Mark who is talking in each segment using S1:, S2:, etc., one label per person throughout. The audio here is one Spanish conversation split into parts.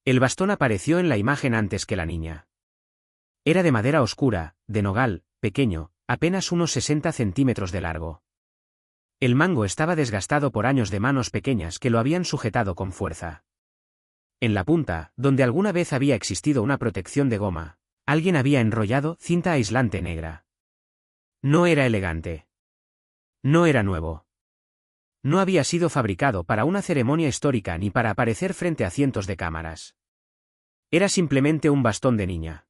S1: El bastón apareció en la imagen antes que la niña. Era de madera oscura, de nogal, pequeño, apenas unos 60 centímetros de largo. El mango estaba desgastado por años de manos pequeñas que lo habían sujetado con fuerza. En la punta, donde alguna vez había existido una protección de goma, alguien había enrollado cinta aislante negra. No era elegante. No era nuevo. No había sido fabricado para una ceremonia histórica ni para aparecer frente a cientos de cámaras. Era simplemente un bastón de niña.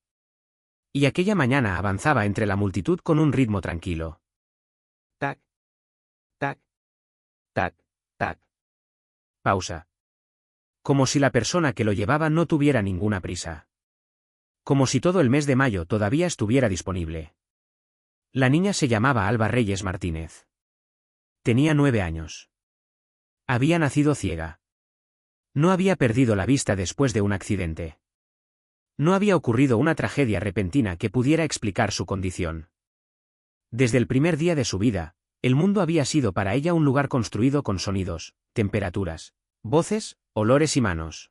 S1: Y aquella mañana avanzaba entre la multitud con un ritmo tranquilo. Tac, tac, tac, tac. Pausa. Como si la persona que lo llevaba no tuviera ninguna prisa. Como si todo el mes de mayo todavía estuviera disponible. La niña se llamaba Alba Reyes Martínez. Tenía 9 años. Había nacido ciega. No había perdido la vista después de un accidente. No había ocurrido una tragedia repentina que pudiera explicar su condición. Desde el primer día de su vida, el mundo había sido para ella un lugar construido con sonidos, temperaturas, voces, olores y manos.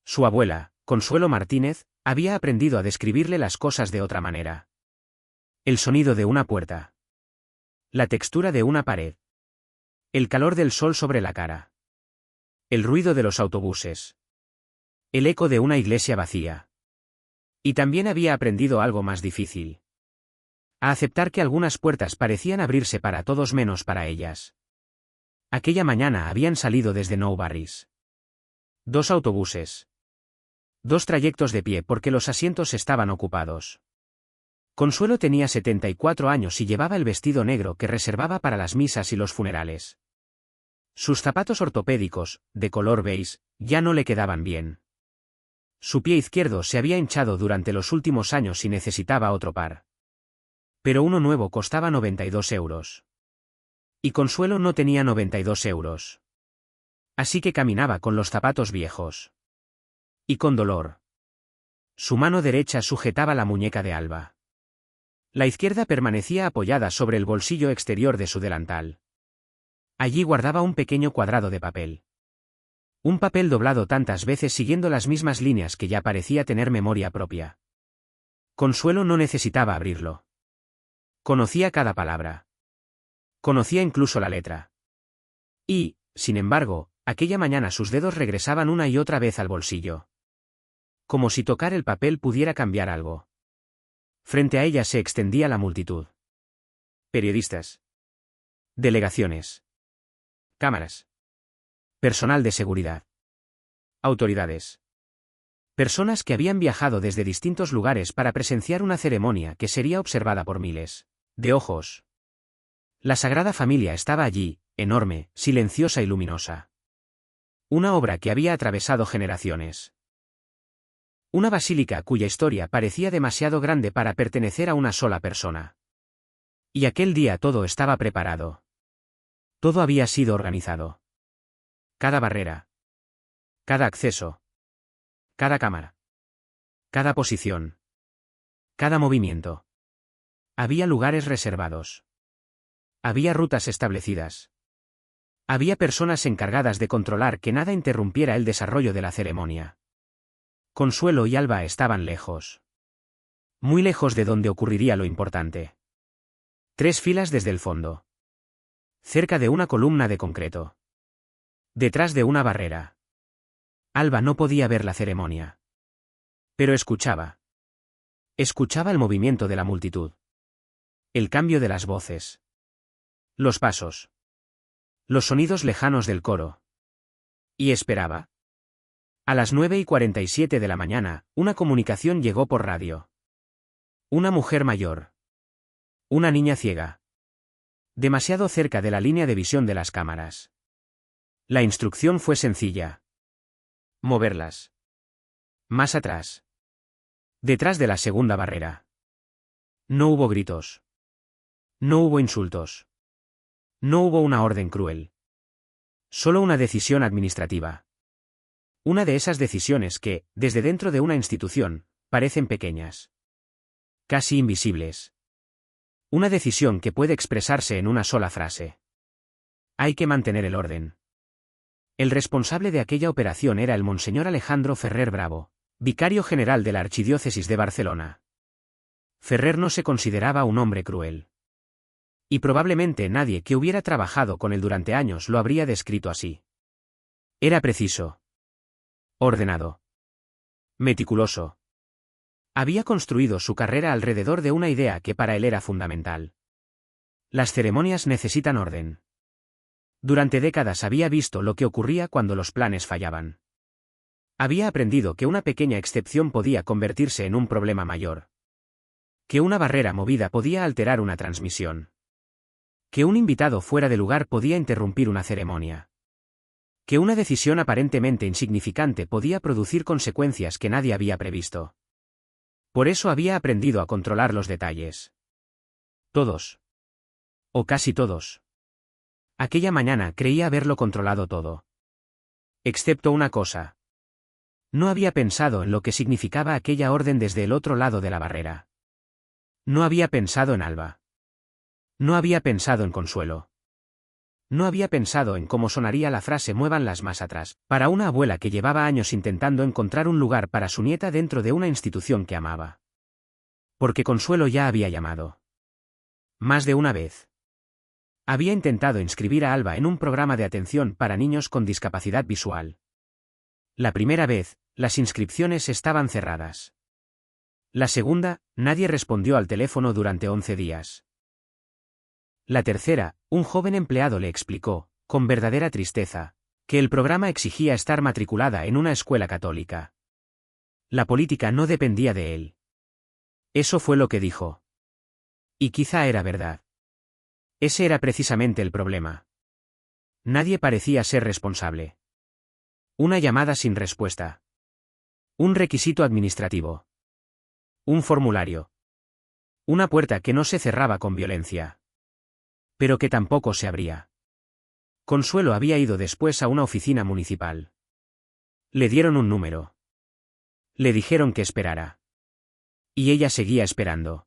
S1: Su abuela, Consuelo Martínez, había aprendido a describirle las cosas de otra manera. El sonido de una puerta. La textura de una pared. El calor del sol sobre la cara. El ruido de los autobuses. El eco de una iglesia vacía. Y también había aprendido algo más difícil. A aceptar que algunas puertas parecían abrirse para todos menos para ellas. Aquella mañana habían salido desde Nou Barris. 2 autobuses. 2 trayectos de pie porque los asientos estaban ocupados. Consuelo tenía 74 años y llevaba el vestido negro que reservaba para las misas y los funerales. Sus zapatos ortopédicos, de color beige, ya no le quedaban bien. Su pie izquierdo se había hinchado durante los últimos años y necesitaba otro par. Pero uno nuevo costaba 92 euros. Y Consuelo no tenía 92 euros. Así que caminaba con los zapatos viejos. Y con dolor. Su mano derecha sujetaba la muñeca de Alba. La izquierda permanecía apoyada sobre el bolsillo exterior de su delantal. Allí guardaba un pequeño cuadrado de papel. Un papel doblado tantas veces siguiendo las mismas líneas que ya parecía tener memoria propia. Consuelo no necesitaba abrirlo. Conocía cada palabra. Conocía incluso la letra. Y, sin embargo, aquella mañana sus dedos regresaban una y otra vez al bolsillo. Como si tocar el papel pudiera cambiar algo. Frente a ella se extendía la multitud. Periodistas. Delegaciones. Cámaras. Personal de seguridad. Autoridades. Personas que habían viajado desde distintos lugares para presenciar una ceremonia que sería observada por miles de ojos. La Sagrada Familia estaba allí, enorme, silenciosa y luminosa. Una obra que había atravesado generaciones. Una basílica cuya historia parecía demasiado grande para pertenecer a una sola persona. Y aquel día todo estaba preparado. Todo había sido organizado. Cada barrera. Cada acceso. Cada cámara. Cada posición. Cada movimiento. Había lugares reservados. Había rutas establecidas. Había personas encargadas de controlar que nada interrumpiera el desarrollo de la ceremonia. Consuelo y Alba estaban lejos. Muy lejos de donde ocurriría lo importante. 3 filas desde el fondo. Cerca de una columna de concreto. Detrás de una barrera. Alba no podía ver la ceremonia. Pero escuchaba. Escuchaba el movimiento de la multitud. El cambio de las voces. Los pasos. Los sonidos lejanos del coro. Y esperaba. A las 9:47 de la mañana, una comunicación llegó por radio. Una mujer mayor. Una niña ciega. Demasiado cerca de la línea de visión de las cámaras. La instrucción fue sencilla. Moverlas. Más atrás. Detrás de la segunda barrera. No hubo gritos. No hubo insultos. No hubo una orden cruel. Solo una decisión administrativa. Una de esas decisiones que, desde dentro de una institución, parecen pequeñas. Casi invisibles. Una decisión que puede expresarse en una sola frase. Hay que mantener el orden. El responsable de aquella operación era el monseñor Alejandro Ferrer Bravo, vicario general de la Archidiócesis de Barcelona. Ferrer no se consideraba un hombre cruel. Y probablemente nadie que hubiera trabajado con él durante años lo habría descrito así. Era preciso. Ordenado. Meticuloso. Había construido su carrera alrededor de una idea que para él era fundamental. Las ceremonias necesitan orden. Durante décadas había visto lo que ocurría cuando los planes fallaban. Había aprendido que una pequeña excepción podía convertirse en un problema mayor. Que una barrera movida podía alterar una transmisión. Que un invitado fuera de lugar podía interrumpir una ceremonia. Que una decisión aparentemente insignificante podía producir consecuencias que nadie había previsto. Por eso había aprendido a controlar los detalles. Todos. O casi todos. Aquella mañana creía haberlo controlado todo. Excepto una cosa. No había pensado en lo que significaba aquella orden desde el otro lado de la barrera. No había pensado en Alba. No había pensado en Consuelo. No había pensado en cómo sonaría la frase "muévanlas más atrás", para una abuela que llevaba años intentando encontrar un lugar para su nieta dentro de una institución que amaba. Porque Consuelo ya había llamado. Más de una vez. Había intentado inscribir a Alba en un programa de atención para niños con discapacidad visual. La primera vez, las inscripciones estaban cerradas. La segunda, nadie respondió al teléfono durante 11 días. La tercera, un joven empleado le explicó, con verdadera tristeza, que el programa exigía estar matriculada en una escuela católica. La política no dependía de él. Eso fue lo que dijo. Y quizá era verdad. Ese era precisamente el problema. Nadie parecía ser responsable. Una llamada sin respuesta. Un requisito administrativo. Un formulario. Una puerta que no se cerraba con violencia. Pero que tampoco se abría. Consuelo había ido después a una oficina municipal. Le dieron un número. Le dijeron que esperara. Y ella seguía esperando.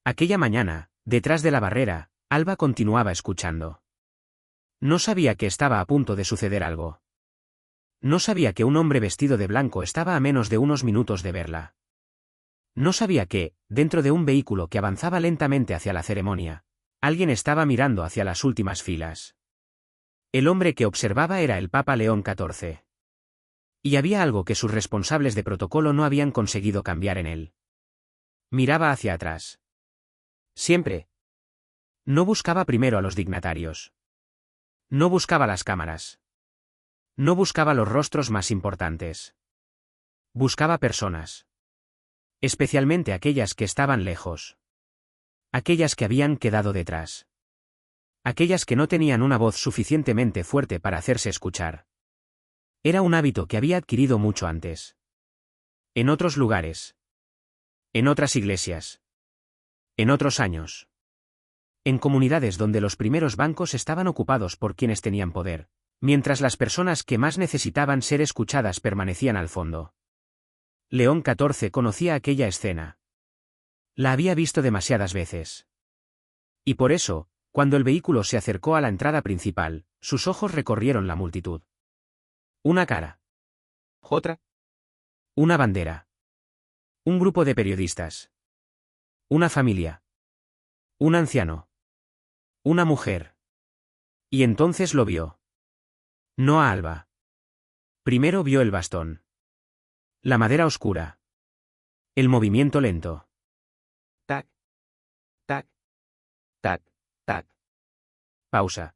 S1: Aquella mañana, detrás de la barrera, Alba continuaba escuchando. No sabía que estaba a punto de suceder algo. No sabía que un hombre vestido de blanco estaba a menos de unos minutos de verla. No sabía que, dentro de un vehículo que avanzaba lentamente hacia la ceremonia, alguien estaba mirando hacia las últimas filas. El hombre que observaba era el Papa León XIV. Y había algo que sus responsables de protocolo no habían conseguido cambiar en él. Miraba hacia atrás. Siempre. No buscaba primero a los dignatarios. No buscaba las cámaras. No buscaba los rostros más importantes. Buscaba personas. Especialmente aquellas que estaban lejos. Aquellas que habían quedado detrás. Aquellas que no tenían una voz suficientemente fuerte para hacerse escuchar. Era un hábito que había adquirido mucho antes. En otros lugares. En otras iglesias. En otros años. En comunidades donde los primeros bancos estaban ocupados por quienes tenían poder, mientras las personas que más necesitaban ser escuchadas permanecían al fondo. León XIV conocía aquella escena. La había visto demasiadas veces. Y por eso, cuando el vehículo se acercó a la entrada principal, sus ojos recorrieron la multitud. Una cara. Otra. Una bandera. Un grupo de periodistas. Una familia. Un anciano. Una mujer. Y entonces lo vio. No a Alba. Primero vio el bastón. La madera oscura. El movimiento lento. Tac. Tac. Tac. Tac. Pausa.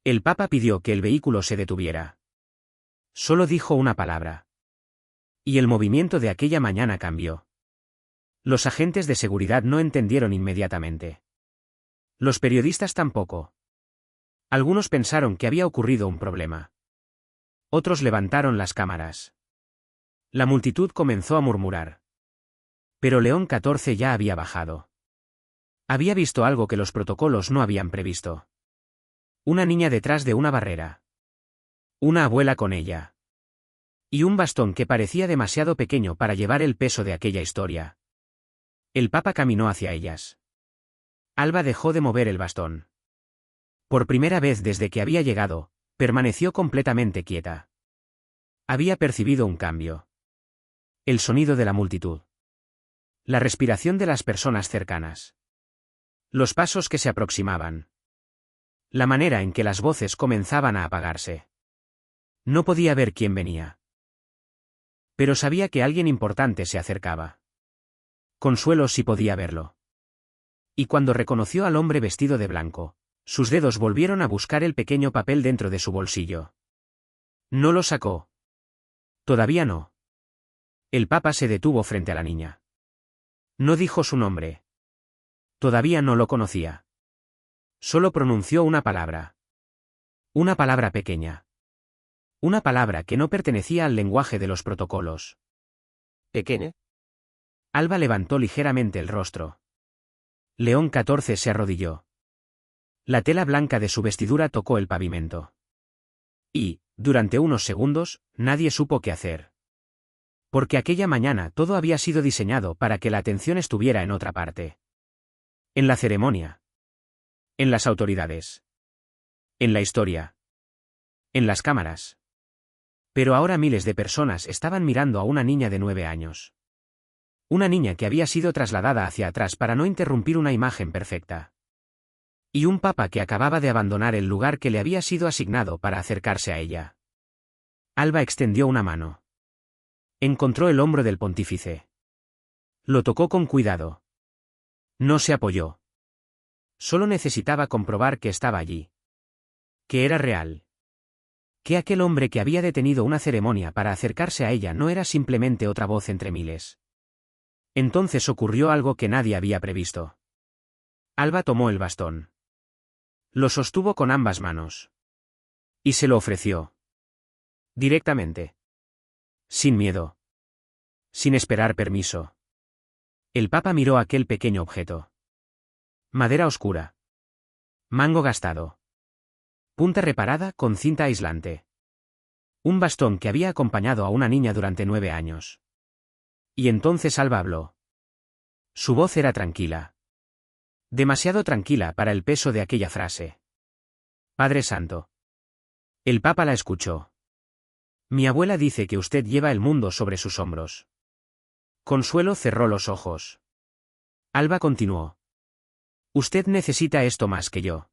S1: El Papa pidió que el vehículo se detuviera. Solo dijo una palabra. Y el movimiento de aquella mañana cambió. Los agentes de seguridad no entendieron inmediatamente. Los periodistas tampoco. Algunos pensaron que había ocurrido un problema. Otros levantaron las cámaras. La multitud comenzó a murmurar. Pero León XIV ya había bajado. Había visto algo que los protocolos no habían previsto. Una niña detrás de una barrera. Una abuela con ella. Y un bastón que parecía demasiado pequeño para llevar el peso de aquella historia. El Papa caminó hacia ellas. Alba dejó de mover el bastón. Por primera vez desde que había llegado, Permaneció completamente quieta. Había percibido un cambio. El sonido de la multitud. La respiración de las personas cercanas. Los pasos que se aproximaban. La manera en que las voces comenzaban a apagarse. No podía ver quién venía. Pero sabía que alguien importante se acercaba. Consuelo sí podía verlo. Y cuando reconoció al hombre vestido de blanco, sus dedos volvieron a buscar el pequeño papel dentro de su bolsillo. No lo sacó. Todavía no. El papa se detuvo frente a la niña. No dijo su nombre. Todavía no lo conocía. Solo pronunció una palabra. Una palabra pequeña. Una palabra que no pertenecía al lenguaje de los protocolos.
S2: ¿Pequeña?
S1: Alba levantó ligeramente el rostro. León XIV se arrodilló. La tela blanca de su vestidura tocó el pavimento. Y, durante unos segundos, nadie supo qué hacer. Porque aquella mañana todo había sido diseñado para que la atención estuviera en otra parte. En la ceremonia. En las autoridades. En la historia. En las cámaras. Pero ahora miles de personas estaban mirando a una niña de 9 años. Una niña que había sido trasladada hacia atrás para no interrumpir una imagen perfecta. Y un papa que acababa de abandonar el lugar que le había sido asignado para acercarse a ella. Alba extendió una mano. Encontró el hombro del pontífice. Lo tocó con cuidado. No se apoyó. Solo necesitaba comprobar que estaba allí. Que era real. Que aquel hombre que había detenido una ceremonia para acercarse a ella no era simplemente otra voz entre miles. Entonces ocurrió algo que nadie había previsto. Alba tomó el bastón. Lo sostuvo con ambas manos. Y se lo ofreció. Directamente. Sin miedo. Sin esperar permiso. El papa miró aquel pequeño objeto. Madera oscura. Mango gastado. Punta reparada con cinta aislante. Un bastón que había acompañado a una niña durante 9 años. Y entonces Alba habló. Su voz era tranquila. Demasiado tranquila para el peso de aquella frase. Padre Santo. El Papa la escuchó. Mi abuela dice que usted lleva el mundo sobre sus hombros. Consuelo cerró los ojos. Alba continuó. Usted necesita esto más que yo.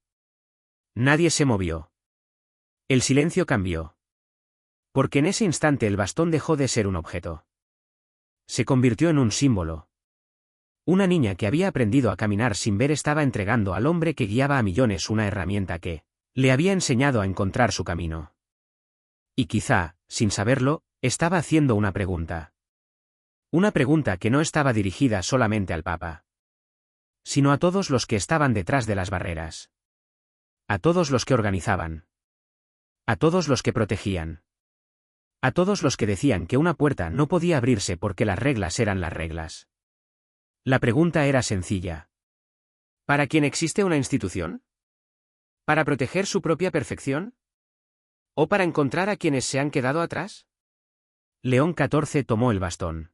S1: Nadie se movió. El silencio cambió. Porque en ese instante el bastón dejó de ser un objeto. Se convirtió en un símbolo. Una niña que había aprendido a caminar sin ver estaba entregando al hombre que guiaba a millones una herramienta que le había enseñado a encontrar su camino. Y quizá, sin saberlo, estaba haciendo una pregunta. Una pregunta que no estaba dirigida solamente al Papa, sino a todos los que estaban detrás de las barreras. A todos los que organizaban. A todos los que protegían. A todos los que decían que una puerta no podía abrirse porque las reglas eran las reglas. La pregunta era sencilla. ¿Para quién existe una institución? ¿Para proteger su propia perfección? ¿O para encontrar a quienes se han quedado atrás? León XIV tomó el bastón.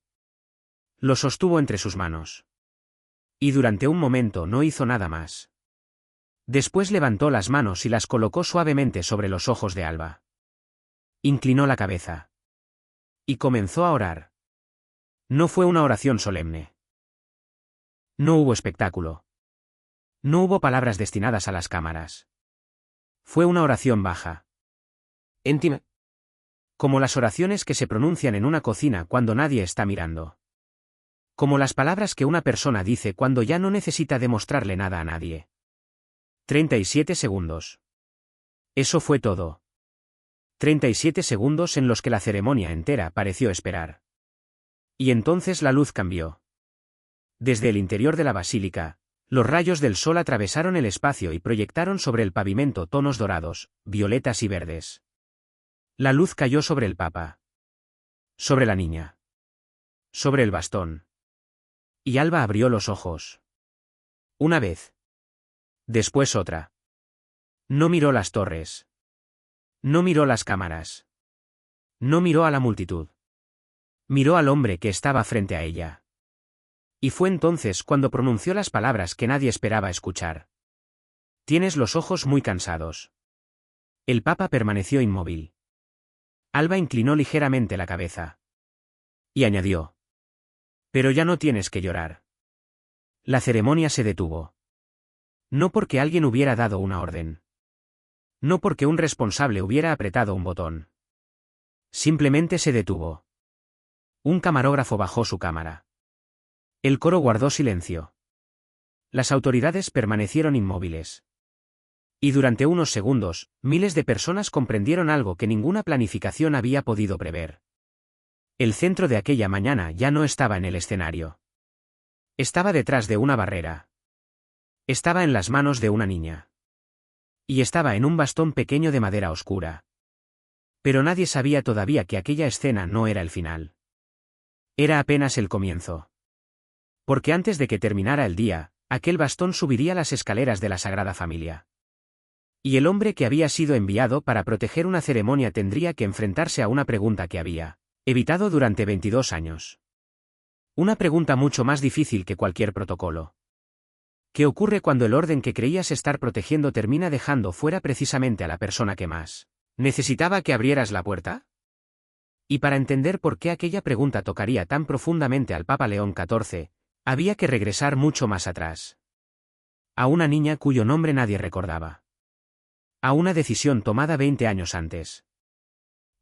S1: Lo sostuvo entre sus manos. Y durante un momento no hizo nada más. Después levantó las manos y las colocó suavemente sobre los ojos de Alba. Inclinó la cabeza. Y comenzó a orar. No fue una oración solemne. No hubo espectáculo. No hubo palabras destinadas a las cámaras. Fue una oración baja. Íntima. Como las oraciones que se pronuncian en una cocina cuando nadie está mirando. Como las palabras que una persona dice cuando ya no necesita demostrarle nada a nadie. 37 segundos. Eso fue todo. 37 segundos en los que la ceremonia entera pareció esperar. Y entonces la luz cambió. Desde el interior de la basílica, los rayos del sol atravesaron el espacio y proyectaron sobre el pavimento tonos dorados, violetas y verdes. La luz cayó sobre el Papa. Sobre la niña. Sobre el bastón. Y Alba abrió los ojos. Una vez. Después otra. No miró las torres. No miró las cámaras. No miró a la multitud. Miró al hombre que estaba frente a ella. Y fue entonces cuando pronunció las palabras que nadie esperaba escuchar. Tienes los ojos muy cansados. El papa permaneció inmóvil. Alba inclinó ligeramente la cabeza. Y añadió: «Pero ya no tienes que llorar». La ceremonia se detuvo. No porque alguien hubiera dado una orden. No porque un responsable hubiera apretado un botón. Simplemente se detuvo. Un camarógrafo bajó su cámara. El coro guardó silencio. Las autoridades permanecieron inmóviles. Y durante unos segundos, miles de personas comprendieron algo que ninguna planificación había podido prever. El centro de aquella mañana ya no estaba en el escenario. Estaba detrás de una barrera. Estaba en las manos de una niña. Y estaba en un bastón pequeño de madera oscura. Pero nadie sabía todavía que aquella escena no era el final. Era apenas el comienzo. Porque antes de que terminara el día, aquel bastón subiría las escaleras de la Sagrada Familia. Y el hombre que había sido enviado para proteger una ceremonia tendría que enfrentarse a una pregunta que había evitado durante 22 años. Una pregunta mucho más difícil que cualquier protocolo. ¿Qué ocurre cuando el orden que creías estar protegiendo termina dejando fuera precisamente a la persona que más necesitaba que abrieras la puerta? Y para entender por qué aquella pregunta tocaría tan profundamente al Papa León XIV, había que regresar mucho más atrás. A una niña cuyo nombre nadie recordaba. A una decisión tomada 20 años antes.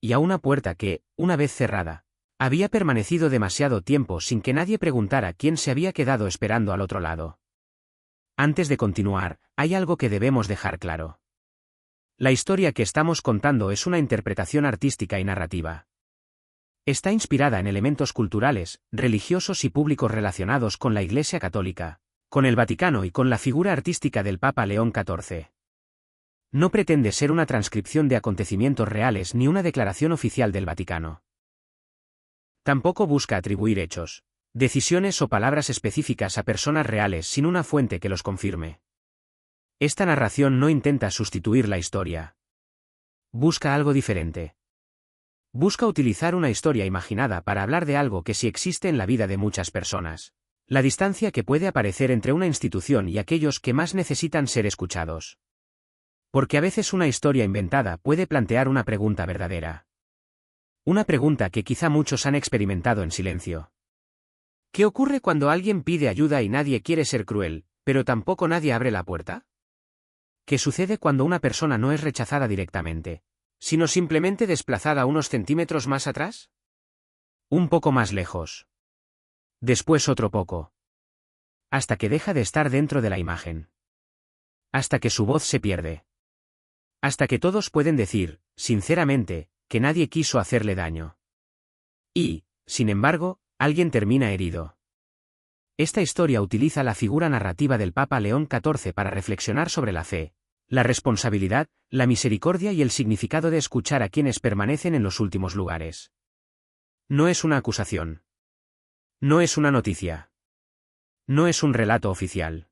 S1: Y a una puerta que, una vez cerrada, había permanecido demasiado tiempo sin que nadie preguntara quién se había quedado esperando al otro lado. Antes de continuar, hay algo que debemos dejar claro. La historia que estamos contando es una interpretación artística y narrativa. Está inspirada en elementos culturales, religiosos y públicos relacionados con la Iglesia Católica, con el Vaticano y con la figura artística del Papa León XIV. No pretende ser una transcripción de acontecimientos reales ni una declaración oficial del Vaticano. Tampoco busca atribuir hechos, decisiones o palabras específicas a personas reales sin una fuente que los confirme. Esta narración no intenta sustituir la historia. Busca algo diferente. Busca utilizar una historia imaginada para hablar de algo que sí existe en la vida de muchas personas. La distancia que puede aparecer entre una institución y aquellos que más necesitan ser escuchados. Porque a veces una historia inventada puede plantear una pregunta verdadera. Una pregunta que quizá muchos han experimentado en silencio. ¿Qué ocurre cuando alguien pide ayuda y nadie quiere ser cruel, pero tampoco nadie abre la puerta? ¿Qué sucede cuando una persona no es rechazada directamente, sino simplemente desplazada unos centímetros más atrás? Un poco más lejos. Después otro poco. Hasta que deja de estar dentro de la imagen. Hasta que su voz se pierde. Hasta que todos pueden decir, sinceramente, que nadie quiso hacerle daño. Y, sin embargo, alguien termina herido. Esta historia utiliza la figura narrativa del Papa León XIV para reflexionar sobre la fe, la responsabilidad, la misericordia y el significado de escuchar a quienes permanecen en los últimos lugares. No es una acusación. No es una noticia. No es un relato oficial.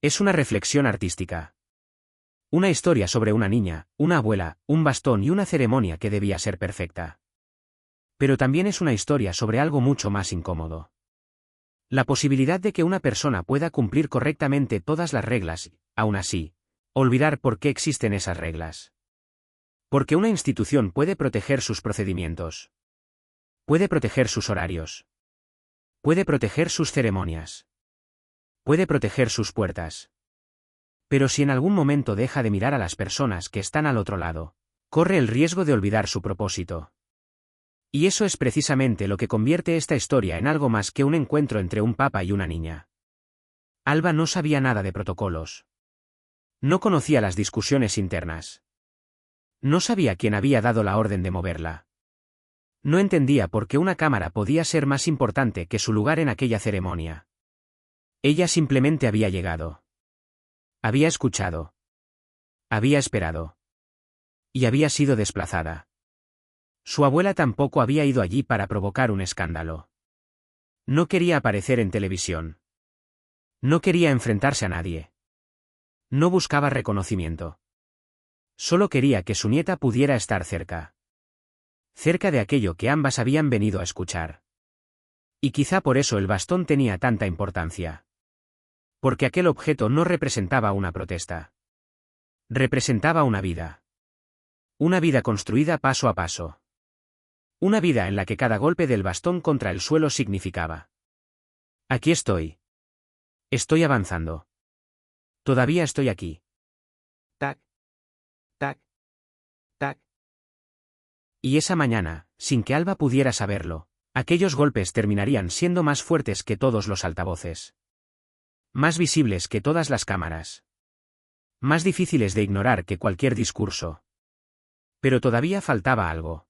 S1: Es una reflexión artística. Una historia sobre una niña, una abuela, un bastón y una ceremonia que debía ser perfecta. Pero también es una historia sobre algo mucho más incómodo. La posibilidad de que una persona pueda cumplir correctamente todas las reglas y, aún así, olvidar por qué existen esas reglas. Porque una institución puede proteger sus procedimientos. Puede proteger sus horarios. Puede proteger sus ceremonias. Puede proteger sus puertas. Pero si en algún momento deja de mirar a las personas que están al otro lado, corre el riesgo de olvidar su propósito. Y eso es precisamente lo que convierte esta historia en algo más que un encuentro entre un papa y una niña. Alba no sabía nada de protocolos. No conocía las discusiones internas. No sabía quién había dado la orden de moverla. No entendía por qué una cámara podía ser más importante que su lugar en aquella ceremonia. Ella simplemente había llegado. Había escuchado. Había esperado. Y había sido desplazada. Su abuela tampoco había ido allí para provocar un escándalo. No quería aparecer en televisión. No quería enfrentarse a nadie. No buscaba reconocimiento. Solo quería que su nieta pudiera estar cerca. Cerca de aquello que ambas habían venido a escuchar. Y quizá por eso el bastón tenía tanta importancia. Porque aquel objeto no representaba una protesta. Representaba una vida. Una vida construida paso a paso. Una vida en la que cada golpe del bastón contra el suelo significaba: aquí estoy. Estoy avanzando. Todavía estoy aquí. Tac, tac, tac. Y esa mañana, sin que Alba pudiera saberlo, aquellos golpes terminarían siendo más fuertes que todos los altavoces. Más visibles que todas las cámaras. Más difíciles de ignorar que cualquier discurso. Pero todavía faltaba algo.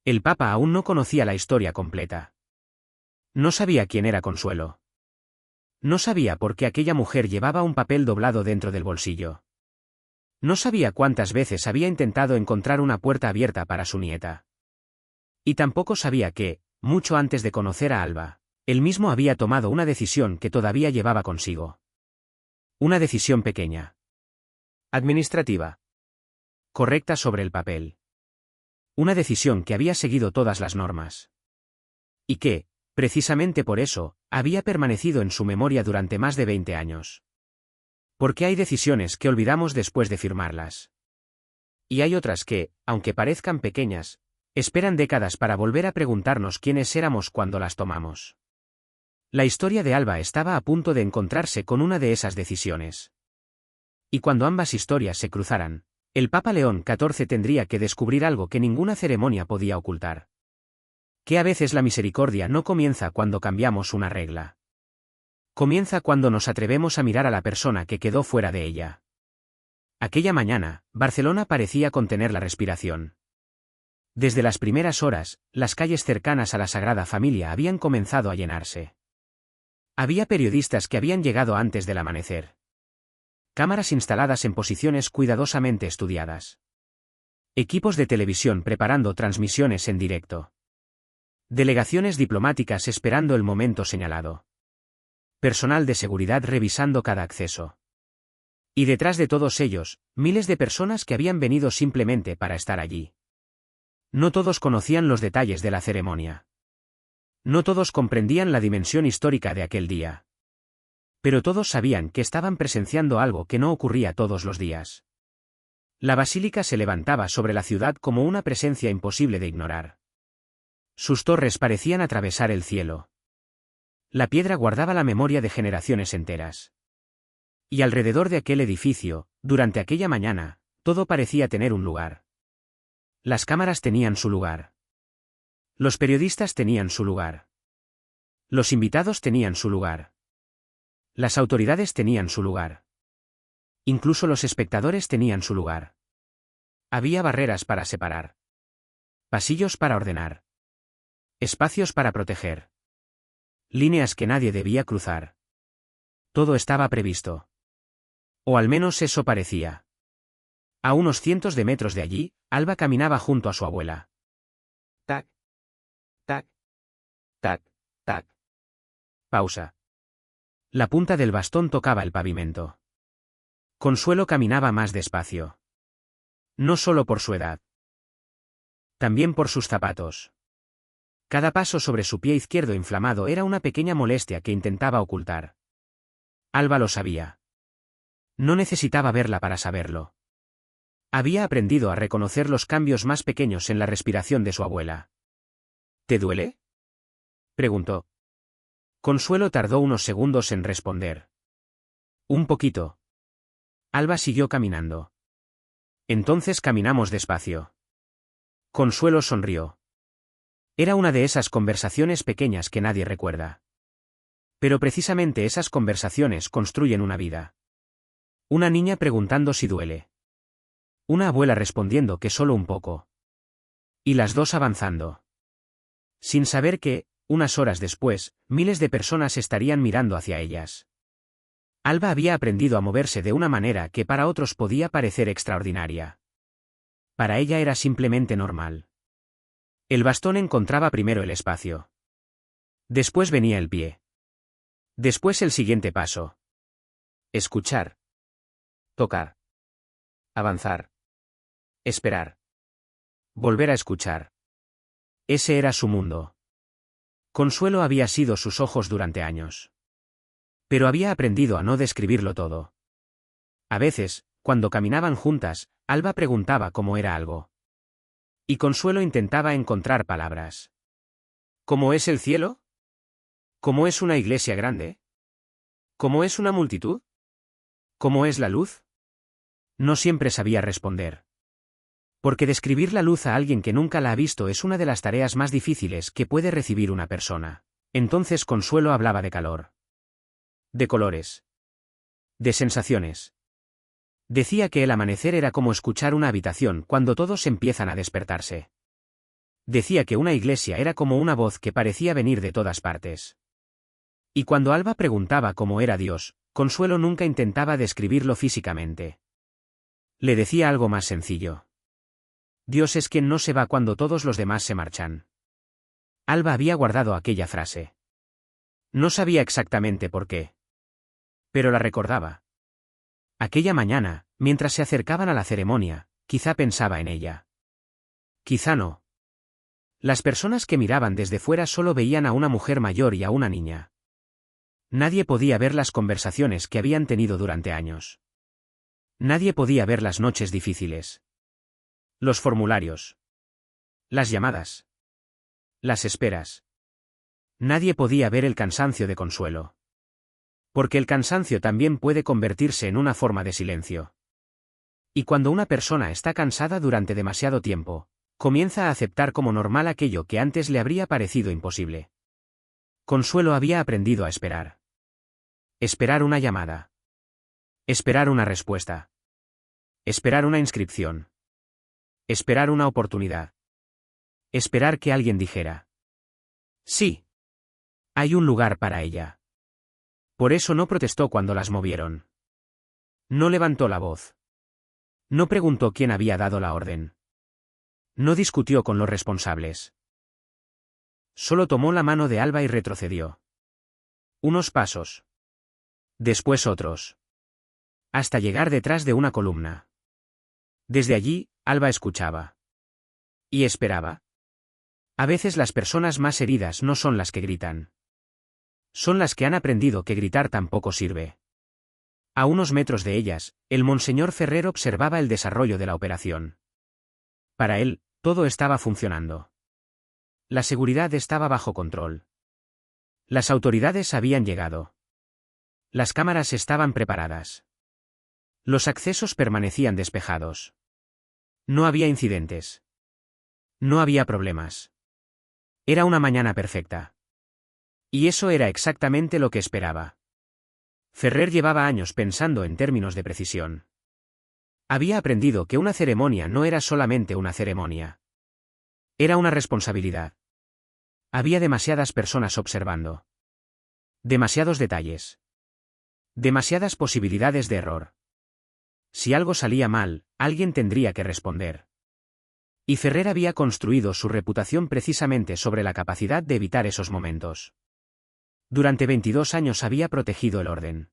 S1: El Papa aún no conocía la historia completa. No sabía quién era Consuelo. No sabía por qué aquella mujer llevaba un papel doblado dentro del bolsillo. No sabía cuántas veces había intentado encontrar una puerta abierta para su nieta. Y tampoco sabía que, mucho antes de conocer a Alba, él mismo había tomado una decisión que todavía llevaba consigo. Una decisión pequeña. Administrativa. Correcta sobre el papel. Una decisión que había seguido todas las normas. Y que, precisamente por eso, había permanecido en su memoria durante más de 20 años. Porque hay decisiones que olvidamos después de firmarlas. Y hay otras que, aunque parezcan pequeñas, esperan décadas para volver a preguntarnos quiénes éramos cuando las tomamos. La historia de Alba estaba a punto de encontrarse con una de esas decisiones. Y cuando ambas historias se cruzaran, el Papa León XIV tendría que descubrir algo que ninguna ceremonia podía ocultar. Que a veces la misericordia no comienza cuando cambiamos una regla. Comienza cuando nos atrevemos a mirar a la persona que quedó fuera de ella. Aquella mañana, Barcelona parecía contener la respiración. Desde las primeras horas, las calles cercanas a la Sagrada Familia habían comenzado a llenarse. Había periodistas que habían llegado antes del amanecer. Cámaras instaladas en posiciones cuidadosamente estudiadas. Equipos de televisión preparando transmisiones en directo. Delegaciones diplomáticas esperando el momento señalado. Personal de seguridad revisando cada acceso. Y detrás de todos ellos, miles de personas que habían venido simplemente para estar allí. No todos conocían los detalles de la ceremonia. No todos comprendían la dimensión histórica de aquel día. Pero todos sabían que estaban presenciando algo que no ocurría todos los días. La basílica se levantaba sobre la ciudad como una presencia imposible de ignorar. Sus torres parecían atravesar el cielo. La piedra guardaba la memoria de generaciones enteras. Y alrededor de aquel edificio, durante aquella mañana, todo parecía tener un lugar. Las cámaras tenían su lugar. Los periodistas tenían su lugar. Los invitados tenían su lugar. Las autoridades tenían su lugar. Incluso los espectadores tenían su lugar. Había barreras para separar. Pasillos para ordenar. Espacios para proteger. Líneas que nadie debía cruzar. Todo estaba previsto. O al menos eso parecía. A unos cientos de metros de allí, Alba caminaba junto a su abuela. Tac. Tac. Tac. Tac. Pausa. La punta del bastón tocaba el pavimento. Consuelo caminaba más despacio. No solo por su edad. También por sus zapatos. Cada paso sobre su pie izquierdo inflamado era una pequeña molestia que intentaba ocultar. Alba lo sabía. No necesitaba verla para saberlo. Había aprendido a reconocer los cambios más pequeños en la respiración de su abuela. ¿Te duele?, preguntó. Consuelo tardó unos segundos en responder. Un poquito. Alba siguió caminando. Entonces caminamos despacio. Consuelo sonrió. Era una de esas conversaciones pequeñas que nadie recuerda. Pero precisamente esas conversaciones construyen una vida. Una niña preguntando si duele. Una abuela respondiendo que solo un poco. Y las dos avanzando. Sin saber que, unas horas después, miles de personas estarían mirando hacia ellas. Alba había aprendido a moverse de una manera que para otros podía parecer extraordinaria. Para ella era simplemente normal. El bastón encontraba primero el espacio. Después venía el pie. Después el siguiente paso. Escuchar. Tocar. Avanzar. Esperar. Volver a escuchar. Ese era su mundo. Consuelo había sido sus ojos durante años. Pero había aprendido a no describirlo todo. A veces, Cuando caminaban juntas, Alba preguntaba cómo era algo. Y Consuelo intentaba encontrar palabras. ¿Cómo es el cielo? ¿Cómo es una iglesia grande? ¿Cómo es una multitud? ¿Cómo es la luz? No siempre sabía responder. Porque describir la luz a alguien que nunca la ha visto es una de las tareas más difíciles que puede recibir una persona. Entonces Consuelo hablaba de calor. De colores. De sensaciones. Decía que el amanecer era como escuchar una habitación cuando todos empiezan a despertarse. Decía que una iglesia era como una voz que parecía venir de todas partes. Y cuando Alba preguntaba cómo era Dios, Consuelo nunca intentaba describirlo físicamente. Le decía algo más sencillo. Dios es quien no se va cuando todos los demás se marchan. Alba había guardado aquella frase. No sabía exactamente por qué. Pero la recordaba. Aquella mañana, mientras se acercaban a la ceremonia, quizá pensaba en ella. Quizá no. Las personas que miraban desde fuera solo veían a una mujer mayor y a una niña. Nadie podía ver las conversaciones que habían tenido durante años. Nadie podía ver las noches difíciles. Los formularios. Las llamadas. Las esperas. Nadie podía ver el cansancio de Consuelo. Porque el cansancio también puede convertirse en una forma de silencio. Y cuando una persona está cansada durante demasiado tiempo, comienza a aceptar como normal aquello que antes le habría parecido imposible. Consuelo había aprendido a esperar. Esperar una llamada. Esperar una respuesta. Esperar una inscripción. Esperar una oportunidad. Esperar que alguien dijera. Sí. Hay un lugar para ella. Por eso no protestó cuando las movieron. No levantó la voz. No preguntó quién había dado la orden. No discutió con los responsables. Solo tomó la mano de Alba y retrocedió. Unos pasos. Después otros. Hasta llegar detrás de una columna. Desde allí, Alba escuchaba. Y esperaba. A veces las personas más heridas no son las que gritan. Son las que han aprendido que gritar tampoco sirve. A unos metros de ellas, el monseñor Ferrer observaba el desarrollo de la operación. Para él, todo estaba funcionando. La seguridad estaba bajo control. Las autoridades habían llegado. Las cámaras estaban preparadas. Los accesos permanecían despejados. No había incidentes. No había problemas. Era una mañana perfecta. Y eso era exactamente lo que esperaba. Ferrer llevaba años pensando en términos de precisión. Había aprendido que una ceremonia no era solamente una ceremonia. Era una responsabilidad. Había demasiadas personas observando. Demasiados detalles. Demasiadas posibilidades de error. Si algo salía mal, alguien tendría que responder. Y Ferrer había construido su reputación precisamente sobre la capacidad de evitar esos momentos. Durante 22 años había protegido el orden.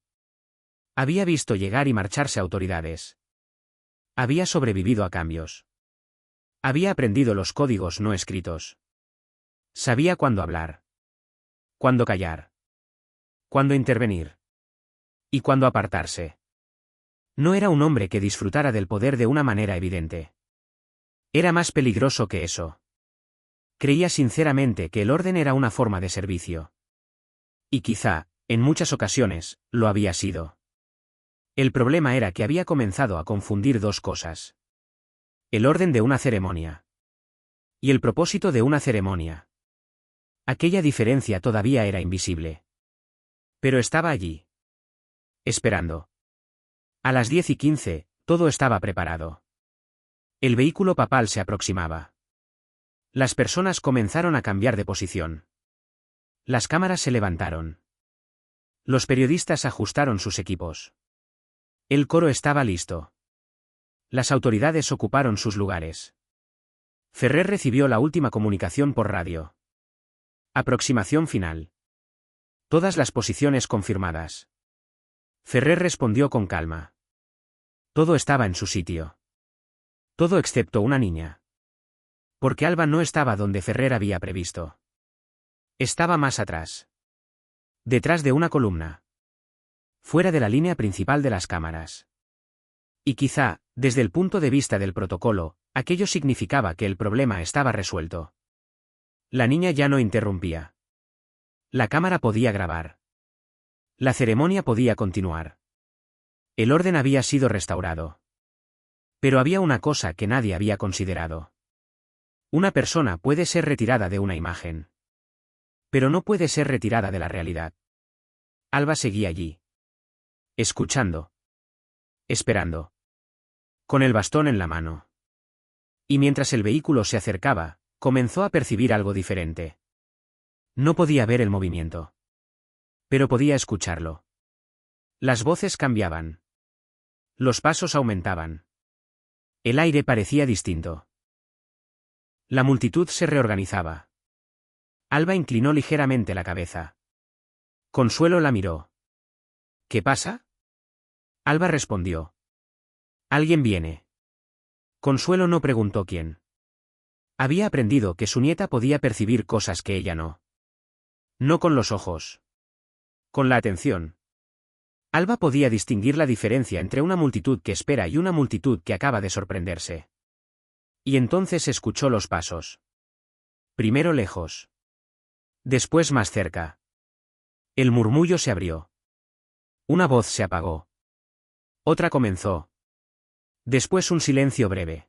S1: Había visto llegar y marcharse autoridades. Había sobrevivido a cambios. Había aprendido los códigos no escritos. Sabía cuándo hablar. Cuándo callar. Cuándo intervenir. Y cuándo apartarse. No era un hombre que disfrutara del poder de una manera evidente. Era más peligroso que eso. Creía sinceramente que el orden era una forma de servicio. Y quizá, en muchas ocasiones, lo había sido. El problema era que había comenzado a confundir dos cosas. El orden de una ceremonia. Y el propósito de una ceremonia. Aquella diferencia todavía era invisible. Pero estaba allí. Esperando. A las 10:15, todo estaba preparado. El vehículo papal se aproximaba. Las personas comenzaron a cambiar de posición. Las cámaras se levantaron. Los periodistas ajustaron sus equipos. El coro estaba listo. Las autoridades ocuparon sus lugares. Ferrer recibió la última comunicación por radio. Aproximación final. Todas las posiciones confirmadas. Ferrer respondió con calma. Todo estaba en su sitio. Todo excepto una niña. Porque Alba no estaba donde Ferrer había previsto. Estaba más atrás. Detrás de una columna. Fuera de la línea principal de las cámaras. Y quizá, desde el punto de vista del protocolo, aquello significaba que el problema estaba resuelto. La niña ya no interrumpía. La cámara podía grabar. La ceremonia podía continuar. El orden había sido restaurado. Pero había una cosa que nadie había considerado. Una persona puede ser retirada de una imagen. Pero no puede ser retirada de la realidad. Alba seguía allí. Escuchando. Esperando. Con el bastón en la mano. Y mientras el vehículo se acercaba, comenzó a percibir algo diferente. No podía ver el movimiento. Pero podía escucharlo. Las voces cambiaban. Los pasos aumentaban. El aire parecía distinto. La multitud se reorganizaba. Alba inclinó ligeramente la cabeza. Consuelo la miró. ¿Qué pasa? Alba respondió. Alguien viene. Consuelo no preguntó quién. Había aprendido que su nieta podía percibir cosas que ella no. No con los ojos. Con la atención. Alba podía distinguir la diferencia entre una multitud que espera y una multitud que acaba de sorprenderse. Y entonces escuchó los pasos. Primero lejos. Después más cerca. El murmullo se abrió. Una voz se apagó. Otra comenzó. Después un silencio breve.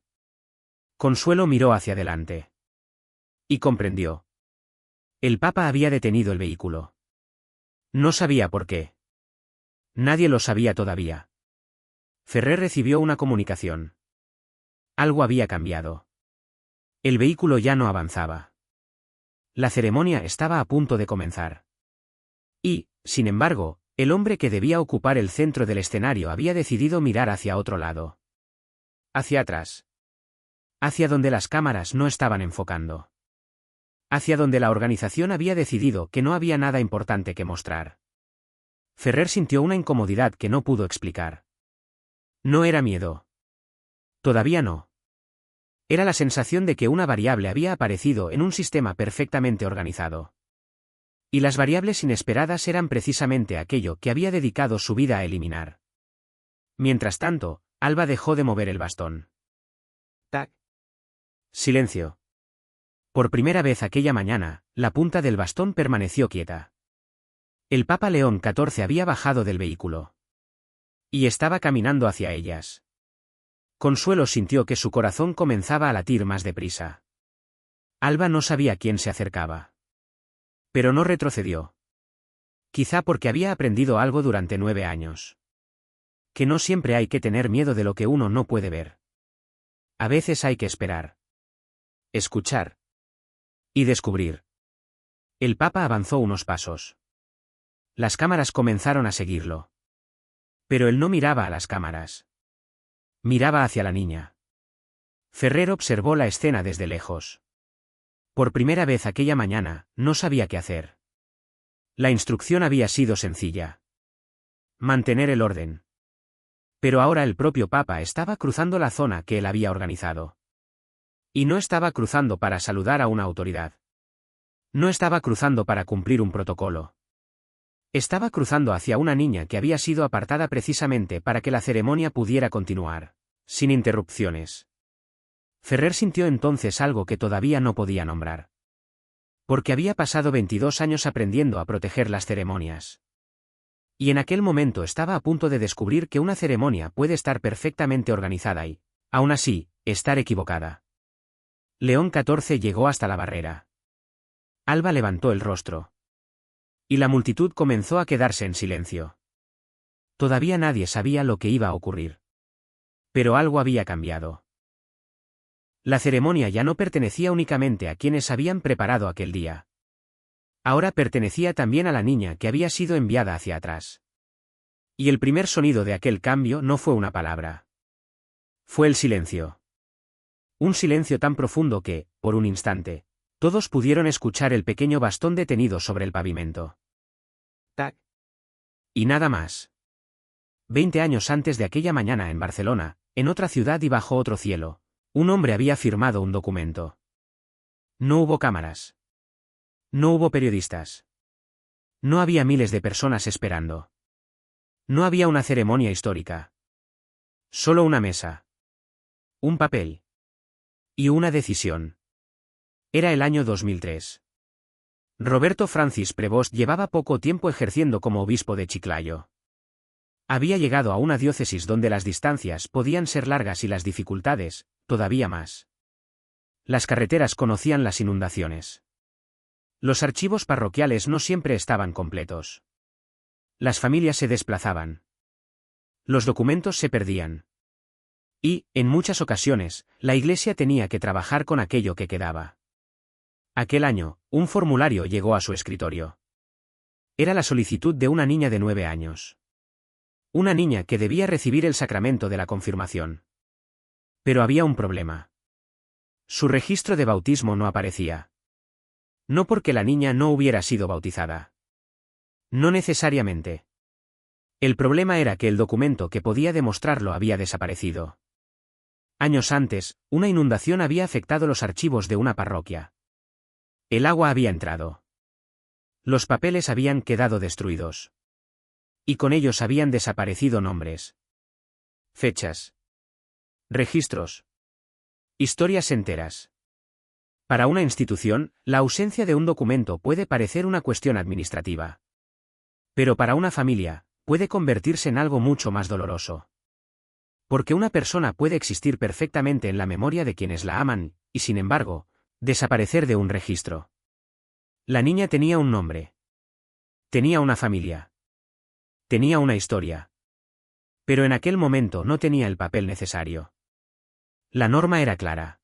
S1: Consuelo miró hacia adelante. Y comprendió. El Papa había detenido el vehículo. No sabía por qué. Nadie lo sabía todavía. Ferrer recibió una comunicación. Algo había cambiado. El vehículo ya no avanzaba. La ceremonia estaba a punto de comenzar. Y, sin embargo, el hombre que debía ocupar el centro del escenario había decidido mirar hacia otro lado. Hacia atrás. Hacia donde las cámaras no estaban enfocando. Hacia donde la organización había decidido que no había nada importante que mostrar. Ferrer sintió una incomodidad que no pudo explicar. No era miedo. Todavía no. Era la sensación de que una variable había aparecido en un sistema perfectamente organizado. Y las variables inesperadas eran precisamente aquello que había dedicado su vida a eliminar. Mientras tanto, Alba dejó de mover el bastón. Tac. Silencio. Por primera vez aquella mañana, la punta del bastón permaneció quieta. El Papa León XIV había bajado del vehículo. Y estaba caminando hacia ellas. Consuelo sintió que su corazón comenzaba a latir más deprisa. Alba no sabía quién se acercaba. Pero no retrocedió. Quizá porque había aprendido algo durante 9 años. Que no siempre hay que tener miedo de lo que uno no puede ver. A veces hay que esperar. Escuchar. Y descubrir. El Papa avanzó unos pasos. Las cámaras comenzaron a seguirlo. Pero él no miraba a las cámaras. Miraba hacia la niña. Ferrer observó la escena desde lejos. Por primera vez aquella mañana, no sabía qué hacer. La instrucción había sido sencilla. Mantener el orden. Pero ahora el propio Papa estaba cruzando la zona que él había organizado. Y no estaba cruzando para saludar a una autoridad. No estaba cruzando para cumplir un protocolo. Estaba cruzando hacia una niña que había sido apartada precisamente para que la ceremonia pudiera continuar, sin interrupciones. Ferrer sintió entonces algo que todavía no podía nombrar. Porque había pasado 22 años aprendiendo a proteger las ceremonias. Y en aquel momento estaba a punto de descubrir que una ceremonia puede estar perfectamente organizada y, aún así, estar equivocada. León XIV llegó hasta la barrera. Alba levantó el rostro. Y la multitud comenzó a quedarse en silencio. Todavía nadie sabía lo que iba a ocurrir. Pero algo había cambiado. La ceremonia ya no pertenecía únicamente a quienes habían preparado aquel día. Ahora pertenecía también a la niña que había sido enviada hacia atrás. Y el primer sonido de aquel cambio no fue una palabra. Fue el silencio. Un silencio tan profundo que, por un instante, todos pudieron escuchar el pequeño bastón detenido sobre el pavimento. Tac. Y nada más. 20 años antes de aquella mañana en Barcelona, en otra ciudad y bajo otro cielo, un hombre había firmado un documento. No hubo cámaras. No hubo periodistas. No había miles de personas esperando. No había una ceremonia histórica. Solo una mesa. Un papel. Y una decisión. Era el año 2003. Roberto Francis Prevost llevaba poco tiempo ejerciendo como obispo de Chiclayo. Había llegado a una diócesis donde las distancias podían ser largas y las dificultades, todavía más. Las carreteras conocían las inundaciones. Los archivos parroquiales no siempre estaban completos. Las familias se desplazaban. Los documentos se perdían. Y, en muchas ocasiones, la Iglesia tenía que trabajar con aquello que quedaba. Aquel año, un formulario llegó a su escritorio. Era la solicitud de una niña de 9 años. Una niña que debía recibir el sacramento de la confirmación. Pero había un problema. Su registro de bautismo no aparecía. No porque la niña no hubiera sido bautizada. No necesariamente. El problema era que el documento que podía demostrarlo había desaparecido. Años antes, una inundación había afectado los archivos de una parroquia. El agua había entrado. Los papeles habían quedado destruidos. Y con ellos habían desaparecido nombres. Fechas. Registros. Historias enteras. Para una institución, la ausencia de un documento puede parecer una cuestión administrativa. Pero para una familia, puede convertirse en algo mucho más doloroso. Porque una persona puede existir perfectamente en la memoria de quienes la aman, y sin embargo, desaparecer de un registro. La niña tenía un nombre. Tenía una familia. Tenía una historia. Pero en aquel momento no tenía el papel necesario. La norma era clara.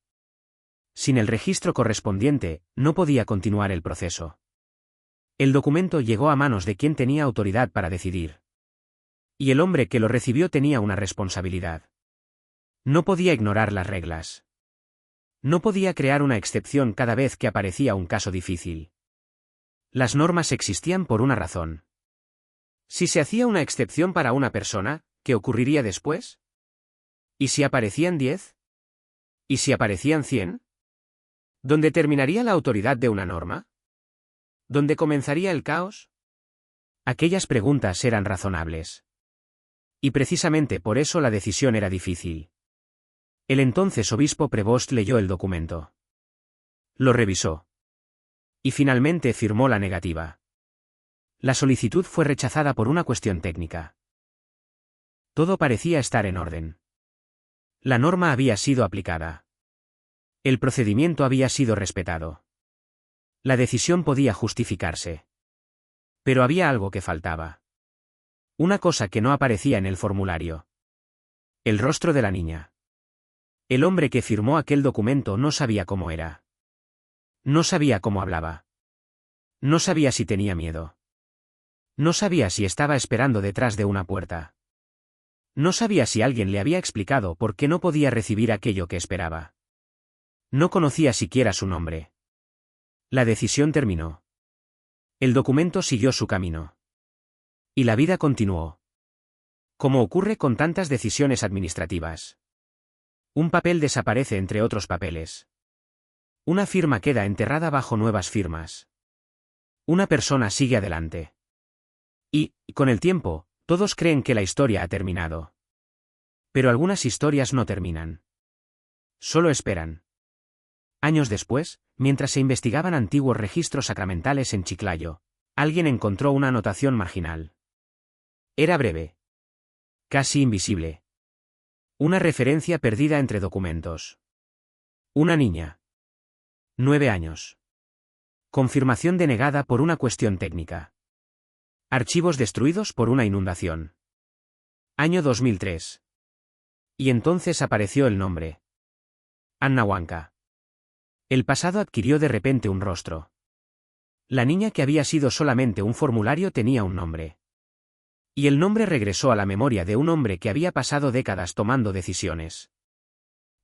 S1: Sin el registro correspondiente, no podía continuar el proceso. El documento llegó a manos de quien tenía autoridad para decidir. Y el hombre que lo recibió tenía una responsabilidad. No podía ignorar las reglas. No podía crear una excepción cada vez que aparecía un caso difícil. Las normas existían por una razón. Si se hacía una excepción para una persona, ¿qué ocurriría después? ¿Y si aparecían 10? ¿Y si aparecían 100? ¿Dónde terminaría la autoridad de una norma? ¿Dónde comenzaría el caos? Aquellas preguntas eran razonables. Y precisamente por eso la decisión era difícil. El entonces obispo Prevost leyó el documento. Lo revisó. Y finalmente firmó la negativa. La solicitud fue rechazada por una cuestión técnica. Todo parecía estar en orden. La norma había sido aplicada. El procedimiento había sido respetado. La decisión podía justificarse. Pero había algo que faltaba. Una cosa que no aparecía en el formulario. El rostro de la niña. El hombre que firmó aquel documento no sabía cómo era. No sabía cómo hablaba. No sabía si tenía miedo. No sabía si estaba esperando detrás de una puerta. No sabía si alguien le había explicado por qué no podía recibir aquello que esperaba. No conocía siquiera su nombre. La decisión terminó. El documento siguió su camino. Y la vida continuó. Como ocurre con tantas decisiones administrativas. Un papel desaparece entre otros papeles. Una firma queda enterrada bajo nuevas firmas. Una persona sigue adelante. Y, con el tiempo, todos creen que la historia ha terminado. Pero algunas historias no terminan. Solo esperan. Años después, mientras se investigaban antiguos registros sacramentales en Chiclayo, alguien encontró una anotación marginal. Era breve. Casi invisible. Una referencia perdida entre documentos. Una niña. 9 años. Confirmación denegada por una cuestión técnica. Archivos destruidos por una inundación. Año 2003. Y entonces apareció el nombre. Anna Huanca. El pasado adquirió de repente un rostro. La niña que había sido solamente un formulario tenía un nombre. Y el nombre regresó a la memoria de un hombre que había pasado décadas tomando decisiones.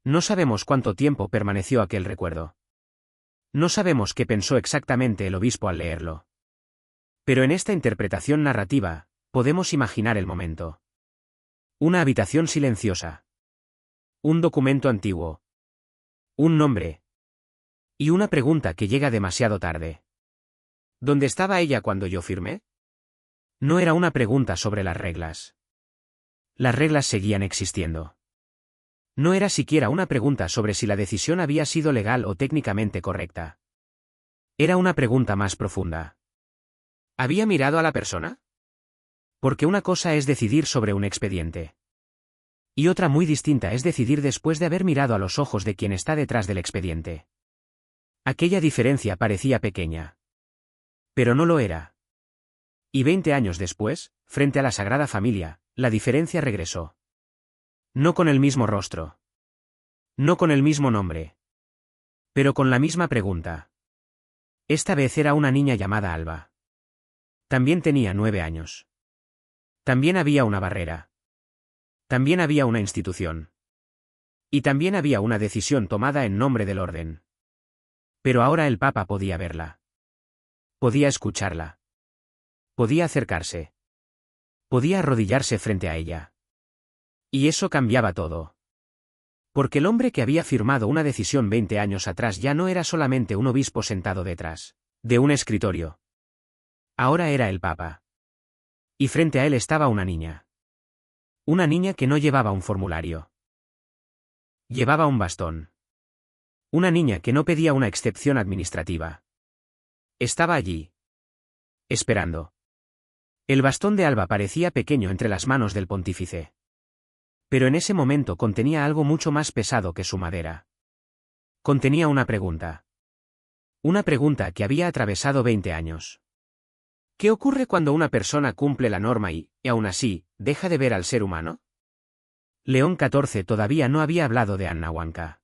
S1: No sabemos cuánto tiempo permaneció aquel recuerdo. No sabemos qué pensó exactamente el obispo al leerlo. Pero en esta interpretación narrativa, podemos imaginar el momento. Una habitación silenciosa. Un documento antiguo. Un nombre. Y una pregunta que llega demasiado tarde. ¿Dónde estaba ella cuando yo firmé? No era una pregunta sobre las reglas. Las reglas seguían existiendo. No era siquiera una pregunta sobre si la decisión había sido legal o técnicamente correcta. Era una pregunta más profunda. ¿Había mirado a la persona? Porque una cosa es decidir sobre un expediente. Y otra muy distinta es decidir después de haber mirado a los ojos de quien está detrás del expediente. Aquella diferencia parecía pequeña. Pero no lo era. Y 20 años después, frente a la Sagrada Familia, la diferencia regresó. No con el mismo rostro. No con el mismo nombre. Pero con la misma pregunta. Esta vez era una niña llamada Alba. También tenía 9 años. También había una barrera. También había una institución. Y también había una decisión tomada en nombre del orden. Pero ahora el Papa podía verla. Podía escucharla. Podía acercarse. Podía arrodillarse frente a ella. Y eso cambiaba todo. Porque el hombre que había firmado una decisión 20 años atrás ya no era solamente un obispo sentado detrás de un escritorio. Ahora era el Papa. Y frente a él estaba una niña. Una niña que no llevaba un formulario. Llevaba un bastón. Una niña que no pedía una excepción administrativa. Estaba allí. Esperando. El bastón de Alba parecía pequeño entre las manos del pontífice. Pero en ese momento contenía algo mucho más pesado que su madera. Contenía una pregunta. Una pregunta que había atravesado 20 años. ¿Qué ocurre cuando una persona cumple la norma y, aún así, deja de ver al ser humano? León XIV todavía no había hablado de Anna Huanca.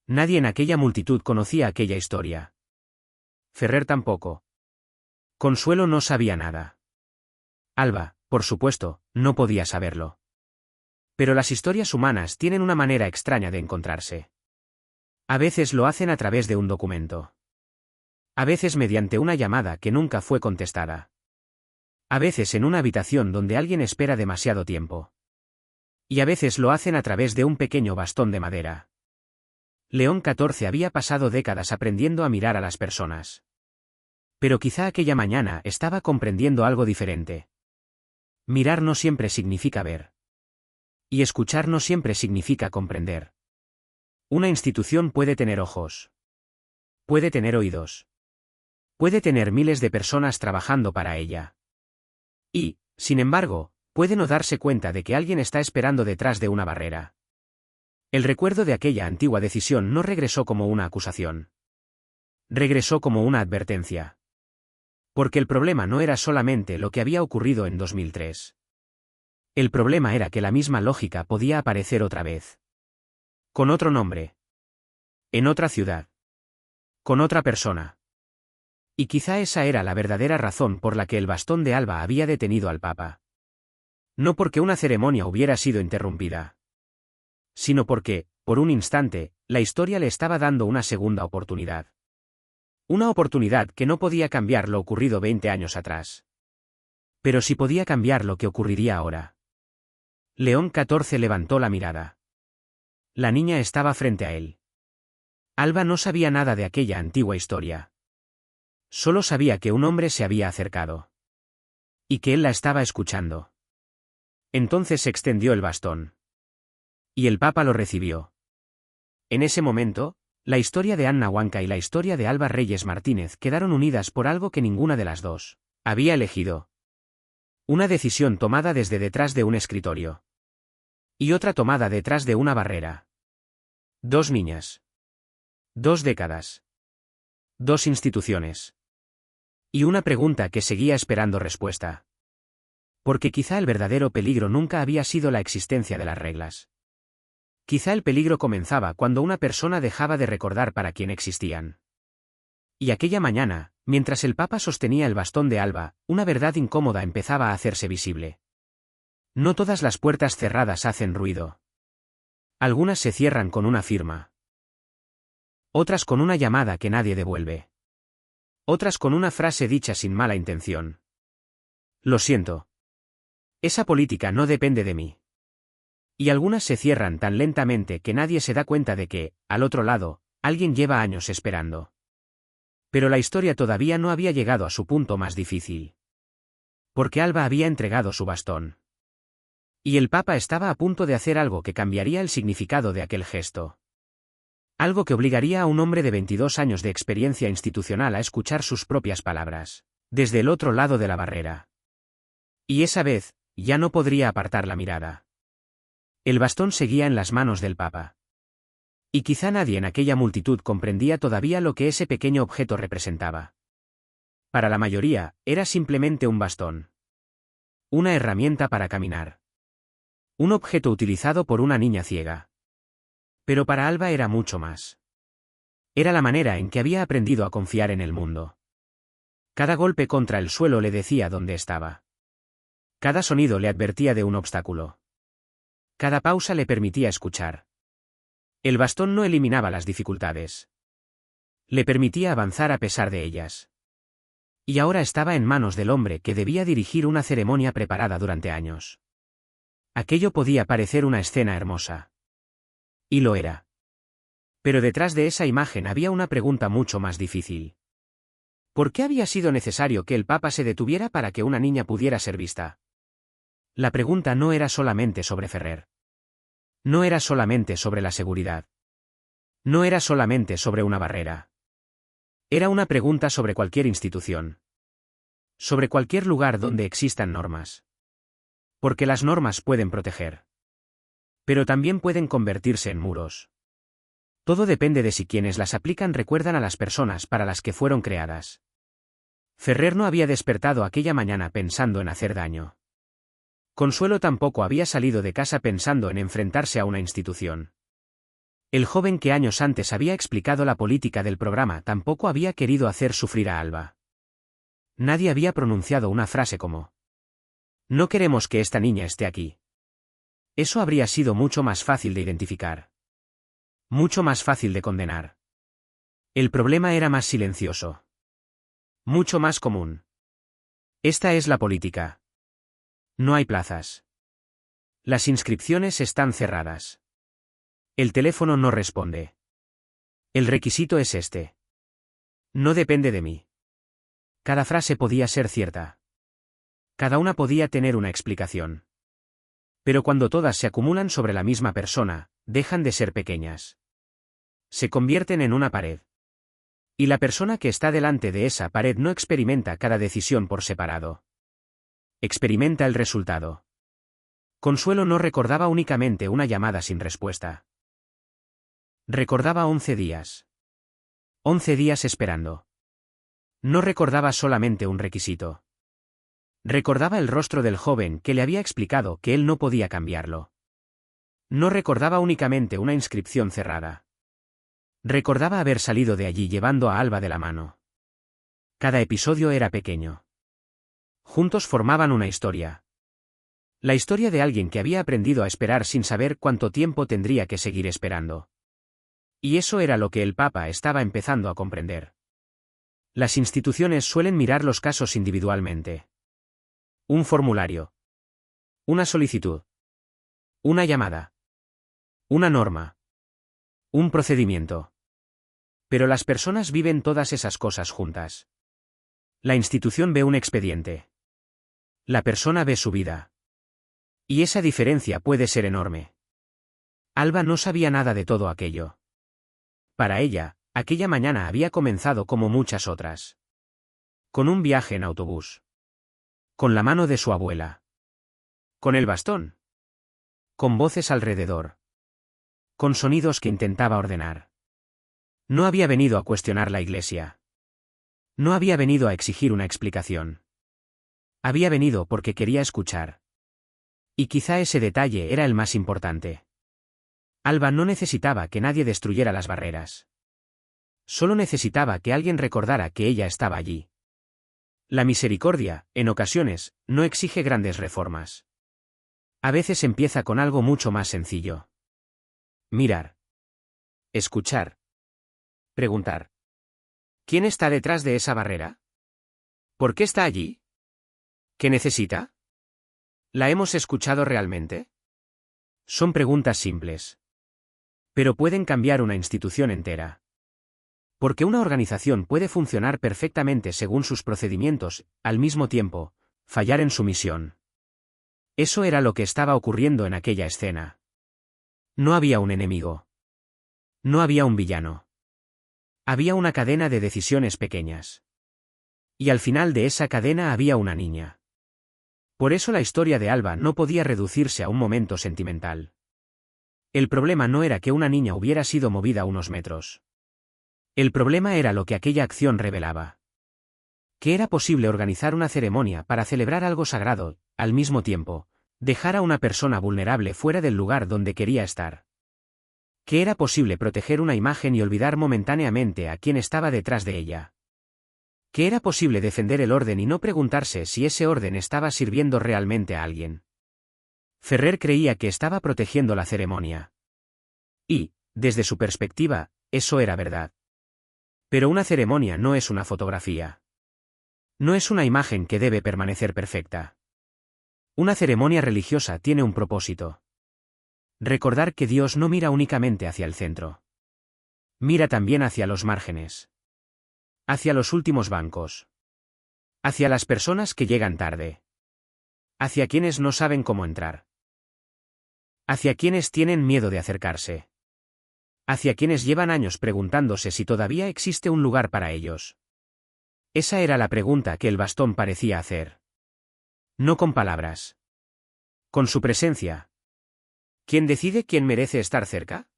S1: Nadie en aquella multitud conocía aquella historia. Ferrer tampoco. Consuelo no sabía nada. Alba, por supuesto, no podía saberlo. Pero las historias humanas tienen una manera extraña de encontrarse. A veces lo hacen a través de un documento. A veces mediante una llamada que nunca fue contestada. A veces en una habitación donde alguien espera demasiado tiempo. Y a veces lo hacen a través de un pequeño bastón de madera. León XIV había pasado décadas aprendiendo a mirar a las personas. Pero quizá aquella mañana estaba comprendiendo algo diferente. Mirar no siempre significa ver. Y escuchar no siempre significa comprender. Una institución puede tener ojos. Puede tener oídos. Puede tener miles de personas trabajando para ella. Y, sin embargo, puede no darse cuenta de que alguien está esperando detrás de una barrera. El recuerdo de aquella antigua decisión no regresó como una acusación. Regresó como una advertencia. Porque el problema no era solamente lo que había ocurrido en 2003. El problema era que la misma lógica podía aparecer otra vez. Con otro nombre. En otra ciudad. Con otra persona. Y quizá esa era la verdadera razón por la que el bastón de Alba había detenido al Papa. No porque una ceremonia hubiera sido interrumpida. Sino porque, por un instante, la historia le estaba dando una segunda oportunidad. Una oportunidad que no podía cambiar lo ocurrido 20 años atrás. Pero sí podía cambiar lo que ocurriría ahora. León XIV levantó la mirada. La niña estaba frente a él. Alba no sabía nada de aquella antigua historia. Solo sabía que un hombre se había acercado. Y que él la estaba escuchando. Entonces extendió el bastón. Y el Papa lo recibió. En ese momento, la historia de Anna Huanca y la historia de Alba Reyes Martínez quedaron unidas por algo que ninguna de las dos había elegido. Una decisión tomada desde detrás de un escritorio. Y otra tomada detrás de una barrera. 2 niñas. 2 décadas. 2 instituciones. Y una pregunta que seguía esperando respuesta. Porque quizá el verdadero peligro nunca había sido la existencia de las reglas. Quizá el peligro comenzaba cuando una persona dejaba de recordar para quién existían. Y aquella mañana, mientras el Papa sostenía el bastón de Alba, una verdad incómoda empezaba a hacerse visible. No todas las puertas cerradas hacen ruido. Algunas se cierran con una firma. Otras con una llamada que nadie devuelve. Otras con una frase dicha sin mala intención. Lo siento. Esa política no depende de mí. Y algunas se cierran tan lentamente que nadie se da cuenta de que, al otro lado, alguien lleva años esperando. Pero la historia todavía no había llegado a su punto más difícil. Porque Alba había entregado su bastón. Y el Papa estaba a punto de hacer algo que cambiaría el significado de aquel gesto. Algo que obligaría a un hombre de 22 años de experiencia institucional a escuchar sus propias palabras, desde el otro lado de la barrera. Y esa vez, ya no podría apartar la mirada. El bastón seguía en las manos del Papa. Y quizá nadie en aquella multitud comprendía todavía lo que ese pequeño objeto representaba. Para la mayoría, era simplemente un bastón. Una herramienta para caminar. Un objeto utilizado por una niña ciega. Pero para Alba era mucho más. Era la manera en que había aprendido a confiar en el mundo. Cada golpe contra el suelo le decía dónde estaba. Cada sonido le advertía de un obstáculo. Cada pausa le permitía escuchar. El bastón no eliminaba las dificultades. Le permitía avanzar a pesar de ellas. Y ahora estaba en manos del hombre que debía dirigir una ceremonia preparada durante años. Aquello podía parecer una escena hermosa. Y lo era. Pero detrás de esa imagen había una pregunta mucho más difícil. ¿Por qué había sido necesario que el Papa se detuviera para que una niña pudiera ser vista? La pregunta no era solamente sobre Ferrer. No era solamente sobre la seguridad. No era solamente sobre una barrera. Era una pregunta sobre cualquier institución. Sobre cualquier lugar donde existan normas. Porque las normas pueden proteger. Pero también pueden convertirse en muros. Todo depende de si quienes las aplican recuerdan a las personas para las que fueron creadas. Ferrer no había despertado aquella mañana pensando en hacer daño. Consuelo tampoco había salido de casa pensando en enfrentarse a una institución. El joven que años antes había explicado la política del programa tampoco había querido hacer sufrir a Alba. Nadie había pronunciado una frase como: "No queremos que esta niña esté aquí". Eso habría sido mucho más fácil de identificar. Mucho más fácil de condenar. El problema era más silencioso. Mucho más común. Esta es la política. No hay plazas. Las inscripciones están cerradas. El teléfono no responde. El requisito es este. No depende de mí. Cada frase podía ser cierta. Cada una podía tener una explicación. Pero cuando todas se acumulan sobre la misma persona, dejan de ser pequeñas. Se convierten en una pared. Y la persona que está delante de esa pared no experimenta cada decisión por separado. Experimenta el resultado. Consuelo no recordaba únicamente una llamada sin respuesta. Recordaba 11 días. 11 días esperando. No recordaba solamente un requisito. Recordaba el rostro del joven que le había explicado que él no podía cambiarlo. No recordaba únicamente una inscripción cerrada. Recordaba haber salido de allí llevando a Alba de la mano. Cada episodio era pequeño. Juntos formaban una historia. La historia de alguien que había aprendido a esperar sin saber cuánto tiempo tendría que seguir esperando. Y eso era lo que el Papa estaba empezando a comprender. Las instituciones suelen mirar los casos individualmente. Un formulario. Una solicitud. Una llamada. Una norma. Un procedimiento. Pero las personas viven todas esas cosas juntas. La institución ve un expediente. La persona ve su vida. Y esa diferencia puede ser enorme. Alba no sabía nada de todo aquello. Para ella, aquella mañana había comenzado como muchas otras. Con un viaje en autobús. Con la mano de su abuela. Con el bastón. Con voces alrededor. Con sonidos que intentaba ordenar. No había venido a cuestionar la iglesia. No había venido a exigir una explicación. Había venido porque quería escuchar. Y quizá ese detalle era el más importante. Alba no necesitaba que nadie destruyera las barreras. Solo necesitaba que alguien recordara que ella estaba allí. La misericordia, en ocasiones, no exige grandes reformas. A veces empieza con algo mucho más sencillo. Mirar. Escuchar. Preguntar. ¿Quién está detrás de esa barrera? ¿Por qué está allí? ¿Qué necesita? ¿La hemos escuchado realmente? Son preguntas simples. Pero pueden cambiar una institución entera. Porque una organización puede funcionar perfectamente según sus procedimientos, al mismo tiempo, fallar en su misión. Eso era lo que estaba ocurriendo en aquella escena. No había un enemigo. No había un villano. Había una cadena de decisiones pequeñas. Y al final de esa cadena había una niña. Por eso la historia de Alba no podía reducirse a un momento sentimental. El problema no era que una niña hubiera sido movida unos metros. El problema era lo que aquella acción revelaba. Que era posible organizar una ceremonia para celebrar algo sagrado, al mismo tiempo, dejar a una persona vulnerable fuera del lugar donde quería estar. Que era posible proteger una imagen y olvidar momentáneamente a quien estaba detrás de ella. Que era posible defender el orden y no preguntarse si ese orden estaba sirviendo realmente a alguien. Ferrer creía que estaba protegiendo la ceremonia. Y, desde su perspectiva, eso era verdad. Pero una ceremonia no es una fotografía. No es una imagen que debe permanecer perfecta. Una ceremonia religiosa tiene un propósito. Recordar que Dios no mira únicamente hacia el centro. Mira también hacia los márgenes. Hacia los últimos bancos. Hacia las personas que llegan tarde. Hacia quienes no saben cómo entrar. Hacia quienes tienen miedo de acercarse. Hacia quienes llevan años preguntándose si todavía existe un lugar para ellos. Esa era la pregunta que el bastón parecía hacer. No con palabras. Con su presencia. ¿Quién decide quién merece estar cerca?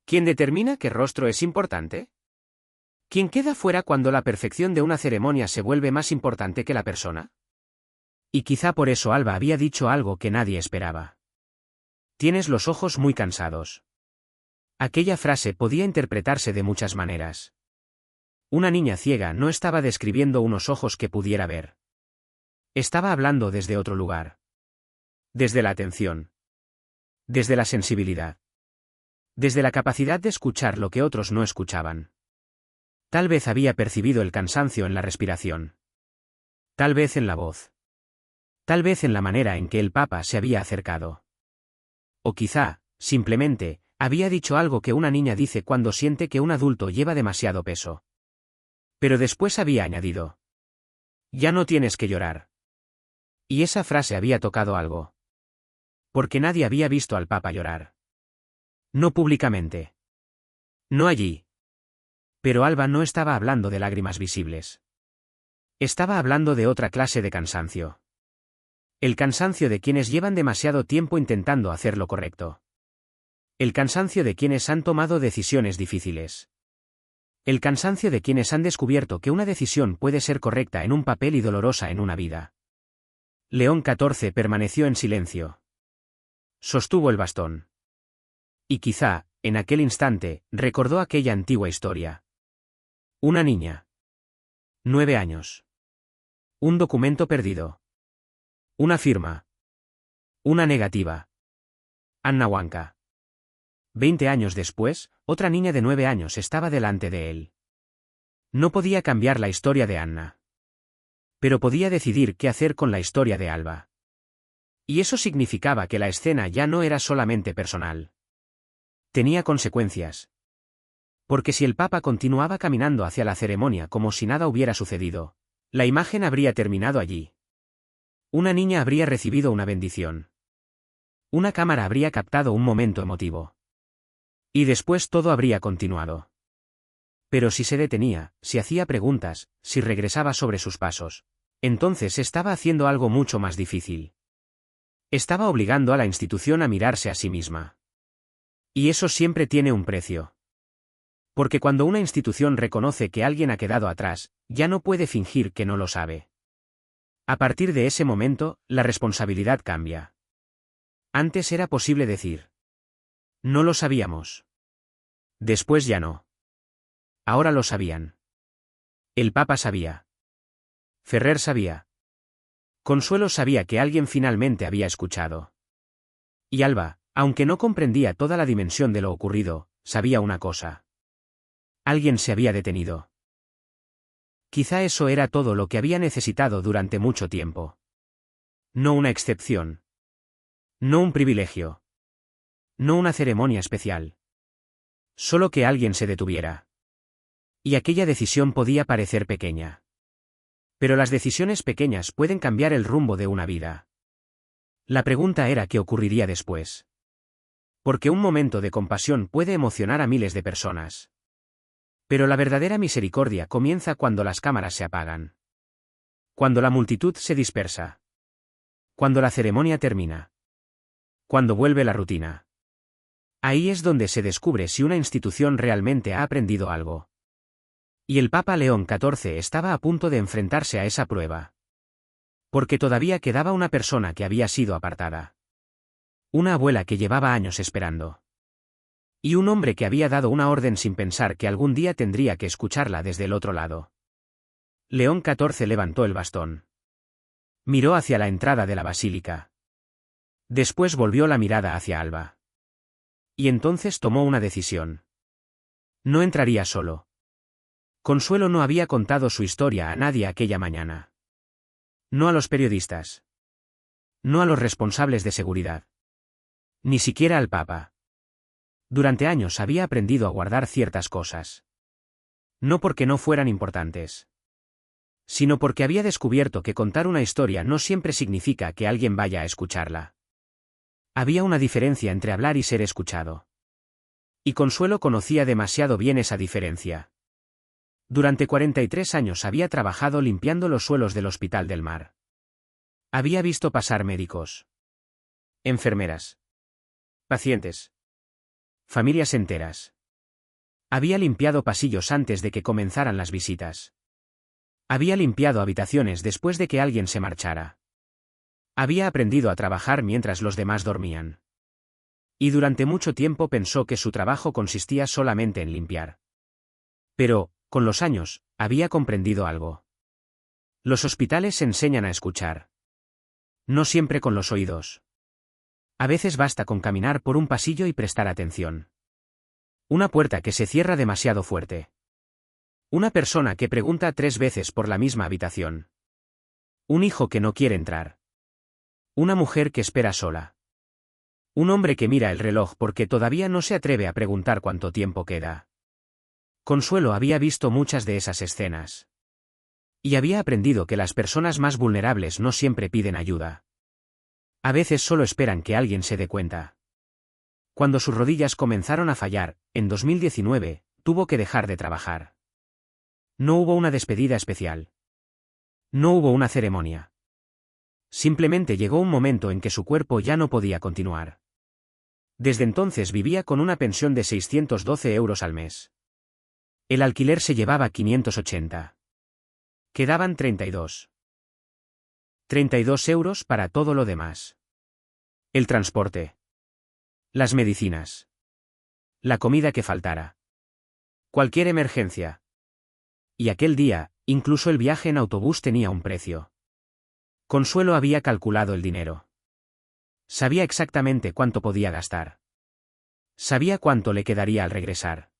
S1: ¿Quién determina qué rostro es importante? ¿Quién queda fuera cuando la perfección de una ceremonia se vuelve más importante que la persona? Y quizá por eso Alba había dicho algo que nadie esperaba. Tienes los ojos muy cansados. Aquella frase podía interpretarse de muchas maneras. Una niña ciega no estaba describiendo unos ojos que pudiera ver. Estaba hablando desde otro lugar. Desde la atención. Desde la sensibilidad. Desde la capacidad de escuchar lo que otros no escuchaban. Tal vez había percibido el cansancio en la respiración. Tal vez en la voz. Tal vez en la manera en que el Papa se había acercado. O quizá, simplemente, había dicho algo que una niña dice cuando siente que un adulto lleva demasiado peso. Pero después había añadido: ya no tienes que llorar. Y esa frase había tocado algo. Porque nadie había visto al Papa llorar. No públicamente. No allí. Pero Alba no estaba hablando de lágrimas visibles. Estaba hablando de otra clase de cansancio. El cansancio de quienes llevan demasiado tiempo intentando hacer lo correcto. El cansancio de quienes han tomado decisiones difíciles. El cansancio de quienes han descubierto que una decisión puede ser correcta en un papel y dolorosa en una vida. León XIV permaneció en silencio. Sostuvo el bastón. Y quizá, en aquel instante, recordó aquella antigua historia. Una niña. 9 años. Un documento perdido. Una firma. Una negativa. Anna Wanka. 20 años después, otra niña de 9 años estaba delante de él. No podía cambiar la historia de Anna. Pero podía decidir qué hacer con la historia de Alba. Y eso significaba que la escena ya no era solamente personal. Tenía consecuencias. Porque si el Papa continuaba caminando hacia la ceremonia como si nada hubiera sucedido, la imagen habría terminado allí. Una niña habría recibido una bendición. Una cámara habría captado un momento emotivo. Y después todo habría continuado. Pero si se detenía, si hacía preguntas, si regresaba sobre sus pasos, entonces estaba haciendo algo mucho más difícil. Estaba obligando a la institución a mirarse a sí misma. Y eso siempre tiene un precio. Porque cuando una institución reconoce que alguien ha quedado atrás, ya no puede fingir que no lo sabe. A partir de ese momento, la responsabilidad cambia. Antes era posible decir: no lo sabíamos. Después ya no. Ahora lo sabían. El Papa sabía. Ferrer sabía. Consuelo sabía que alguien finalmente había escuchado. Y Alba, aunque no comprendía toda la dimensión de lo ocurrido, sabía una cosa. Alguien se había detenido. Quizá eso era todo lo que había necesitado durante mucho tiempo. No una excepción. No un privilegio. No una ceremonia especial. Solo que alguien se detuviera. Y aquella decisión podía parecer pequeña. Pero las decisiones pequeñas pueden cambiar el rumbo de una vida. La pregunta era qué ocurriría después. Porque un momento de compasión puede emocionar a miles de personas. Pero la verdadera misericordia comienza cuando las cámaras se apagan. Cuando la multitud se dispersa. Cuando la ceremonia termina. Cuando vuelve la rutina. Ahí es donde se descubre si una institución realmente ha aprendido algo. Y el Papa León XIV estaba a punto de enfrentarse a esa prueba. Porque todavía quedaba una persona que había sido apartada. Una abuela que llevaba años esperando. Y un hombre que había dado una orden sin pensar que algún día tendría que escucharla desde el otro lado. León XIV levantó el bastón. Miró hacia la entrada de la basílica. Después volvió la mirada hacia Alba. Y entonces tomó una decisión. No entraría solo. Consuelo no había contado su historia a nadie aquella mañana. No a los periodistas. No a los responsables de seguridad. Ni siquiera al Papa. Durante años había aprendido a guardar ciertas cosas. No porque no fueran importantes. Sino porque había descubierto que contar una historia no siempre significa que alguien vaya a escucharla. Había una diferencia entre hablar y ser escuchado. Y Consuelo conocía demasiado bien esa diferencia. Durante 43 años había trabajado limpiando los suelos del Hospital del Mar. Había visto pasar médicos, enfermeras, pacientes, familias enteras. Había limpiado pasillos antes de que comenzaran las visitas. Había limpiado habitaciones después de que alguien se marchara. Había aprendido a trabajar mientras los demás dormían. Y durante mucho tiempo pensó que su trabajo consistía solamente en limpiar. Pero, con los años, había comprendido algo. Los hospitales enseñan a escuchar. No siempre con los oídos. A veces basta con caminar por un pasillo y prestar atención. Una puerta que se cierra demasiado fuerte. Una persona que pregunta 3 veces por la misma habitación. Un hijo que no quiere entrar. Una mujer que espera sola. Un hombre que mira el reloj porque todavía no se atreve a preguntar cuánto tiempo queda. Consuelo había visto muchas de esas escenas. Y había aprendido que las personas más vulnerables no siempre piden ayuda. A veces solo esperan que alguien se dé cuenta. Cuando sus rodillas comenzaron a fallar, en 2019, tuvo que dejar de trabajar. No hubo una despedida especial. No hubo una ceremonia. Simplemente llegó un momento en que su cuerpo ya no podía continuar. Desde entonces vivía con una pensión de 612 euros al mes. El alquiler se llevaba 580. Quedaban 32. 32 euros para todo lo demás. El transporte. Las medicinas. La comida que faltara. Cualquier emergencia. Y aquel día, incluso el viaje en autobús tenía un precio. Consuelo había calculado el dinero. Sabía exactamente cuánto podía gastar. Sabía cuánto le quedaría al regresar.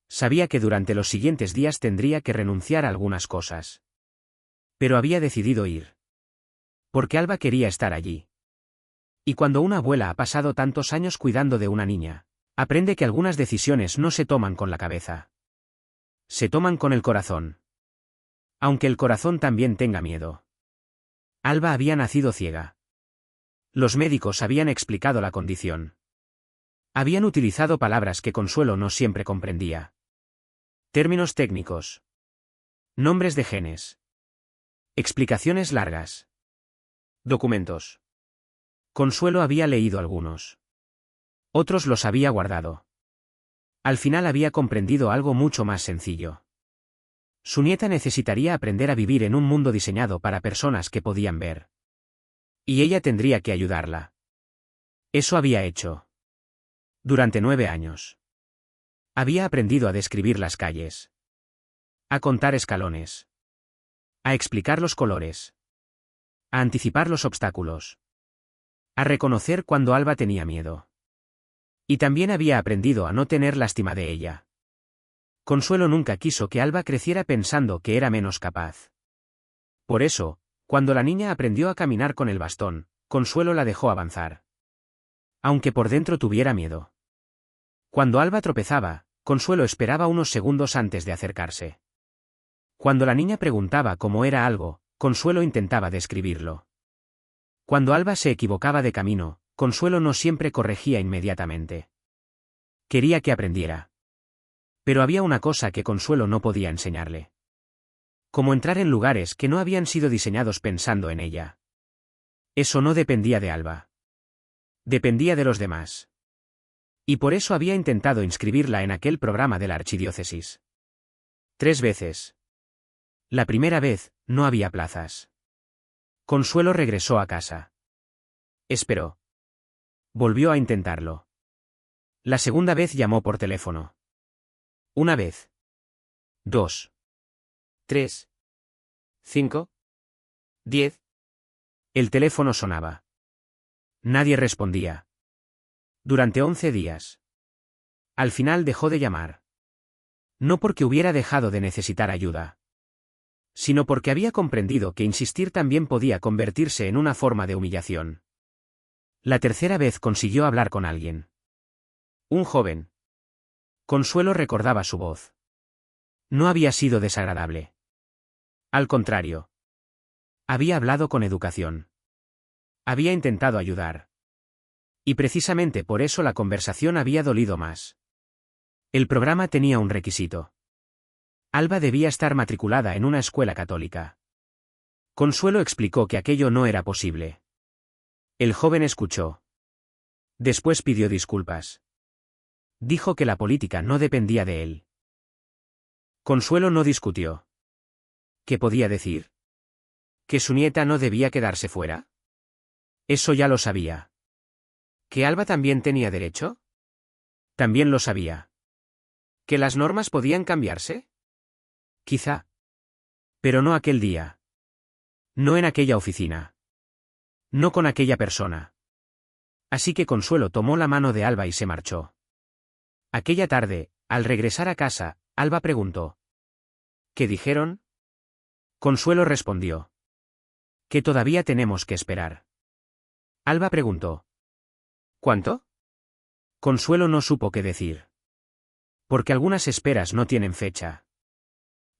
S1: Sabía que durante los siguientes días tendría que renunciar a algunas cosas. Pero había decidido ir. Porque Alba quería estar allí. Y cuando una abuela ha pasado tantos años cuidando de una niña, aprende que algunas decisiones no se toman con la cabeza. Se toman con el corazón. Aunque el corazón también tenga miedo. Alba había nacido ciega. Los médicos habían explicado la condición. Habían utilizado palabras que Consuelo no siempre comprendía. Términos técnicos. Nombres de genes. Explicaciones largas. Documentos. Consuelo había leído algunos. Otros los había guardado. Al final había comprendido algo mucho más sencillo. Su nieta necesitaría aprender a vivir en un mundo diseñado para personas que podían ver. Y ella tendría que ayudarla. Eso había hecho. Durante 9 años. Había aprendido a describir las calles. A contar escalones. A explicar los colores. A anticipar los obstáculos. A reconocer cuando Alba tenía miedo. Y también había aprendido a no tener lástima de ella. Consuelo nunca quiso que Alba creciera pensando que era menos capaz. Por eso, cuando la niña aprendió a caminar con el bastón, Consuelo la dejó avanzar. Aunque por dentro tuviera miedo. Cuando Alba tropezaba, Consuelo esperaba unos segundos antes de acercarse. Cuando la niña preguntaba cómo era algo, Consuelo intentaba describirlo. Cuando Alba se equivocaba de camino, Consuelo no siempre corregía inmediatamente. Quería que aprendiera. Pero había una cosa que Consuelo no podía enseñarle. Cómo entrar en lugares que no habían sido diseñados pensando en ella. Eso no dependía de Alba. Dependía de los demás. Y por eso había intentado inscribirla en aquel programa de la archidiócesis. 3 veces. La primera vez, no había plazas. Consuelo regresó a casa. Esperó. Volvió a intentarlo. La segunda vez llamó por teléfono. 1 vez. 2. 3. 5. 10. El teléfono sonaba. Nadie respondía. Durante 11 días. Al final dejó de llamar. No porque hubiera dejado de necesitar ayuda, sino porque había comprendido que insistir también podía convertirse en una forma de humillación. La tercera vez consiguió hablar con alguien. Un joven. Consuelo recordaba su voz. No había sido desagradable. Al contrario. Había hablado con educación. Había intentado ayudar. Y precisamente por eso la conversación había dolido más. El programa tenía un requisito. Alba debía estar matriculada en una escuela católica. Consuelo explicó que aquello no era posible. El joven escuchó. Después pidió disculpas. Dijo que la política no dependía de él. Consuelo no discutió. ¿Qué podía decir? ¿Que su nieta no debía quedarse fuera? Eso ya lo sabía. ¿Que Alba también tenía derecho? También lo sabía. ¿Que las normas podían cambiarse? Quizá. Pero no aquel día. No en aquella oficina. No con aquella persona. Así que Consuelo tomó la mano de Alba y se marchó. Aquella tarde, al regresar a casa, Alba preguntó. ¿Qué dijeron? Consuelo respondió. Que todavía tenemos que esperar. Alba preguntó. ¿Cuánto? Consuelo no supo qué decir. Porque algunas esperas no tienen fecha.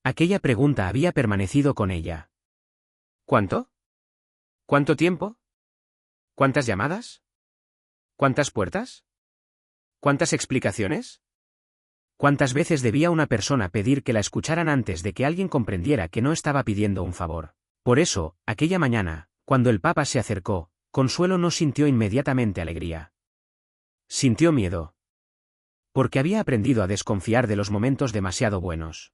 S1: Aquella pregunta había permanecido con ella. ¿Cuánto? ¿Cuánto tiempo? ¿Cuántas llamadas? ¿Cuántas puertas? ¿Cuántas explicaciones? ¿Cuántas veces debía una persona pedir que la escucharan antes de que alguien comprendiera que no estaba pidiendo un favor? Por eso, aquella mañana, cuando el Papa se acercó, Consuelo no sintió inmediatamente alegría. Sintió miedo. Porque había aprendido a desconfiar de los momentos demasiado buenos.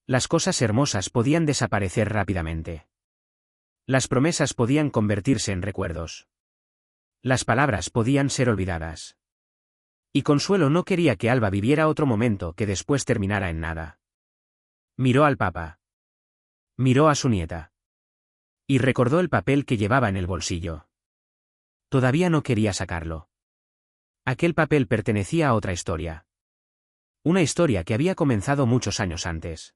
S1: Las cosas hermosas podían desaparecer rápidamente. Las promesas podían convertirse en recuerdos. Las palabras podían ser olvidadas. Y Consuelo no quería que Alba viviera otro momento que después terminara en nada. Miró al Papa. Miró a su nieta. Y recordó el papel que llevaba en el bolsillo. Todavía no quería sacarlo. Aquel papel pertenecía a otra historia. Una historia que había comenzado muchos años antes.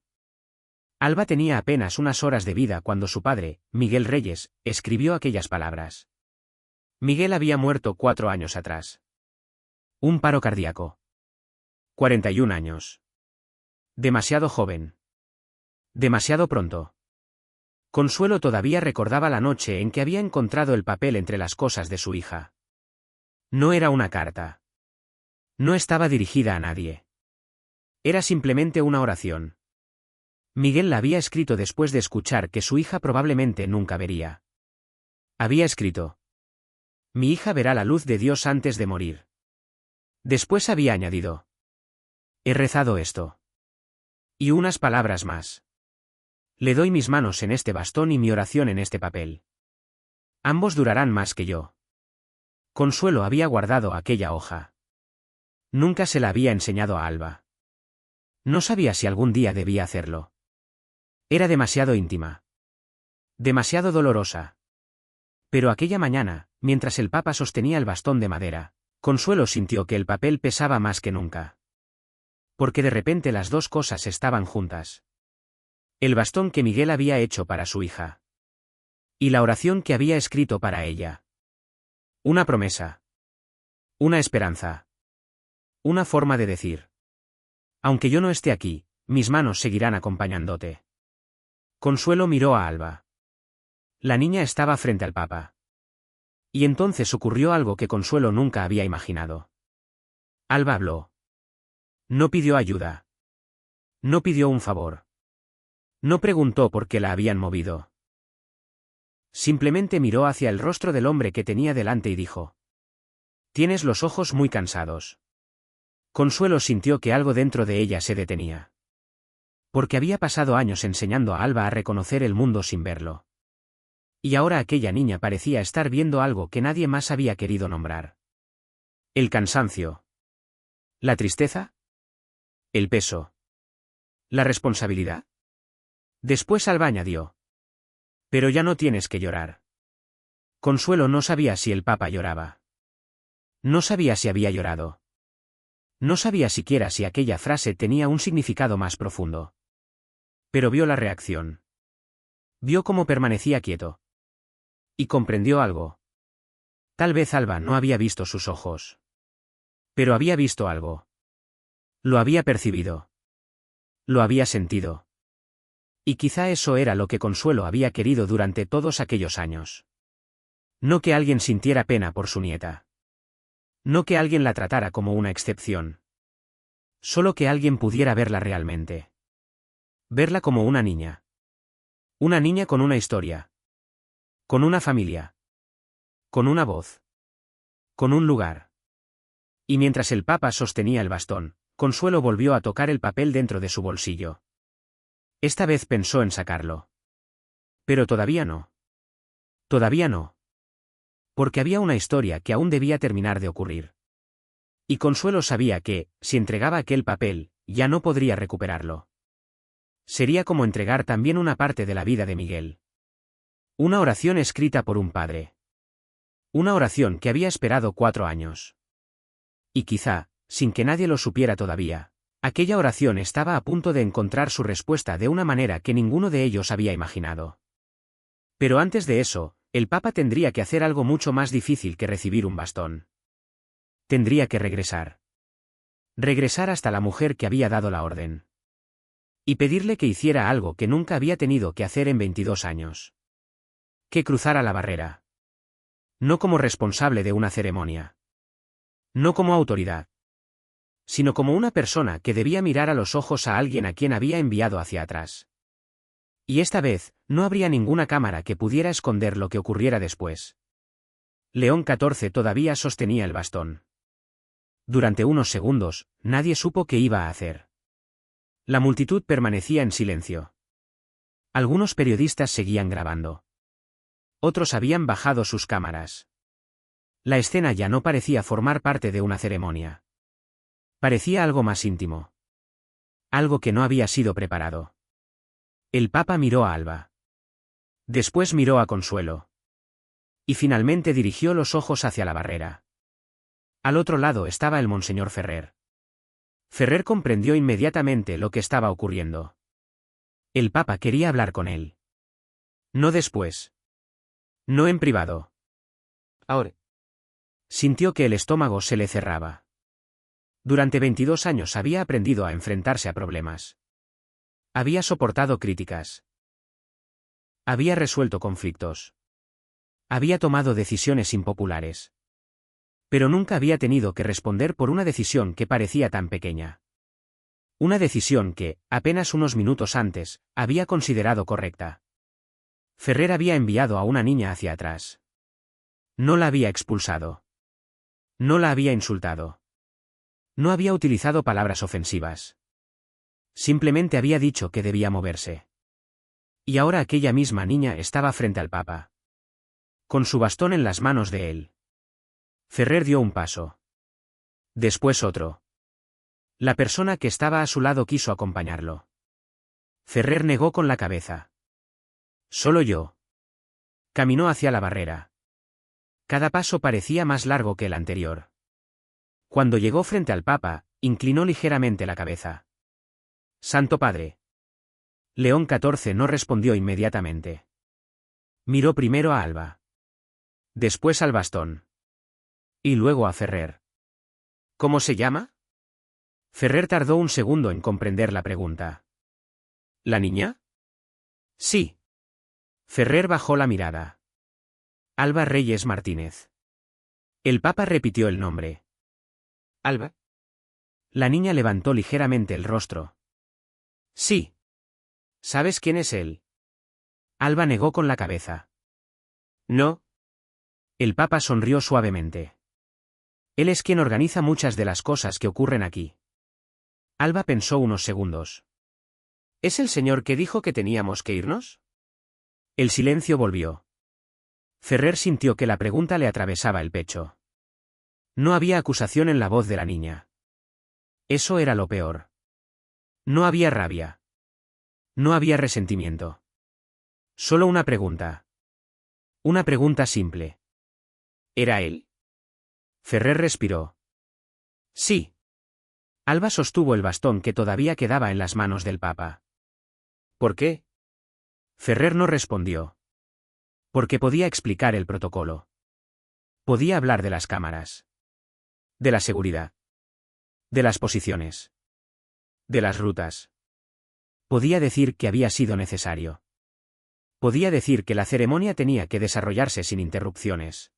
S1: Alba tenía apenas unas horas de vida cuando su padre, Miguel Reyes, escribió aquellas palabras. Miguel había muerto 4 años atrás. Un paro cardíaco. 41 años. Demasiado joven. Demasiado pronto. Consuelo todavía recordaba la noche en que había encontrado el papel entre las cosas de su hija. No era una carta. No estaba dirigida a nadie. Era simplemente una oración. Miguel la había escrito después de escuchar que su hija probablemente nunca vería. Había escrito. Mi hija verá la luz de Dios antes de morir. Después había añadido. He rezado esto. Y unas palabras más. Le doy mis manos en este bastón y mi oración en este papel. Ambos durarán más que yo. Consuelo había guardado aquella hoja. Nunca se la había enseñado a Alba. No sabía si algún día debía hacerlo. Era demasiado íntima. Demasiado dolorosa. Pero aquella mañana, mientras el Papa sostenía el bastón de madera, Consuelo sintió que el papel pesaba más que nunca. Porque de repente las dos cosas estaban juntas. El bastón que Miguel había hecho para su hija. Y la oración que había escrito para ella. Una promesa. Una esperanza. Una forma de decir. Aunque yo no esté aquí, mis manos seguirán acompañándote. Consuelo miró a Alba. La niña estaba frente al Papa. Y entonces ocurrió algo que Consuelo nunca había imaginado. Alba habló. No pidió ayuda. No pidió un favor. No preguntó por qué la habían movido. Simplemente miró hacia el rostro del hombre que tenía delante y dijo: «Tienes los ojos muy cansados». Consuelo sintió que algo dentro de ella se detenía. Porque había pasado años enseñando a Alba a reconocer el mundo sin verlo. Y ahora aquella niña parecía estar viendo algo que nadie más había querido nombrar. El cansancio. La tristeza. El peso. La responsabilidad. Después Alba añadió: «Pero ya no tienes que llorar». Consuelo no sabía si el Papa lloraba. No sabía si había llorado. No sabía siquiera si aquella frase tenía un significado más profundo. Pero vio la reacción. Vio cómo permanecía quieto. Y comprendió algo. Tal vez Alba no había visto sus ojos. Pero había visto algo. Lo había percibido. Lo había sentido. Y quizá eso era lo que Consuelo había querido durante todos aquellos años. No que alguien sintiera pena por su nieta. No que alguien la tratara como una excepción. Solo que alguien pudiera verla realmente. Verla como una niña. Una niña con una historia. Con una familia. Con una voz. Con un lugar. Y mientras el Papa sostenía el bastón, Consuelo volvió a tocar el papel dentro de su bolsillo. Esta vez pensó en sacarlo. Pero todavía no. Todavía no. Porque había una historia que aún debía terminar de ocurrir. Y Consuelo sabía que, si entregaba aquel papel, ya no podría recuperarlo. Sería como entregar también una parte de la vida de Miguel. Una oración escrita por un padre. Una oración que había esperado 4 años. Y quizá, sin que nadie lo supiera todavía, aquella oración estaba a punto de encontrar su respuesta de una manera que ninguno de ellos había imaginado. Pero antes de eso, el Papa tendría que hacer algo mucho más difícil que recibir un bastón. Tendría que regresar. Regresar hasta la mujer que había dado la orden. Y pedirle que hiciera algo que nunca había tenido que hacer en 22 años. Que cruzara la barrera. No como responsable de una ceremonia. No como autoridad. Sino como una persona que debía mirar a los ojos a alguien a quien había enviado hacia atrás. Y esta vez, no habría ninguna cámara que pudiera esconder lo que ocurriera después. León XIV todavía sostenía el bastón. Durante unos segundos, nadie supo qué iba a hacer. La multitud permanecía en silencio. Algunos periodistas seguían grabando. Otros habían bajado sus cámaras. La escena ya no parecía formar parte de una ceremonia. Parecía algo más íntimo. Algo que no había sido preparado. El Papa miró a Alba. Después miró a Consuelo. Y finalmente dirigió los ojos hacia la barrera. Al otro lado estaba el monseñor Ferrer. Ferrer comprendió inmediatamente lo que estaba ocurriendo. El Papa quería hablar con él. No después. No en privado. Ahora. Sintió que el estómago se le cerraba. Durante 22 años había aprendido a enfrentarse a problemas. Había soportado críticas. Había resuelto conflictos. Había tomado decisiones impopulares. Pero nunca había tenido que responder por una decisión que parecía tan pequeña. Una decisión que, apenas unos minutos antes, había considerado correcta. Ferrer había enviado a una niña hacia atrás. No la había expulsado. No la había insultado. No había utilizado palabras ofensivas. Simplemente había dicho que debía moverse. Y ahora aquella misma niña estaba frente al Papa. Con su bastón en las manos de él. Ferrer dio un paso. Después otro. La persona que estaba a su lado quiso acompañarlo. Ferrer negó con la cabeza. Solo yo. Caminó hacia la barrera. Cada paso parecía más largo que el anterior. Cuando llegó frente al Papa, inclinó ligeramente la cabeza. Santo Padre. León XIV no respondió inmediatamente. Miró primero a Alba. Después al bastón. Y luego a Ferrer. ¿Cómo se llama? Ferrer tardó un segundo en comprender la pregunta. ¿La niña? Sí. Ferrer bajó la mirada. Alba Reyes Martínez. El papa repitió el nombre.
S2: Alba.
S1: La niña levantó ligeramente el rostro.
S2: Sí. ¿Sabes quién es él?
S1: Alba negó con la cabeza.
S2: No.
S1: El papa sonrió suavemente. Él es quien organiza muchas de las cosas que ocurren aquí. Alba pensó unos segundos.
S2: ¿Es el señor que dijo que teníamos que irnos?
S1: El silencio volvió. Ferrer sintió que la pregunta le atravesaba el pecho. No había acusación en la voz de la niña. Eso era lo peor. No había rabia. No había resentimiento. Solo una pregunta. Una pregunta simple.
S2: ¿Era él?
S1: Ferrer respiró. Sí. Alba sostuvo el bastón que todavía quedaba en las manos del papa.
S2: ¿Por qué?
S1: Ferrer no respondió. Porque podía explicar el protocolo. Podía hablar de las cámaras. De la seguridad. De las posiciones. De las rutas. Podía decir que había sido necesario. Podía decir que la ceremonia tenía que desarrollarse sin interrupciones.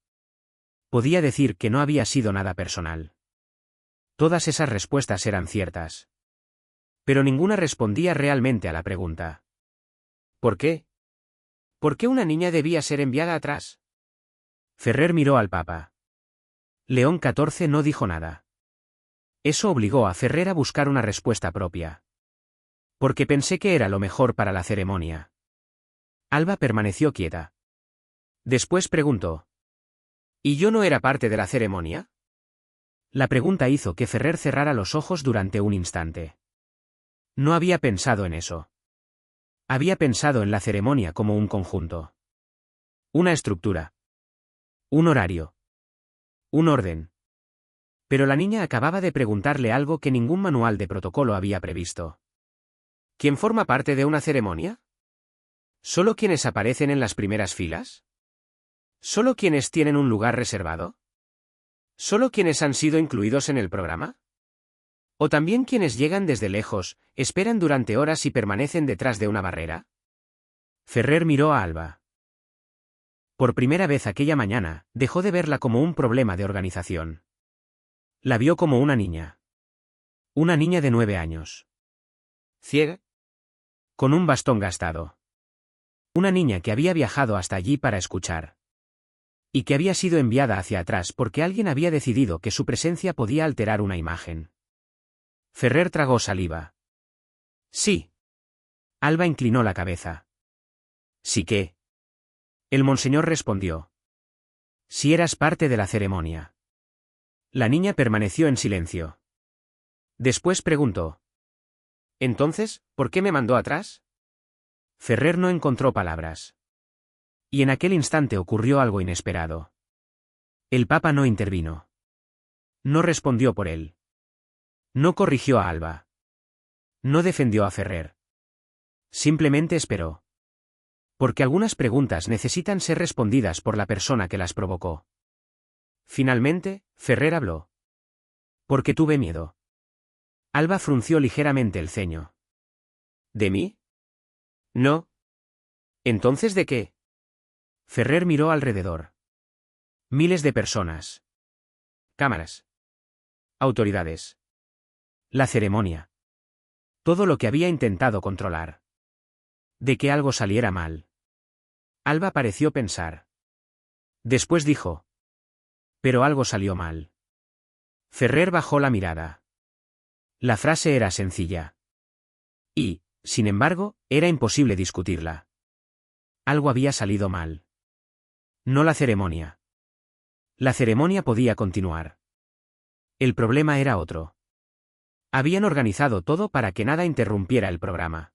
S1: Podía decir que no había sido nada personal. Todas esas respuestas eran ciertas. Pero ninguna respondía realmente a la pregunta.
S2: ¿Por qué? ¿Por qué una niña debía ser enviada atrás?
S1: Ferrer miró al papa. León XIV no dijo nada. Eso obligó a Ferrer a buscar una respuesta propia. Porque pensé que era lo mejor para la ceremonia. Alba permaneció quieta. Después preguntó.
S2: ¿Y yo no era parte de la ceremonia?
S1: La pregunta hizo que Ferrer cerrara los ojos durante un instante. No había pensado en eso. Había pensado en la ceremonia como un conjunto. Una estructura. Un horario. Un orden. Pero la niña acababa de preguntarle algo que ningún manual de protocolo había previsto.
S2: ¿Quién forma parte de una ceremonia? ¿Solo quienes aparecen en las primeras filas? ¿Solo quienes tienen un lugar reservado? ¿Solo quienes han sido incluidos en el programa? ¿O también quienes llegan desde lejos, esperan durante horas y permanecen detrás de una barrera?
S1: Ferrer miró a Alba. Por primera vez aquella mañana, dejó de verla como un problema de organización. La vio como una niña. Una niña de 9 años.
S2: ¿Ciega?
S1: Con un bastón gastado. Una niña que había viajado hasta allí para escuchar. Y que había sido enviada hacia atrás porque alguien había decidido que su presencia podía alterar una imagen. Ferrer tragó saliva. Sí. Alba inclinó la cabeza. ¿Sí qué? El monseñor respondió. Si eras parte de la ceremonia. La niña permaneció en silencio. Después preguntó.
S2: Entonces, ¿por qué me mandó atrás?
S1: Ferrer no encontró palabras. Y en aquel instante ocurrió algo inesperado. El papa no intervino. No respondió por él. No corrigió a Alba. No defendió a Ferrer. Simplemente esperó. Porque algunas preguntas necesitan ser respondidas por la persona que las provocó. Finalmente, Ferrer habló. Porque tuve miedo. Alba frunció ligeramente el ceño.
S2: ¿De mí? No. ¿Entonces de qué?
S1: Ferrer miró alrededor. Miles de personas.
S2: Cámaras.
S1: Autoridades. La ceremonia. Todo lo que había intentado controlar. De que algo saliera mal. Alba pareció pensar. Después dijo. Pero algo salió mal. Ferrer bajó la mirada. La frase era sencilla. Y, sin embargo, era imposible discutirla. Algo había salido mal. No la ceremonia. La ceremonia podía continuar. El problema era otro. Habían organizado todo para que nada interrumpiera el programa.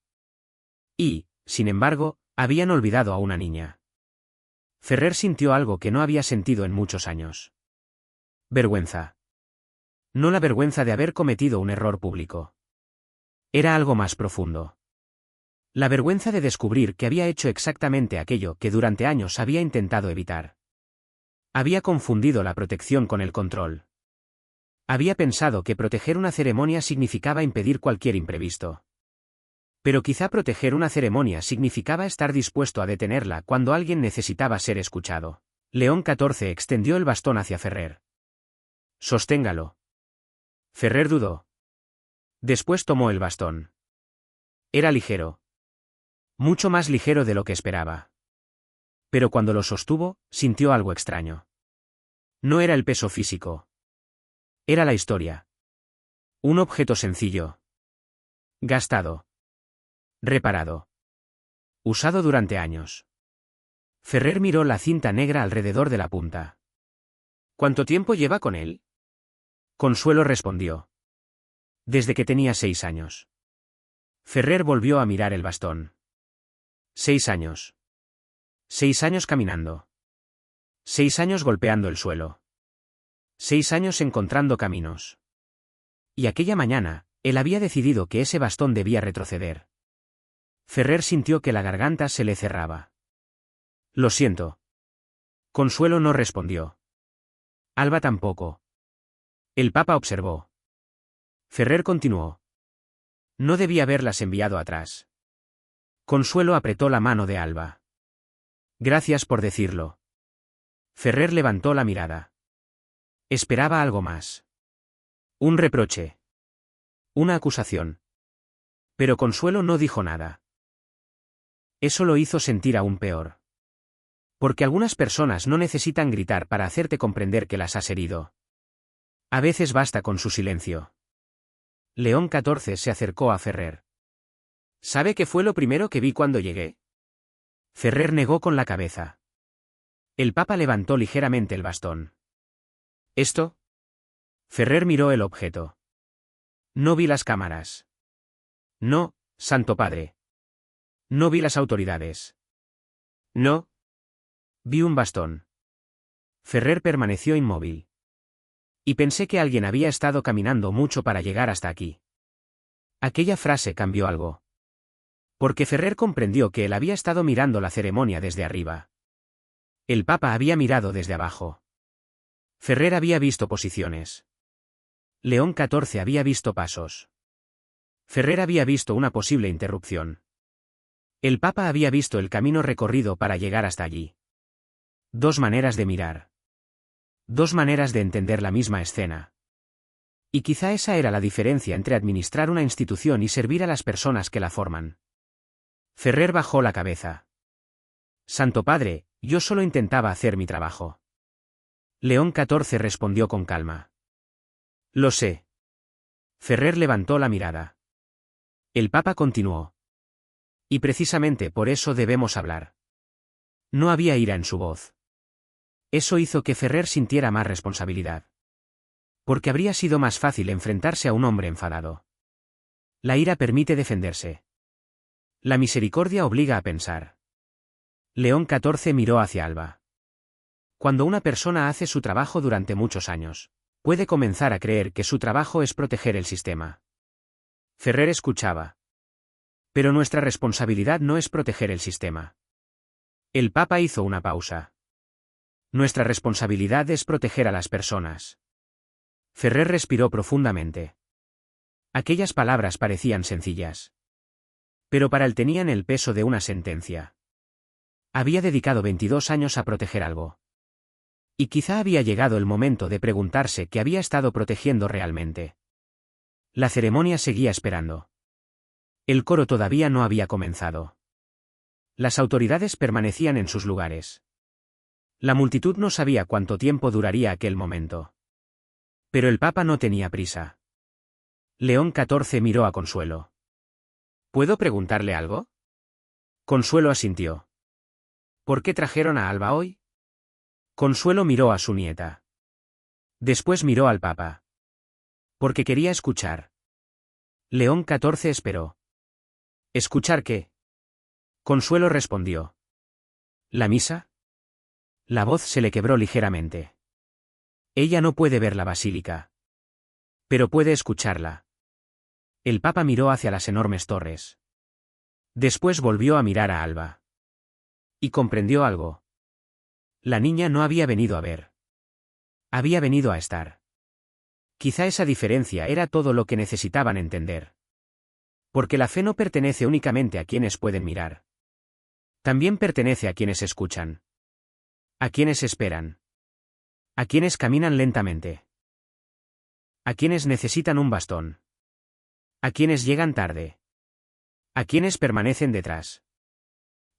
S1: Y, sin embargo, habían olvidado a una niña. Ferrer sintió algo que no había sentido en muchos años. Vergüenza. No la vergüenza de haber cometido un error público. Era algo más profundo. La vergüenza de descubrir que había hecho exactamente aquello que durante años había intentado evitar. Había confundido la protección con el control. Había pensado que proteger una ceremonia significaba impedir cualquier imprevisto. Pero quizá proteger una ceremonia significaba estar dispuesto a detenerla cuando alguien necesitaba ser escuchado. León XIV extendió el bastón hacia Ferrer. Sosténgalo. Ferrer dudó. Después tomó el bastón. Era ligero. Mucho más ligero de lo que esperaba. Pero cuando lo sostuvo, sintió algo extraño. No era el peso físico. Era la historia. Un objeto sencillo. Gastado. Reparado. Usado durante años. Ferrer miró la cinta negra alrededor de la punta.
S2: ¿Cuánto tiempo lleva con él?
S1: Consuelo respondió. Desde que tenía 6 años. Ferrer volvió a mirar el bastón. 6 años. 6 años caminando. 6 años golpeando el suelo. 6 años encontrando caminos. Y aquella mañana, él había decidido que ese bastón debía retroceder. Ferrer sintió que la garganta se le cerraba. Lo siento. Consuelo no respondió. Alba tampoco. El Papa observó. Ferrer continuó. No debía haberlas enviado atrás. Consuelo apretó la mano de Alba. Gracias por decirlo. Ferrer levantó la mirada. Esperaba algo más. Un reproche. Una acusación. Pero Consuelo no dijo nada. Eso lo hizo sentir aún peor. Porque algunas personas no necesitan gritar para hacerte comprender que las has herido. A veces basta con su silencio. León XIV se acercó a Ferrer.
S2: ¿Sabe qué fue lo primero que vi cuando llegué?
S1: Ferrer negó con la cabeza. El Papa levantó ligeramente el bastón.
S2: ¿Esto?
S1: Ferrer miró el objeto. No vi las cámaras. No, Santo Padre. No vi las autoridades.
S2: No.
S1: Vi un bastón. Ferrer permaneció inmóvil. Y pensé que alguien había estado caminando mucho para llegar hasta aquí. Aquella frase cambió algo. Porque Ferrer comprendió que él había estado mirando la ceremonia desde arriba. El Papa había mirado desde abajo. Ferrer había visto posiciones. León XIV había visto pasos. Ferrer había visto una posible interrupción. El Papa había visto el camino recorrido para llegar hasta allí. 2 maneras de mirar. 2 maneras de entender la misma escena. Y quizá esa era la diferencia entre administrar una institución y servir a las personas que la forman. Ferrer bajó la cabeza. Santo Padre, yo solo intentaba hacer mi trabajo. León XIV respondió con calma. Lo sé. Ferrer levantó la mirada. El Papa continuó. Y precisamente por eso debemos hablar. No había ira en su voz. Eso hizo que Ferrer sintiera más responsabilidad. Porque habría sido más fácil enfrentarse a un hombre enfadado. La ira permite defenderse. La misericordia obliga a pensar. León XIV miró hacia Alba. Cuando una persona hace su trabajo durante muchos años, puede comenzar a creer que su trabajo es proteger el sistema. Ferrer escuchaba. Pero nuestra responsabilidad no es proteger el sistema. El Papa hizo una pausa. Nuestra responsabilidad es proteger a las personas. Ferrer respiró profundamente. Aquellas palabras parecían sencillas. Pero para él tenían el peso de una sentencia. Había dedicado 22 años a proteger algo. Y quizá había llegado el momento de preguntarse qué había estado protegiendo realmente. La ceremonia seguía esperando. El coro todavía no había comenzado. Las autoridades permanecían en sus lugares. La multitud no sabía cuánto tiempo duraría aquel momento. Pero el Papa no tenía prisa. León XIV miró a Consuelo.
S2: ¿Puedo preguntarle algo?
S1: Consuelo asintió.
S2: ¿Por qué trajeron a Alba hoy?
S1: Consuelo miró a su nieta. Después miró al Papa. Porque quería escuchar. León XIV esperó. ¿Escuchar qué? Consuelo respondió. ¿La misa? La voz se le quebró ligeramente. Ella no puede ver la basílica. Pero puede escucharla. El Papa miró hacia las enormes torres. Después volvió a mirar a Alba. Y comprendió algo. La niña no había venido a ver. Había venido a estar. Quizá esa diferencia era todo lo que necesitaban entender. Porque la fe no pertenece únicamente a quienes pueden mirar. También pertenece a quienes escuchan. ¿A quiénes esperan? ¿A quiénes caminan lentamente? ¿A quiénes necesitan un bastón? ¿A quiénes llegan tarde? ¿A quiénes permanecen detrás?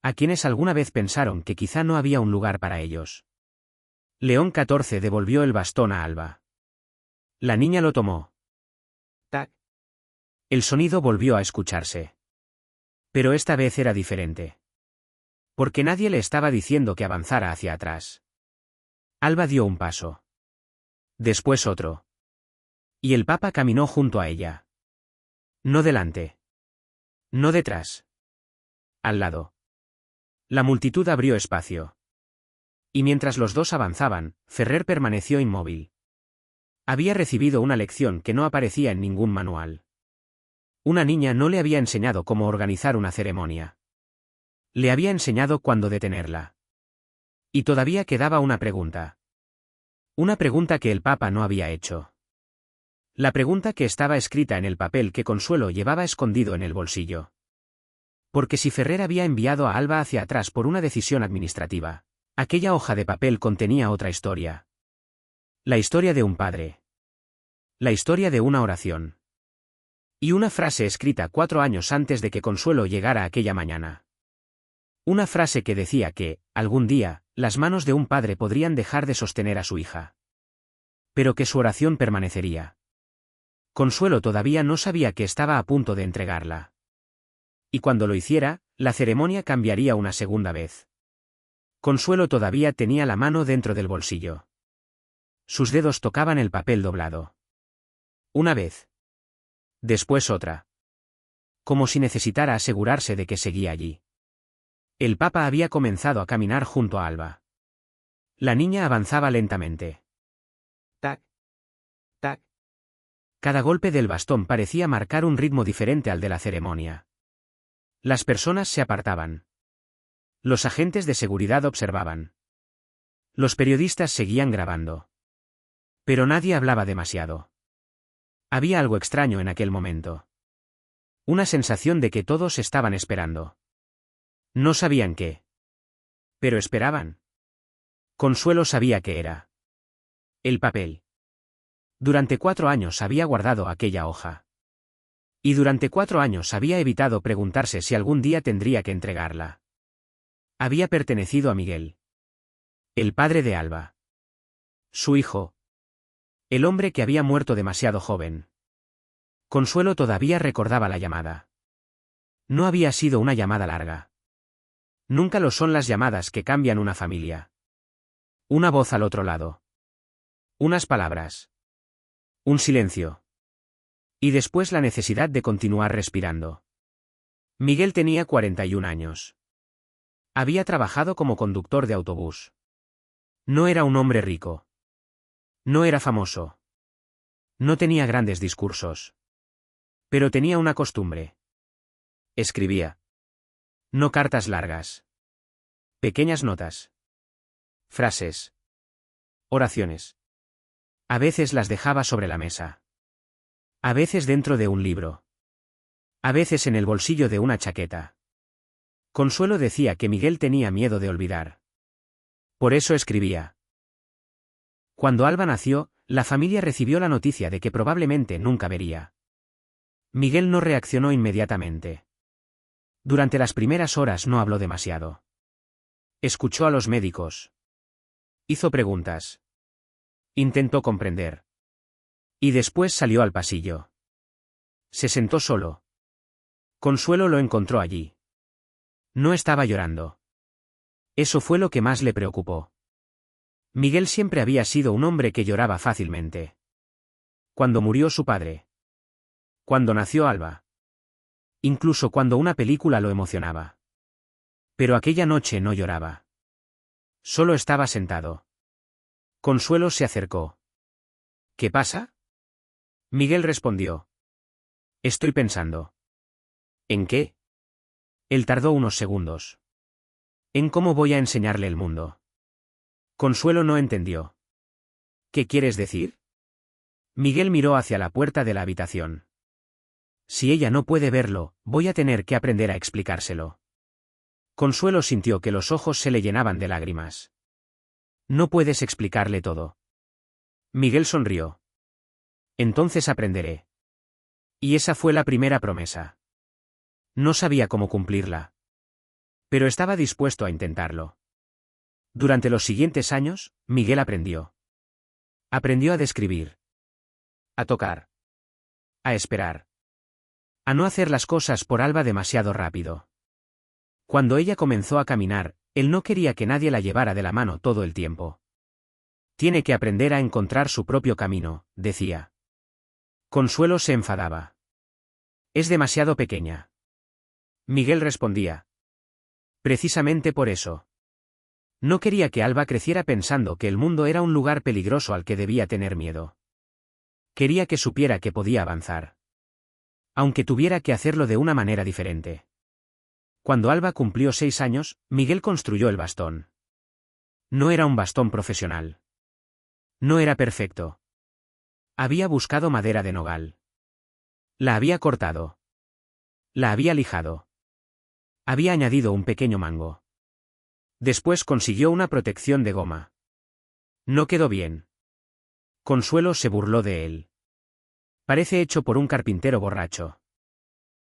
S1: ¿A quiénes alguna vez pensaron que quizá no había un lugar para ellos? León XIV devolvió el bastón a Alba. La niña lo tomó.
S2: Tac.
S1: El sonido volvió a escucharse. Pero esta vez era diferente. Porque nadie le estaba diciendo que avanzara hacia atrás. Alba dio un paso. Después otro. Y el Papa caminó junto a ella. No delante. No detrás. Al lado. La multitud abrió espacio. Y mientras los dos avanzaban, Ferrer permaneció inmóvil. Había recibido una lección que no aparecía en ningún manual. Una niña no le había enseñado cómo organizar una ceremonia. Le había enseñado cuándo detenerla. Y todavía quedaba una pregunta. Una pregunta que el Papa no había hecho. La pregunta que estaba escrita en el papel que Consuelo llevaba escondido en el bolsillo. Porque si Ferrer había enviado a Alba hacia atrás por una decisión administrativa, aquella hoja de papel contenía otra historia. La historia de un padre. La historia de una oración. Y una frase escrita 4 años antes de que Consuelo llegara aquella mañana. Una frase que decía que, algún día, las manos de un padre podrían dejar de sostener a su hija. Pero que su oración permanecería. Consuelo todavía no sabía que estaba a punto de entregarla. Y cuando lo hiciera, la ceremonia cambiaría una segunda vez. Consuelo todavía tenía la mano dentro del bolsillo. Sus dedos tocaban el papel doblado. Una vez. Después otra. Como si necesitara asegurarse de que seguía allí. El Papa había comenzado a caminar junto a Alba. La niña avanzaba lentamente.
S2: Tac. Tac.
S1: Cada golpe del bastón parecía marcar un ritmo diferente al de la ceremonia. Las personas se apartaban. Los agentes de seguridad observaban. Los periodistas seguían grabando. Pero nadie hablaba demasiado. Había algo extraño en aquel momento. Una sensación de que todos estaban esperando. No sabían qué. Pero esperaban. Consuelo sabía qué era. El papel. Durante 4 años había guardado aquella hoja. Y durante 4 años había evitado preguntarse si algún día tendría que entregarla. Había pertenecido a Miguel. El padre de Alba. Su hijo. El hombre que había muerto demasiado joven. Consuelo todavía recordaba la llamada. No había sido una llamada larga. Nunca lo son las llamadas que cambian una familia. Una voz al otro lado. Unas palabras. Un silencio. Y después la necesidad de continuar respirando. Miguel tenía 41 años. Había trabajado como conductor de autobús. No era un hombre rico. No era famoso. No tenía grandes discursos. Pero tenía una costumbre. Escribía. No cartas largas. Pequeñas notas. Frases. Oraciones. A veces las dejaba sobre la mesa. A veces dentro de un libro. A veces en el bolsillo de una chaqueta. Consuelo decía que Miguel tenía miedo de olvidar. Por eso escribía. Cuando Alba nació, la familia recibió la noticia de que probablemente nunca vería. Miguel no reaccionó inmediatamente. Durante las primeras horas no habló demasiado. Escuchó a los médicos. Hizo preguntas. Intentó comprender. Y después salió al pasillo. Se sentó solo. Consuelo lo encontró allí. No estaba llorando. Eso fue lo que más le preocupó. Miguel siempre había sido un hombre que lloraba fácilmente. Cuando murió su padre. Cuando nació Alba. Incluso cuando una película lo emocionaba. Pero aquella noche no lloraba. Solo estaba sentado. Consuelo se acercó. ¿Qué pasa? Miguel respondió. Estoy pensando. ¿En qué? Él tardó unos segundos. En cómo voy a enseñarle el mundo. Consuelo no entendió. ¿Qué quieres decir? Miguel miró hacia la puerta de la habitación. Si ella no puede verlo, voy a tener que aprender a explicárselo. Consuelo sintió que los ojos se le llenaban de lágrimas. No puedes explicarle todo. Miguel sonrió. Entonces aprenderé. Y esa fue la primera promesa. No sabía cómo cumplirla. Pero estaba dispuesto a intentarlo. Durante los siguientes años, Miguel aprendió. Aprendió a describir. A tocar. A esperar. A no hacer las cosas por Alba demasiado rápido. Cuando ella comenzó a caminar, él no quería que nadie la llevara de la mano todo el tiempo. Tiene que aprender a encontrar su propio camino, decía. Consuelo se enfadaba. Es demasiado pequeña. Miguel respondía. Precisamente por eso. No quería que Alba creciera pensando que el mundo era un lugar peligroso al que debía tener miedo. Quería que supiera que podía avanzar. Aunque tuviera que hacerlo de una manera diferente. Cuando Alba cumplió 6 años, Miguel construyó el bastón. No era un bastón profesional. No era perfecto. Había buscado madera de nogal. La había cortado. La había lijado. Había añadido un pequeño mango. Después consiguió una protección de goma. No quedó bien. Consuelo se burló de él. Parece hecho por un carpintero borracho.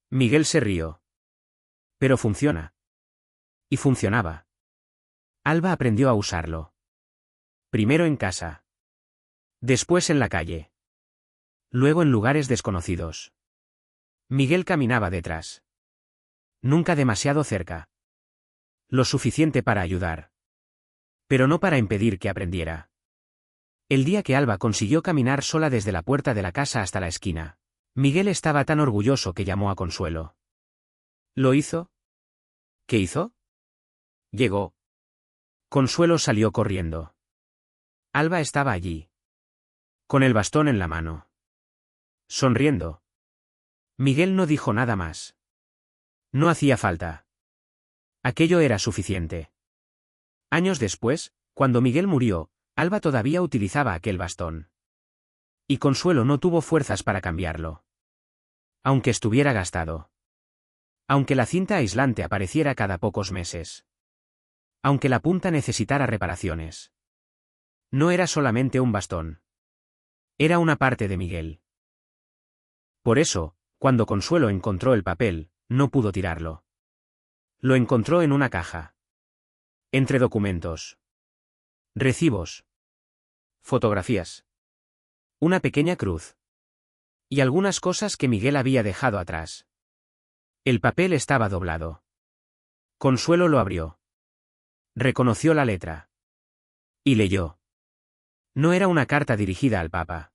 S1: Miguel se rió. Pero funciona. Y funcionaba. Alba aprendió a usarlo. Primero en casa. Después en la calle. Luego en lugares desconocidos. Miguel caminaba detrás. Nunca demasiado cerca. Lo suficiente para ayudar. Pero no para impedir que aprendiera. El día que Alba consiguió caminar sola desde la puerta de la casa hasta la esquina, Miguel estaba tan orgulloso que llamó a Consuelo. ¿Lo hizo? ¿Qué hizo? Llegó. Consuelo salió corriendo. Alba estaba allí. Con el bastón en la mano. Sonriendo. Miguel no dijo nada más. No hacía falta. Aquello era suficiente. Años después, cuando Miguel murió, Alba todavía utilizaba aquel bastón. Y Consuelo no tuvo fuerzas para cambiarlo. Aunque estuviera gastado. Aunque la cinta aislante apareciera cada pocos meses. Aunque la punta necesitara reparaciones. No era solamente un bastón. Era una parte de Miguel. Por eso, cuando Consuelo encontró el papel, no pudo tirarlo. Lo encontró en una caja. Entre documentos. Recibos. Fotografías. Una pequeña cruz. Y algunas cosas que Miguel había dejado atrás. El papel estaba doblado. Consuelo lo abrió. Reconoció la letra. Y leyó. No era una carta dirigida al Papa.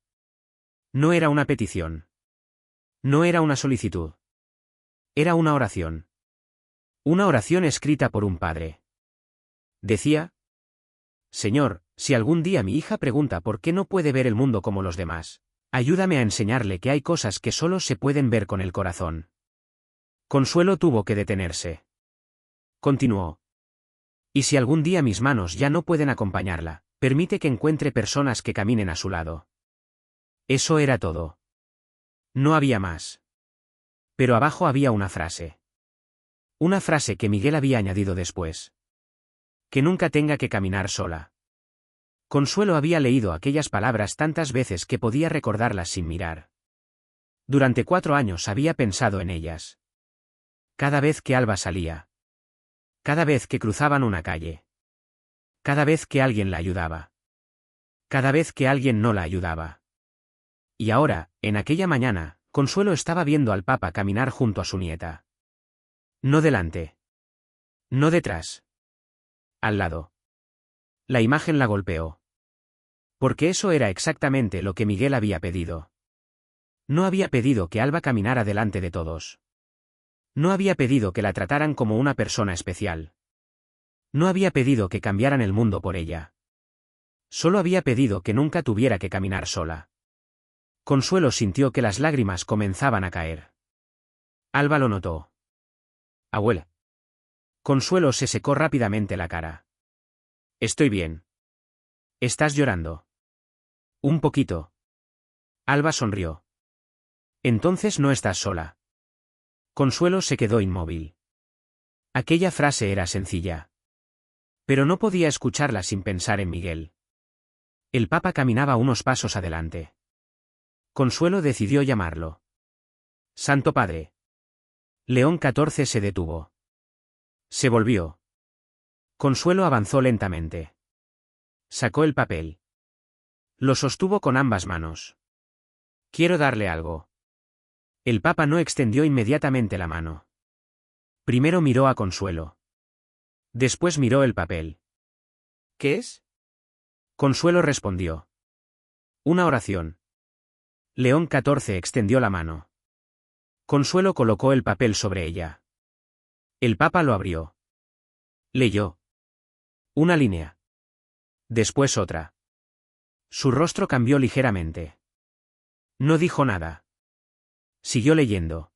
S1: No era una petición. No era una solicitud. Era una oración. Una oración escrita por un padre. Decía: Señor, si algún día mi hija pregunta por qué no puede ver el mundo como los demás, ayúdame a enseñarle que hay cosas que solo se pueden ver con el corazón. Consuelo tuvo que detenerse. Continuó. Y si algún día mis manos ya no pueden acompañarla, permite que encuentre personas que caminen a su lado. Eso era todo. No había más. Pero abajo había una frase. Una frase que Miguel había añadido después. Que nunca tenga que caminar sola. Consuelo había leído aquellas palabras tantas veces que podía recordarlas sin mirar. Durante 4 años había pensado en ellas. Cada vez que Alba salía. Cada vez que cruzaban una calle. Cada vez que alguien la ayudaba. Cada vez que alguien no la ayudaba. Y ahora, en aquella mañana, Consuelo estaba viendo al Papa caminar junto a su nieta. No delante. No detrás. Al lado. La imagen la golpeó. Porque eso era exactamente lo que Miguel había pedido. No había pedido que Alba caminara delante de todos. No había pedido que la trataran como una persona especial. No había pedido que cambiaran el mundo por ella. Solo había pedido que nunca tuviera que caminar sola. Consuelo sintió que las lágrimas comenzaban a caer. Alba lo notó. Abuela. Consuelo se secó rápidamente la cara. Estoy bien. ¿Estás llorando? Un poquito. Alba sonrió. Entonces no estás sola. Consuelo se quedó inmóvil. Aquella frase era sencilla. Pero no podía escucharla sin pensar en Miguel. El Papa caminaba unos pasos adelante. Consuelo decidió llamarlo. Santo Padre. León XIV se detuvo. Se volvió. Consuelo avanzó lentamente. Sacó el papel. Lo sostuvo con ambas manos. Quiero darle algo. El Papa no extendió inmediatamente la mano. Primero miró a Consuelo. Después miró el papel. ¿Qué es? Consuelo respondió. Una oración. León XIV extendió la mano. Consuelo colocó el papel sobre ella. El Papa lo abrió. Leyó. Una línea. Después otra. Su rostro cambió ligeramente. No dijo nada. Siguió leyendo.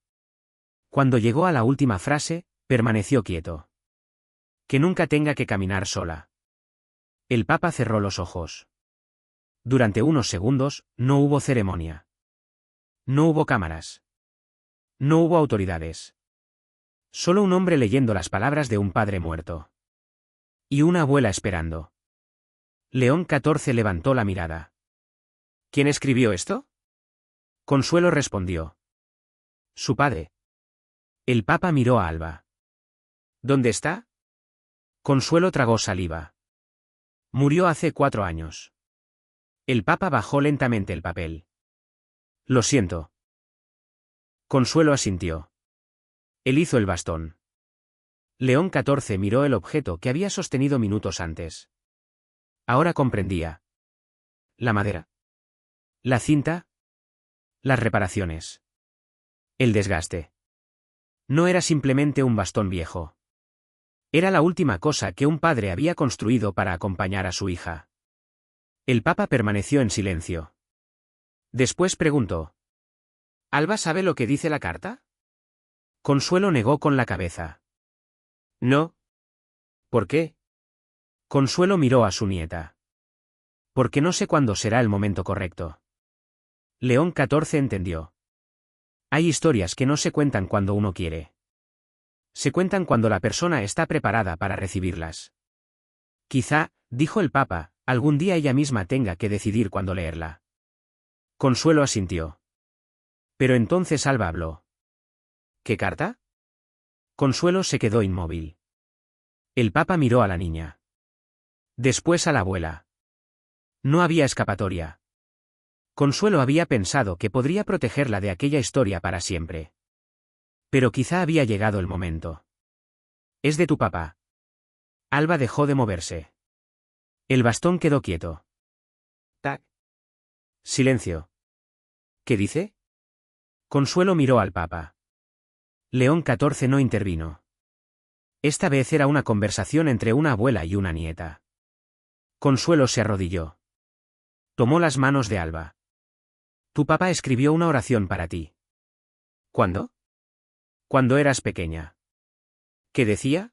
S1: Cuando llegó a la última frase, permaneció quieto. Que nunca tenga que caminar sola. El Papa cerró los ojos. Durante unos segundos, no hubo ceremonia. No hubo cámaras. No hubo autoridades. Solo un hombre leyendo las palabras de un padre muerto. Y una abuela esperando. León XIV levantó la mirada. ¿Quién escribió esto? Consuelo respondió. Su padre. El Papa miró a Alba. ¿Dónde está? Consuelo tragó saliva. Murió hace 4 años. El Papa bajó lentamente el papel. Lo siento. Consuelo asintió. Él hizo el bastón. León XIV miró el objeto que había sostenido minutos antes. Ahora comprendía. La madera. La cinta. Las reparaciones. El desgaste. No era simplemente un bastón viejo. Era la última cosa que un padre había construido para acompañar a su hija. El Papa permaneció en silencio. Después preguntó. ¿Alba sabe lo que dice la carta? Consuelo negó con la cabeza. No. ¿Por qué? Consuelo miró a su nieta. Porque no sé cuándo será el momento correcto. León XIV entendió. Hay historias que no se cuentan cuando uno quiere. Se cuentan cuando la persona está preparada para recibirlas. Quizá, dijo el Papa, algún día ella misma tenga que decidir cuándo leerla. Consuelo asintió. Pero entonces Alba habló. ¿Qué carta? Consuelo se quedó inmóvil. El Papa miró a la niña. Después a la abuela. No había escapatoria. Consuelo había pensado que podría protegerla de aquella historia para siempre. Pero quizá había llegado el momento. Es de tu papá. Alba dejó de moverse. El bastón quedó quieto. Tac. Silencio. ¿Qué dice? Consuelo miró al Papa. León XIV no intervino. Esta vez era una conversación entre una abuela y una nieta. Consuelo se arrodilló. Tomó las manos de Alba. Tu papá escribió una oración para ti. ¿Cuándo? Cuando eras pequeña. ¿Qué decía?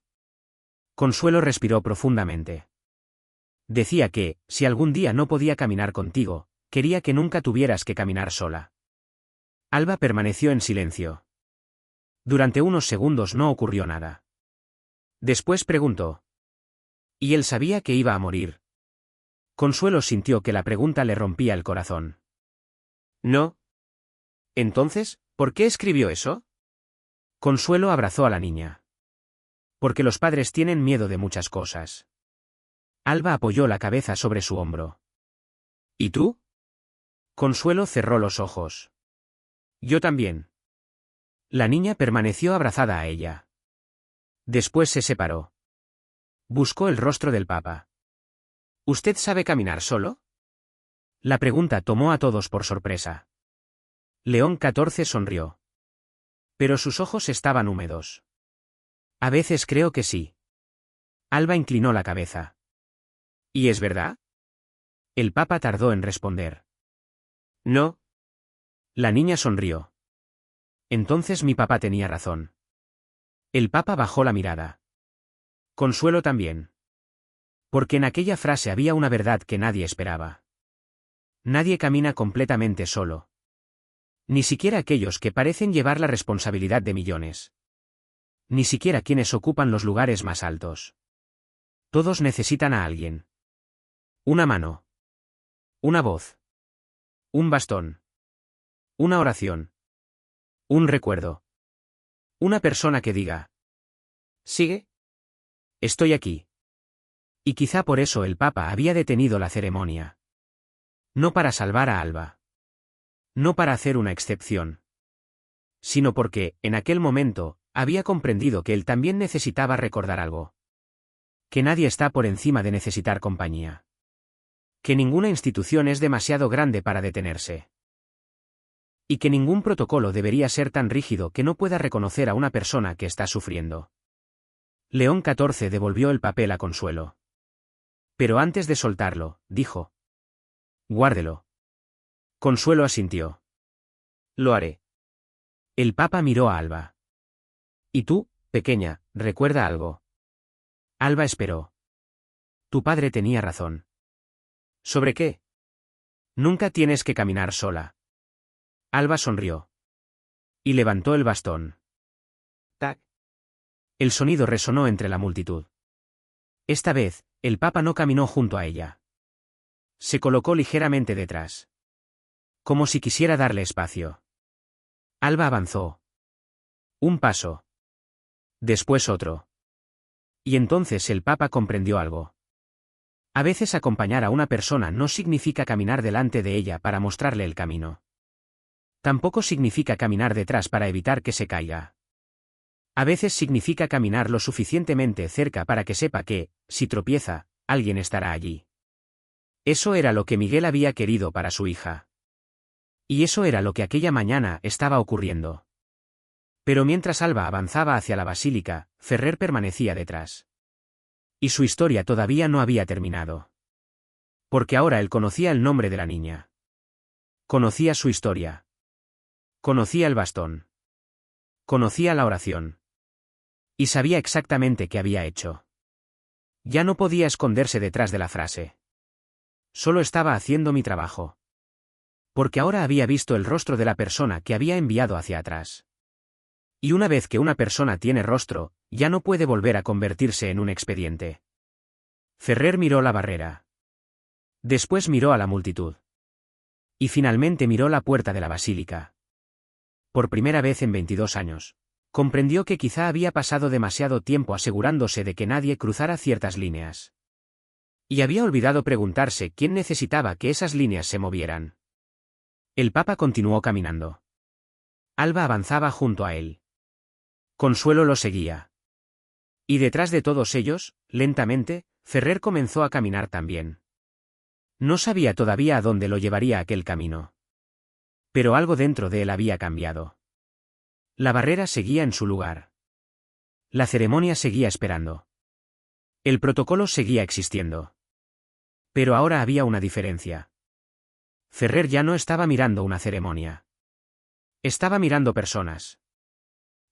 S1: Consuelo respiró profundamente. Decía que, si algún día no podía caminar contigo, quería que nunca tuvieras que caminar sola. Alba permaneció en silencio. Durante unos segundos no ocurrió nada. Después preguntó. ¿Y él sabía que iba a morir? Consuelo sintió que la pregunta le rompía el corazón. No. Entonces, ¿por qué escribió eso? Consuelo abrazó a la niña. Porque los padres tienen miedo de muchas cosas. Alba apoyó la cabeza sobre su hombro. ¿Y tú? Consuelo cerró los ojos. Yo también. La niña permaneció abrazada a ella. Después se separó. Buscó el rostro del Papa. ¿Usted sabe caminar solo? La pregunta tomó a todos por sorpresa. León XIV sonrió. Pero sus ojos estaban húmedos. A veces creo que sí. Alba inclinó la cabeza. ¿Y es verdad? El Papa tardó en responder. No. La niña sonrió. Entonces mi papá tenía razón. El Papa bajó la mirada. Consuelo también. Porque en aquella frase había una verdad que nadie esperaba. Nadie camina completamente solo. Ni siquiera aquellos que parecen llevar la responsabilidad de millones. Ni siquiera quienes ocupan los lugares más altos. Todos necesitan a alguien. Una mano. Una voz. Un bastón. Una oración. Un recuerdo. Una persona que diga: ¿sigue? Estoy aquí. Y quizá por eso el Papa había detenido la ceremonia. No para salvar a Alba. No para hacer una excepción. Sino porque, en aquel momento, había comprendido que él también necesitaba recordar algo. Que nadie está por encima de necesitar compañía. Que ninguna institución es demasiado grande para detenerse. Y que ningún protocolo debería ser tan rígido que no pueda reconocer a una persona que está sufriendo. León XIV devolvió el papel a Consuelo. Pero antes de soltarlo, dijo: guárdelo. Consuelo asintió. Lo haré. El Papa miró a Alba. Y tú, pequeña, recuerda algo. Alba esperó. Tu padre tenía razón. ¿Sobre qué? Nunca tienes que caminar sola. Alba sonrió. Y levantó el bastón. Tac. El sonido resonó entre la multitud. Esta vez, el Papa no caminó junto a ella. Se colocó ligeramente detrás. Como si quisiera darle espacio. Alba avanzó. Un paso. Después otro. Y entonces el Papa comprendió algo. A veces acompañar a una persona no significa caminar delante de ella para mostrarle el camino. Tampoco significa caminar detrás para evitar que se caiga. A veces significa caminar lo suficientemente cerca para que sepa que, si tropieza, alguien estará allí. Eso era lo que Miguel había querido para su hija. Y eso era lo que aquella mañana estaba ocurriendo. Pero mientras Alba avanzaba hacia la basílica, Ferrer permanecía detrás. Y su historia todavía no había terminado. Porque ahora él conocía el nombre de la niña. Conocía su historia. Conocía el bastón. Conocía la oración. Y sabía exactamente qué había hecho. Ya no podía esconderse detrás de la frase. Solo estaba haciendo mi trabajo. Porque ahora había visto el rostro de la persona que había enviado hacia atrás. Y una vez que una persona tiene rostro, ya no puede volver a convertirse en un expediente. Ferrer miró la barrera. Después miró a la multitud. Y finalmente miró la puerta de la basílica. Por primera vez en 22 años, comprendió que quizá había pasado demasiado tiempo asegurándose de que nadie cruzara ciertas líneas. Y había olvidado preguntarse quién necesitaba que esas líneas se movieran. El Papa continuó caminando. Alba avanzaba junto a él. Consuelo lo seguía. Y detrás de todos ellos, lentamente, Ferrer comenzó a caminar también. No sabía todavía a dónde lo llevaría aquel camino. Pero algo dentro de él había cambiado. La barrera seguía en su lugar. La ceremonia seguía esperando. El protocolo seguía existiendo. Pero ahora había una diferencia. Ferrer ya no estaba mirando una ceremonia. Estaba mirando personas.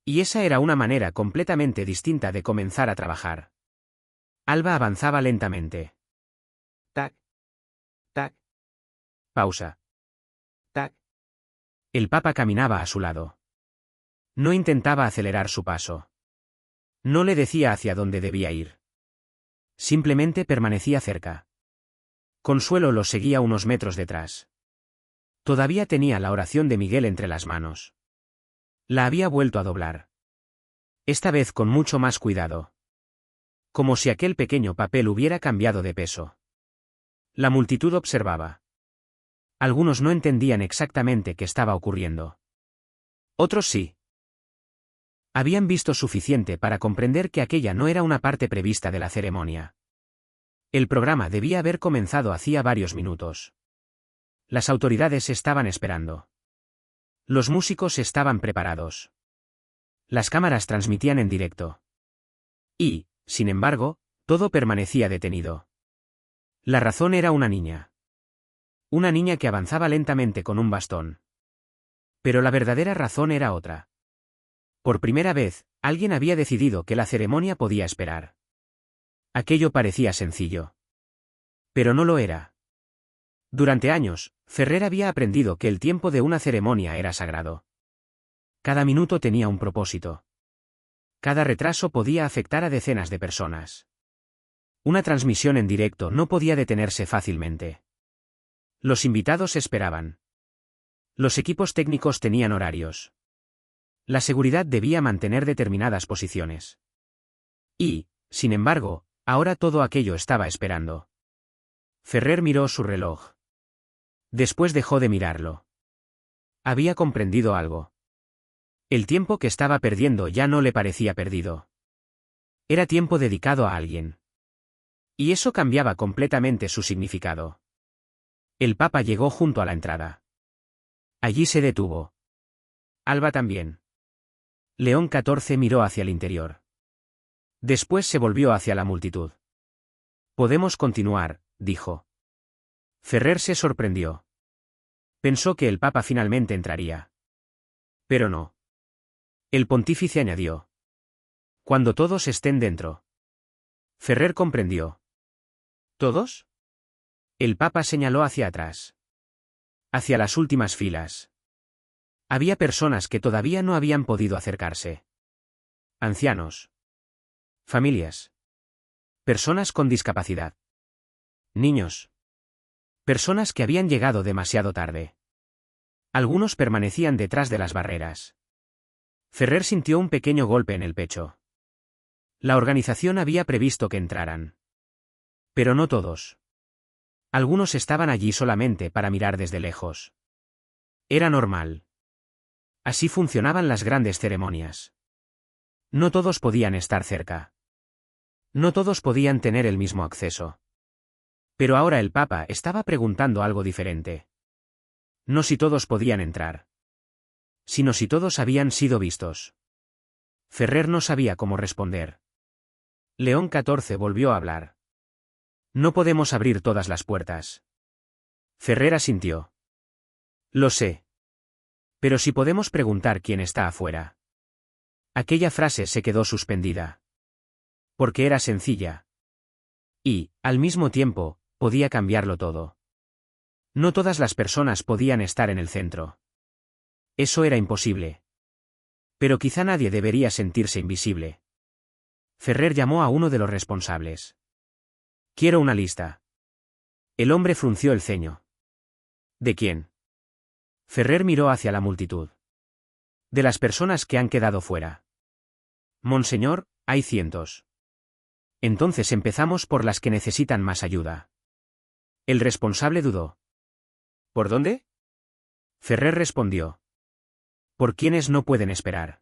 S1: Y esa era una manera completamente distinta de comenzar a trabajar. Alba avanzaba lentamente. Tac. Tac. Pausa. Tac. El Papa caminaba a su lado. No intentaba acelerar su paso. No le decía hacia dónde debía ir. Simplemente permanecía cerca. Consuelo lo seguía unos metros detrás. Todavía tenía la oración de Miguel entre las manos. La había vuelto a doblar. Esta vez con mucho más cuidado. Como si aquel pequeño papel hubiera cambiado de peso. La multitud observaba. Algunos no entendían exactamente qué estaba ocurriendo. Otros sí. Habían visto suficiente para comprender que aquella no era una parte prevista de la ceremonia. El programa debía haber comenzado hacía varios minutos. Las autoridades estaban esperando. Los músicos estaban preparados. Las cámaras transmitían en directo. Y, sin embargo, todo permanecía detenido. La razón era una niña. Una niña que avanzaba lentamente con un bastón. Pero la verdadera razón era otra. Por primera vez, alguien había decidido que la ceremonia podía esperar. Aquello parecía sencillo. Pero no lo era. Durante años, Ferrer había aprendido que el tiempo de una ceremonia era sagrado. Cada minuto tenía un propósito. Cada retraso podía afectar a decenas de personas. Una transmisión en directo no podía detenerse fácilmente. Los invitados esperaban. Los equipos técnicos tenían horarios. La seguridad debía mantener determinadas posiciones. Y, sin embargo, ahora todo aquello estaba esperando. Ferrer miró su reloj. Después dejó de mirarlo. Había comprendido algo. El tiempo que estaba perdiendo ya no le parecía perdido. Era tiempo dedicado a alguien. Y eso cambiaba completamente su significado. El Papa llegó junto a la entrada. Allí se detuvo. Alba también. León XIV miró hacia el interior. Después se volvió hacia la multitud. Podemos continuar, dijo. Ferrer se sorprendió. Pensó que el Papa finalmente entraría. Pero no. El pontífice añadió. Cuando todos estén dentro. Ferrer comprendió. ¿Todos? El Papa señaló hacia atrás. Hacia las últimas filas. Había personas que todavía no habían podido acercarse. Ancianos. Familias. Personas con discapacidad. Niños. Personas que habían llegado demasiado tarde. Algunos permanecían detrás de las barreras. Ferrer sintió un pequeño golpe en el pecho. La organización había previsto que entraran. Pero no todos. Algunos estaban allí solamente para mirar desde lejos. Era normal. Así funcionaban las grandes ceremonias. No todos podían estar cerca. No todos podían tener el mismo acceso. Pero ahora el Papa estaba preguntando algo diferente. No si todos podían entrar, sino si todos habían sido vistos. Ferrer no sabía cómo responder. León XIV volvió a hablar. No podemos abrir todas las puertas. Ferrer asintió. Lo sé. Pero si podemos preguntar quién está afuera. Aquella frase se quedó suspendida. Porque era sencilla. Y, al mismo tiempo, podía cambiarlo todo. No todas las personas podían estar en el centro. Eso era imposible. Pero quizá nadie debería sentirse invisible. Ferrer llamó a uno de los responsables. Quiero una lista. El hombre frunció el ceño. ¿De quién? Ferrer miró hacia la multitud. De las personas que han quedado fuera. Monseñor, hay cientos. Entonces empezamos por las que necesitan más ayuda. El responsable dudó. ¿Por dónde? Ferrer respondió. Por quienes no pueden esperar.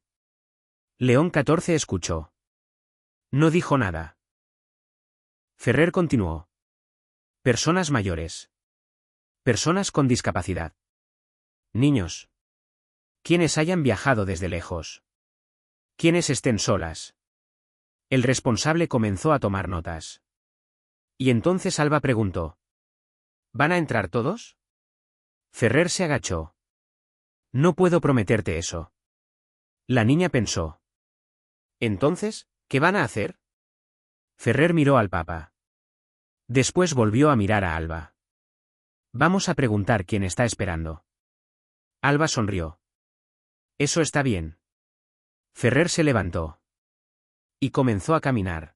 S1: León XIV escuchó. No dijo nada. Ferrer continuó. Personas mayores. Personas con discapacidad. Niños. Quienes hayan viajado desde lejos. Quienes estén solas. El responsable comenzó a tomar notas. Y entonces Alba preguntó. ¿Van a entrar todos? Ferrer se agachó. No puedo prometerte eso. La niña pensó. Entonces, ¿qué van a hacer? Ferrer miró al Papa. Después volvió a mirar a Alba. Vamos a preguntar quién está esperando. Alba sonrió. Eso está bien. Ferrer se levantó. Y comenzó a caminar.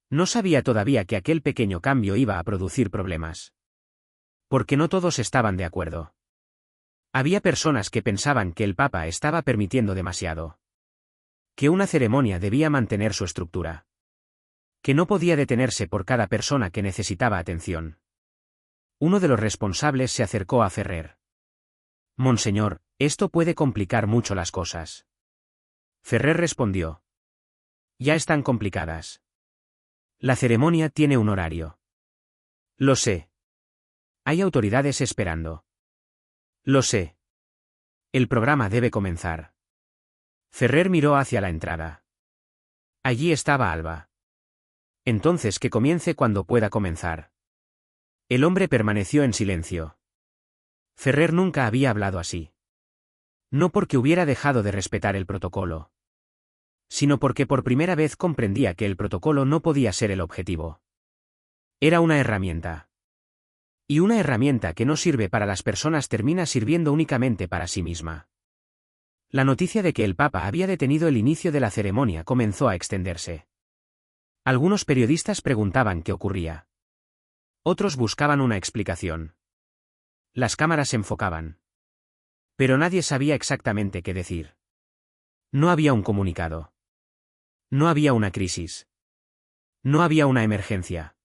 S1: No sabía todavía que aquel pequeño cambio iba a producir problemas. Porque no todos estaban de acuerdo. Había personas que pensaban que el Papa estaba permitiendo demasiado. Que una ceremonia debía mantener su estructura. Que no podía detenerse por cada persona que necesitaba atención. Uno de los responsables se acercó a Ferrer. Monseñor, esto puede complicar mucho las cosas. Ferrer respondió. Ya están complicadas. La ceremonia tiene un horario. Lo sé. Hay autoridades esperando. Lo sé. El programa debe comenzar. Ferrer miró hacia la entrada. Allí estaba Alba. Entonces que comience cuando pueda comenzar. El hombre permaneció en silencio. Ferrer nunca había hablado así. No porque hubiera dejado de respetar el protocolo, sino porque por primera vez comprendía que el protocolo no podía ser el objetivo. Era una herramienta. Y una herramienta que no sirve para las personas termina sirviendo únicamente para sí misma. La noticia de que el Papa había detenido el inicio de la ceremonia comenzó a extenderse. Algunos periodistas preguntaban qué ocurría. Otros buscaban una explicación. Las cámaras enfocaban. Pero nadie sabía exactamente qué decir. No había un comunicado. No había una crisis. No había una emergencia.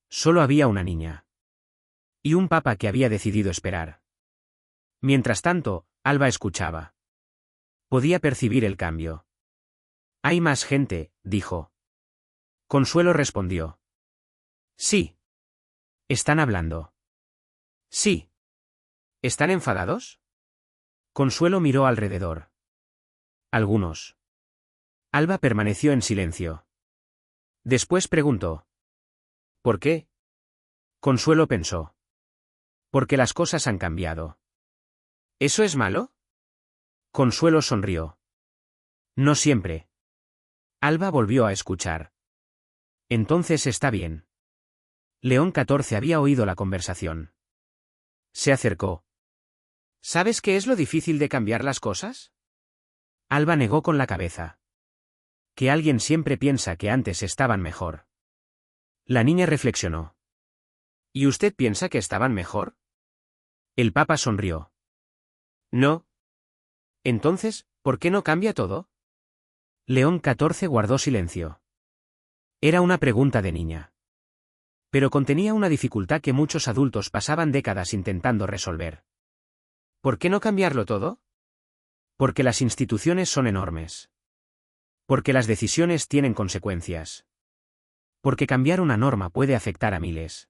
S1: Solo había una niña. Y un papa que había decidido esperar. Mientras tanto, Alba escuchaba. Podía percibir el cambio. Hay más gente, dijo. Consuelo respondió. Sí. ¿Están hablando? Sí. ¿Están enfadados? Consuelo miró alrededor. Algunos. Alba permaneció en silencio. Después preguntó. ¿Por qué? Consuelo pensó. Porque las cosas han cambiado. ¿Eso es malo? Consuelo sonrió. No siempre. Alba volvió a escuchar. Entonces está bien. León XIV había oído la conversación. Se acercó. ¿Sabes qué es lo difícil de cambiar las cosas? Alba negó con la cabeza. Que alguien siempre piensa que antes estaban mejor. La niña reflexionó. ¿Y usted piensa que estaban mejor? El papa sonrió. No. Entonces, ¿por qué no cambia todo? León XIV guardó silencio. Era una pregunta de niña. Pero contenía una dificultad que muchos adultos pasaban décadas intentando resolver. ¿Por qué no cambiarlo todo? Porque las instituciones son enormes. Porque las decisiones tienen consecuencias. Porque cambiar una norma puede afectar a miles.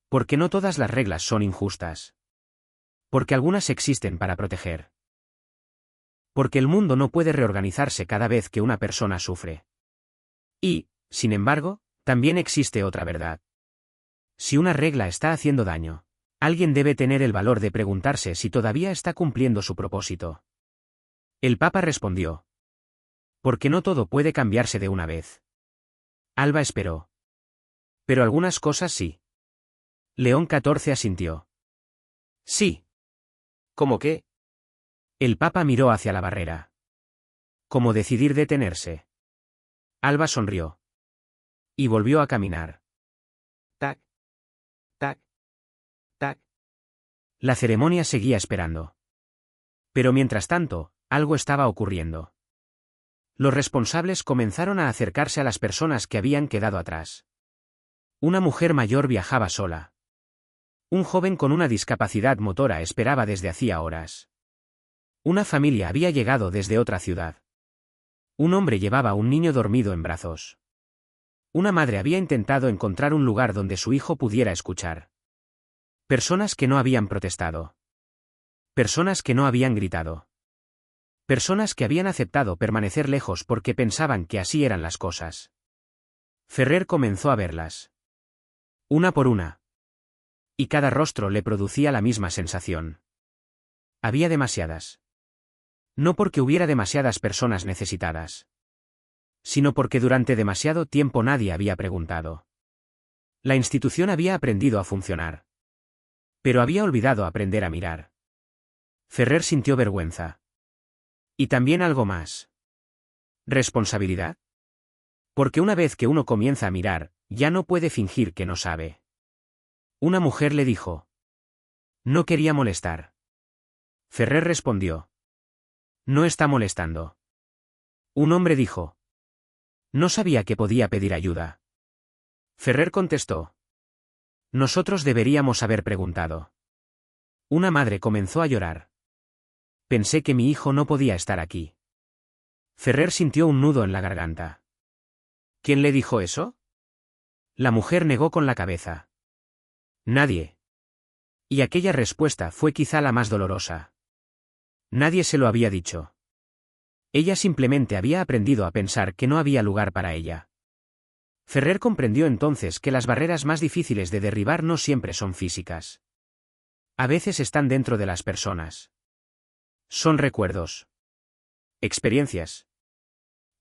S1: Porque no todas las reglas son injustas. Porque algunas existen para proteger. Porque el mundo no puede reorganizarse cada vez que una persona sufre. Y, sin embargo, también existe otra verdad. Si una regla está haciendo daño, alguien debe tener el valor de preguntarse si todavía está cumpliendo su propósito. El Papa respondió. Porque no todo puede cambiarse de una vez. Alba esperó. Pero algunas cosas sí. León XIV asintió. Sí. ¿Cómo qué? El Papa miró hacia la barrera. ¿Cómo decidir detenerse? Alba sonrió. Y volvió a caminar. Tac. Tac. Tac. La ceremonia seguía esperando. Pero mientras tanto, algo estaba ocurriendo. Los responsables comenzaron a acercarse a las personas que habían quedado atrás. Una mujer mayor viajaba sola. Un joven con una discapacidad motora esperaba desde hacía horas. Una familia había llegado desde otra ciudad. Un hombre llevaba a un niño dormido en brazos. Una madre había intentado encontrar un lugar donde su hijo pudiera escuchar. Personas que no habían protestado. Personas que no habían gritado. Personas que habían aceptado permanecer lejos porque pensaban que así eran las cosas. Ferrer comenzó a verlas. Una por una. Y cada rostro le producía la misma sensación. Había demasiadas. No porque hubiera demasiadas personas necesitadas. Sino porque durante demasiado tiempo nadie había preguntado. La institución había aprendido a funcionar. Pero había olvidado aprender a mirar. Ferrer sintió vergüenza. Y también algo más. ¿Responsabilidad? Porque una vez que uno comienza a mirar, ya no puede fingir que no sabe. Una mujer le dijo. No quería molestar. Ferrer respondió. No está molestando. Un hombre dijo. No sabía que podía pedir ayuda. Ferrer contestó. Nosotros deberíamos haber preguntado. Una madre comenzó a llorar. Pensé que mi hijo no podía estar aquí. Ferrer sintió un nudo en la garganta. ¿Quién le dijo eso? La mujer negó con la cabeza. Nadie. Y aquella respuesta fue quizá la más dolorosa. Nadie se lo había dicho. Ella simplemente había aprendido a pensar que no había lugar para ella. Ferrer comprendió entonces que las barreras más difíciles de derribar no siempre son físicas. A veces están dentro de las personas. Son recuerdos. Experiencias.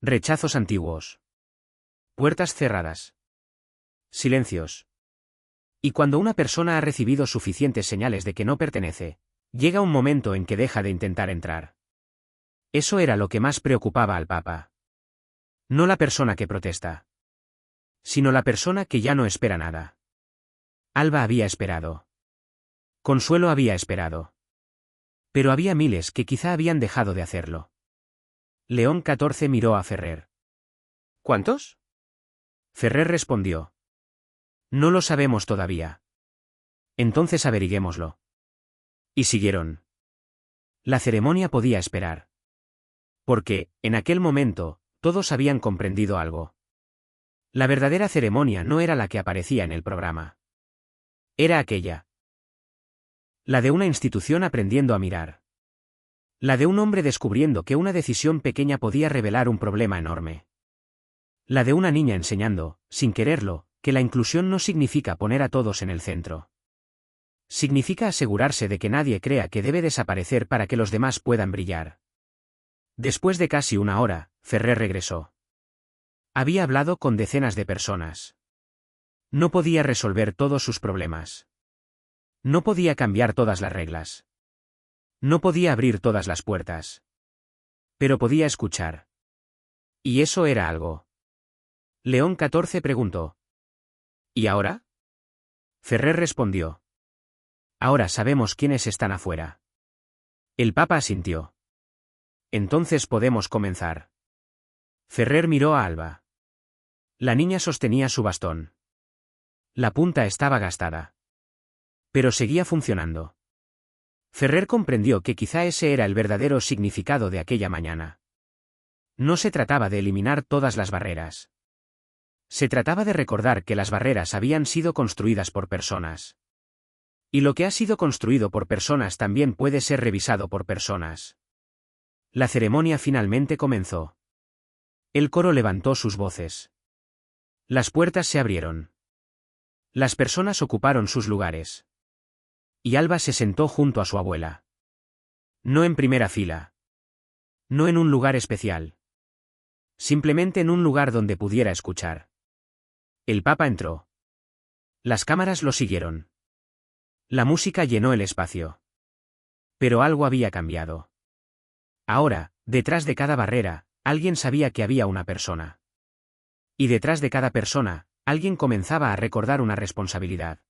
S1: Rechazos antiguos. Puertas cerradas. Silencios. Y cuando una persona ha recibido suficientes señales de que no pertenece, llega un momento en que deja de intentar entrar. Eso era lo que más preocupaba al Papa. No la persona que protesta. sino la persona que ya no espera nada. Alba había esperado. Consuelo había esperado. Pero había miles que quizá habían dejado de hacerlo. León XIV miró a Ferrer.
S2: ¿Cuántos?
S1: Ferrer respondió. No lo sabemos todavía. Entonces averiguémoslo. Y siguieron. La ceremonia podía esperar. Porque, en aquel momento, todos habían comprendido algo. La verdadera ceremonia no era la que aparecía en el programa. Era aquella. La de una institución aprendiendo a mirar. La de un hombre descubriendo que una decisión pequeña podía revelar un problema enorme. La de una niña enseñando, sin quererlo, que la inclusión no significa poner a todos en el centro. Significa asegurarse de que nadie crea que debe desaparecer para que los demás puedan brillar. Después de casi una hora, Ferrer regresó. Había hablado con decenas de personas. No podía resolver todos sus problemas. No podía cambiar todas las reglas. No podía abrir todas las puertas. Pero podía escuchar. Y eso era algo. León XIV preguntó. ¿Y ahora? Ferrer respondió. Ahora sabemos quiénes están afuera. El Papa asintió. Entonces podemos comenzar. Ferrer miró a Alba. La niña sostenía su bastón. La punta estaba gastada. Pero seguía funcionando. Ferrer comprendió que quizá ese era el verdadero significado de aquella mañana. No se trataba de eliminar todas las barreras. Se trataba de recordar que las barreras habían sido construidas por personas. Y lo que ha sido construido por personas también puede ser revisado por personas. La ceremonia finalmente comenzó. El coro levantó sus voces. Las puertas se abrieron. Las personas ocuparon sus lugares. Y Alba se sentó junto a su abuela. No en primera fila. No en un lugar especial. Simplemente en un lugar donde pudiera escuchar. El Papa entró. Las cámaras lo siguieron. La música llenó el espacio. Pero algo había cambiado. Ahora, detrás de cada barrera, alguien sabía que había una persona. Y detrás de cada persona, alguien comenzaba a recordar una responsabilidad.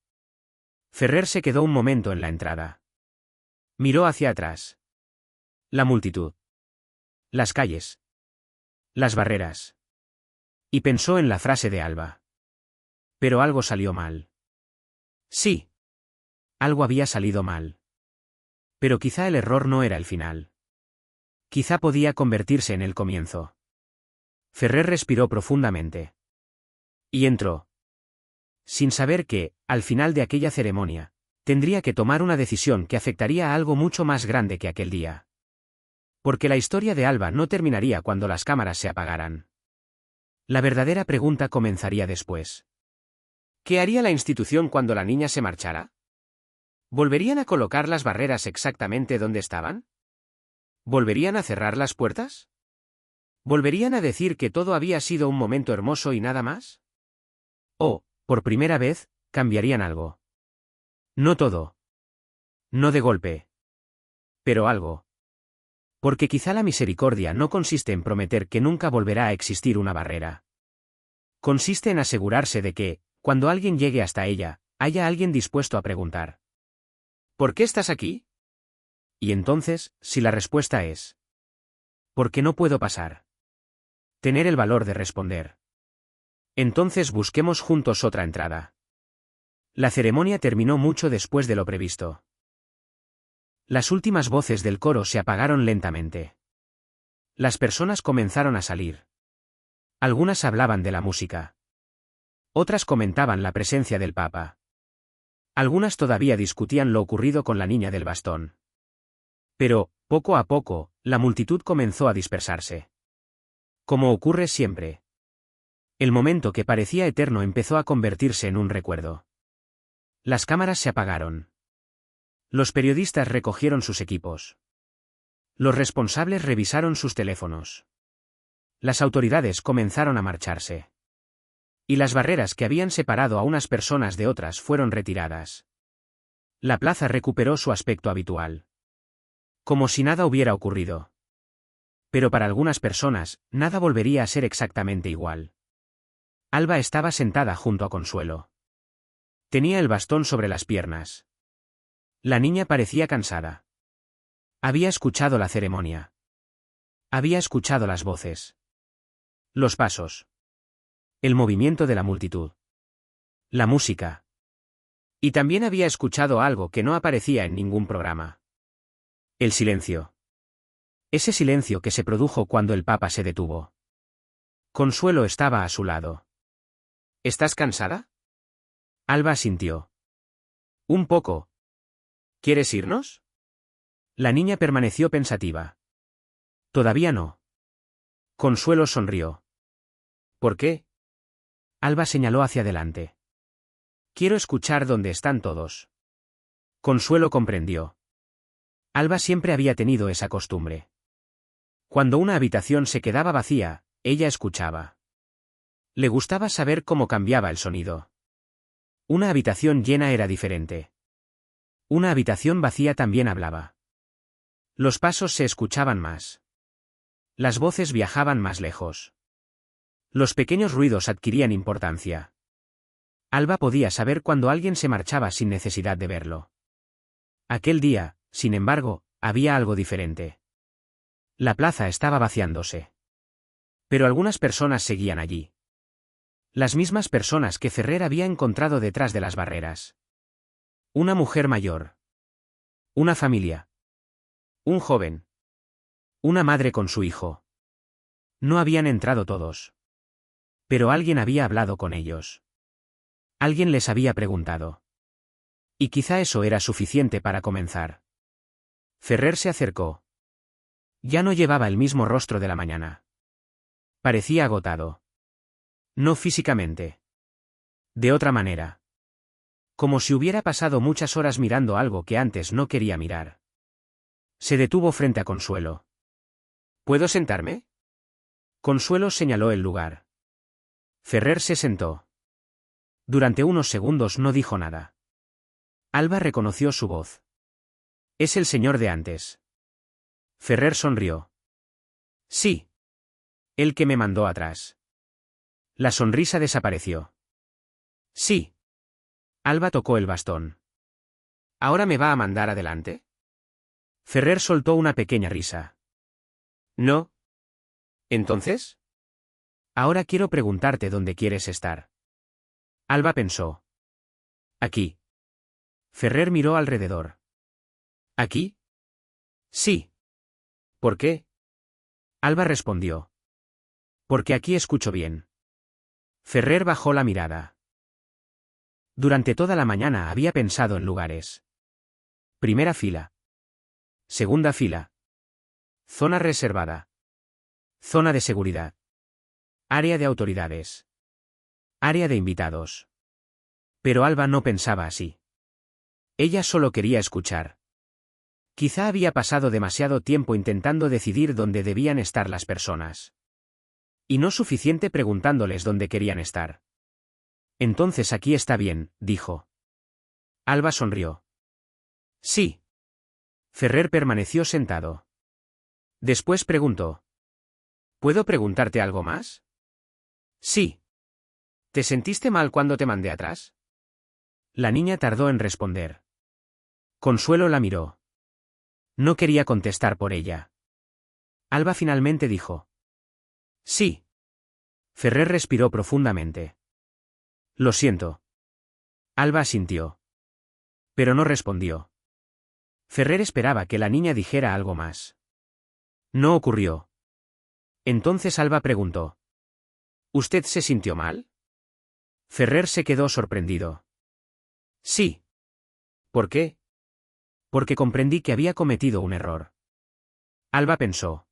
S1: Ferrer se quedó un momento en la entrada. Miró hacia atrás. La multitud. Las calles. Las barreras. Y pensó en la frase de Alba. Pero algo salió mal. Sí. Algo había salido mal. Pero quizá el error no era el final. Quizá podía convertirse en el comienzo. Ferrer respiró profundamente. Y entró. Sin saber que, al final de aquella ceremonia, tendría que tomar una decisión que afectaría a algo mucho más grande que aquel día. Porque la historia de Alba no terminaría cuando las cámaras se apagaran. La verdadera pregunta comenzaría después. ¿Qué haría la institución cuando la niña se marchara? ¿Volverían a colocar las barreras exactamente donde estaban? ¿Volverían a cerrar las puertas? ¿Volverían a decir que todo había sido un momento hermoso y nada más? ¿O, por primera vez, cambiarían algo? No todo. No de golpe. Pero algo. Porque quizá la misericordia no consiste en prometer que nunca volverá a existir una barrera. Consiste en asegurarse de que, cuando alguien llegue hasta ella, haya alguien dispuesto a preguntar. ¿Por qué estás aquí? Y entonces, si la respuesta es ¿por qué no puedo pasar? Tener el valor de responder. Entonces busquemos juntos otra entrada. La ceremonia terminó mucho después de lo previsto. Las últimas voces del coro se apagaron lentamente. Las personas comenzaron a salir. Algunas hablaban de la música. Otras comentaban la presencia del Papa. Algunas todavía discutían lo ocurrido con la niña del bastón. Pero, poco a poco, la multitud comenzó a dispersarse. Como ocurre siempre. El momento que parecía eterno empezó a convertirse en un recuerdo. Las cámaras se apagaron. Los periodistas recogieron sus equipos. Los responsables revisaron sus teléfonos. Las autoridades comenzaron a marcharse. Y las barreras que habían separado a unas personas de otras fueron retiradas. La plaza recuperó su aspecto habitual. Como si nada hubiera ocurrido. Pero para algunas personas, nada volvería a ser exactamente igual. Alba estaba sentada junto a Consuelo. Tenía el bastón sobre las piernas. La niña parecía cansada. Había escuchado la ceremonia. Había escuchado las voces. Los pasos. El movimiento de la multitud. La música. Y también había escuchado algo que no aparecía en ningún programa. El silencio. Ese silencio que se produjo cuando el Papa se detuvo. Consuelo estaba a su lado.
S2: ¿Estás cansada?
S1: Alba asintió.
S2: Un poco. ¿Quieres irnos?
S1: La niña permaneció pensativa. Todavía no. Consuelo sonrió.
S2: ¿Por qué?
S1: Alba señaló hacia adelante. Quiero escuchar dónde están todos. Consuelo comprendió. Alba siempre había tenido esa costumbre. Cuando una habitación se quedaba vacía, ella escuchaba. Le gustaba saber cómo cambiaba el sonido. Una habitación llena era diferente. Una habitación vacía también hablaba. Los pasos se escuchaban más. Las voces viajaban más lejos. Los pequeños ruidos adquirían importancia. Alba podía saber cuando alguien se marchaba sin necesidad de verlo. Aquel día, sin embargo, había algo diferente. La plaza estaba vaciándose. Pero algunas personas seguían allí. Las mismas personas que Ferrer había encontrado detrás de las barreras. Una mujer mayor. Una familia. Un joven. Una madre con su hijo. No habían entrado todos. Pero alguien había hablado con ellos. Alguien les había preguntado. Y quizá eso era suficiente para comenzar. Ferrer se acercó. Ya no llevaba el mismo rostro de la mañana. Parecía agotado. No físicamente. De otra manera. Como si hubiera pasado muchas horas mirando algo que antes no quería mirar. Se detuvo frente a Consuelo.
S2: ¿Puedo sentarme?
S1: Consuelo señaló el lugar. Ferrer se sentó. Durante unos segundos no dijo nada. Alba reconoció su voz. Es el señor de antes. Ferrer sonrió. Sí. El que me mandó atrás. La sonrisa desapareció. Sí. Alba tocó el bastón.
S2: ¿Ahora me va a mandar adelante?
S1: Ferrer soltó una pequeña risa.
S2: No. ¿Entonces?
S1: Ahora quiero preguntarte dónde quieres estar. Alba pensó. Aquí. Ferrer miró alrededor.
S2: ¿Aquí?
S1: Sí.
S2: ¿Por qué?
S1: Alba respondió. Porque aquí escucho bien. Ferrer bajó la mirada. Durante toda la mañana había pensado en lugares. Primera fila. Segunda fila. Zona reservada. Zona de seguridad. Área de autoridades. Área de invitados. Pero Alba no pensaba así. Ella solo quería escuchar. Quizá había pasado demasiado tiempo intentando decidir dónde debían estar las personas. Y no suficiente preguntándoles dónde querían estar. Entonces aquí está bien, dijo. Alba sonrió. Sí. Ferrer permaneció sentado. Después preguntó. ¿Puedo preguntarte algo más? Sí. ¿Te sentiste mal cuando te mandé atrás? La niña tardó en responder. Consuelo la miró. No quería contestar por ella. Alba finalmente dijo. Sí. Ferrer respiró profundamente. Lo siento. Alba asintió. Pero no respondió. Ferrer esperaba que la niña dijera algo más. No ocurrió. Entonces Alba preguntó. ¿Usted se sintió mal? Ferrer se quedó sorprendido. Sí.
S2: ¿Por qué?
S1: Porque comprendí que había cometido un error. Alba pensó.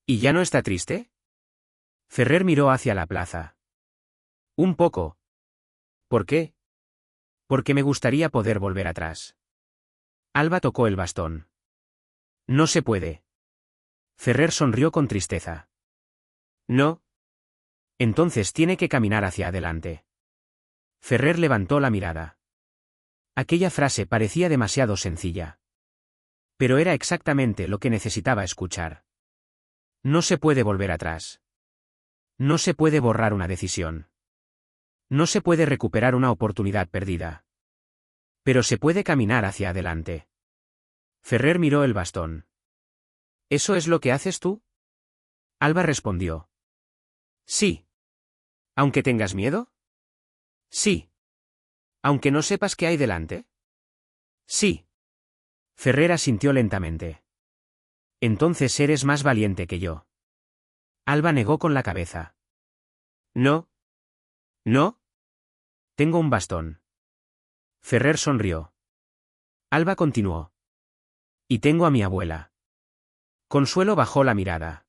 S2: ¿Y ya no está triste?
S1: Ferrer miró hacia la plaza. Un poco.
S2: ¿Por qué?
S1: Porque me gustaría poder volver atrás. Alba tocó el bastón. No se puede. Ferrer sonrió con tristeza.
S2: No.
S1: Entonces tiene que caminar hacia adelante. Ferrer levantó la mirada. Aquella frase parecía demasiado sencilla. Pero era exactamente lo que necesitaba escuchar. No se puede volver atrás. No se puede borrar una decisión. No se puede recuperar una oportunidad perdida. Pero se puede caminar hacia adelante. Ferrer miró el bastón. ¿Eso es lo que haces tú? Alba respondió. Sí. ¿Aunque tengas miedo? Sí. ¿Aunque no sepas qué hay delante? Sí. Ferrer asintió lentamente. Entonces eres más valiente que yo. Alba negó con la cabeza. No. ¿No? Tengo un bastón. Ferrer sonrió. Alba continuó. Y tengo a mi abuela. Consuelo bajó la mirada.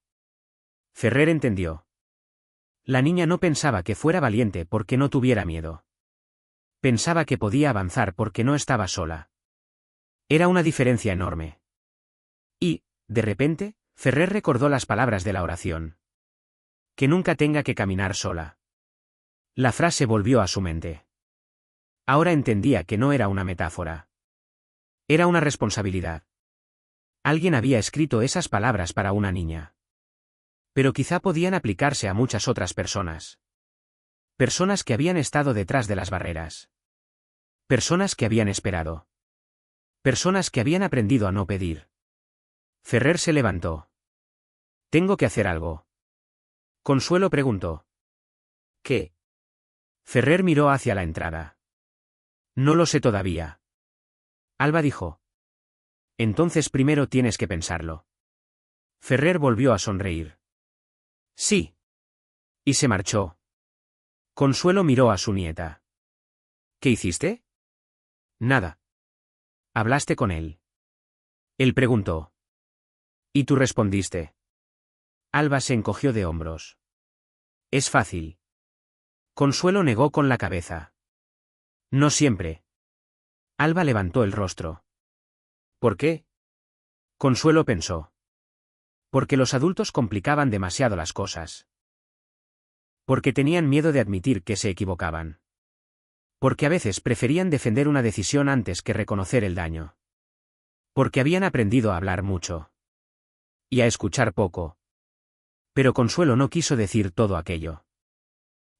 S1: Ferrer entendió. La niña no pensaba que fuera valiente porque no tuviera miedo. Pensaba que podía avanzar porque no estaba sola. Era una diferencia enorme. Y, de repente, Ferrer recordó las palabras de la oración. Que nunca tenga que caminar sola. La frase volvió a su mente. Ahora entendía que no era una metáfora. Era una responsabilidad. Alguien había escrito esas palabras para una niña. Pero quizá podían aplicarse a muchas otras personas. Personas que habían estado detrás de las barreras. Personas que habían esperado. Personas que habían aprendido a no pedir. Ferrer se levantó. Tengo que hacer algo. Consuelo preguntó. ¿Qué? Ferrer miró hacia la entrada. No lo sé todavía. Alba dijo. Entonces primero tienes que pensarlo. Ferrer volvió a sonreír. Sí. Y se marchó. Consuelo miró a su nieta. ¿Qué hiciste? Nada. ¿Hablaste con él? Él preguntó. ¿Y tú respondiste? Alba se encogió de hombros. Es fácil. Consuelo negó con la cabeza. No siempre. Alba levantó el rostro. ¿Por qué? Consuelo pensó. Porque los adultos complicaban demasiado las cosas. Porque tenían miedo de admitir que se equivocaban. Porque a veces preferían defender una decisión antes que reconocer el daño. Porque habían aprendido a hablar mucho. Y a escuchar poco. Pero Consuelo no quiso decir todo aquello.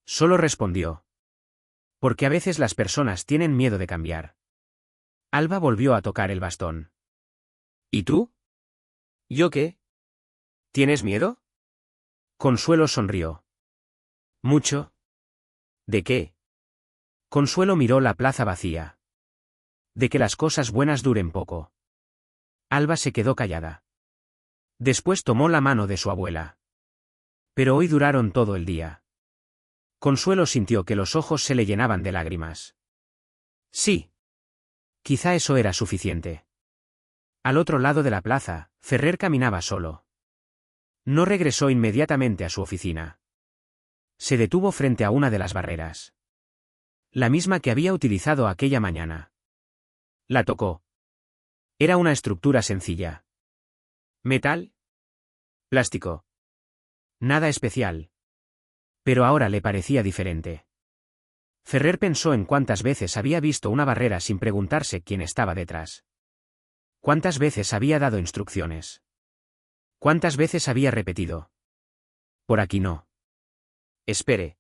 S1: Solo respondió. Porque a veces las personas tienen miedo de cambiar. Alba volvió a tocar el bastón. ¿Y tú? ¿Yo qué? ¿Tienes miedo? Consuelo sonrió. ¿Mucho? ¿De qué? Consuelo miró la plaza vacía. De que las cosas buenas duren poco. Alba se quedó callada. Después tomó la mano de su abuela. Pero hoy duraron todo el día. Consuelo sintió que los ojos se le llenaban de lágrimas. Sí. Quizá eso era suficiente. Al otro lado de la plaza, Ferrer caminaba solo. No regresó inmediatamente a su oficina. Se detuvo frente a una de las barreras. La misma que había utilizado aquella mañana. La tocó. Era una estructura sencilla. ¿Metal? Plástico. Nada especial. Pero ahora le parecía diferente. Ferrer pensó en cuántas veces había visto una barrera sin preguntarse quién estaba detrás. Cuántas veces había dado instrucciones. Cuántas veces había repetido. Por aquí no. Espere.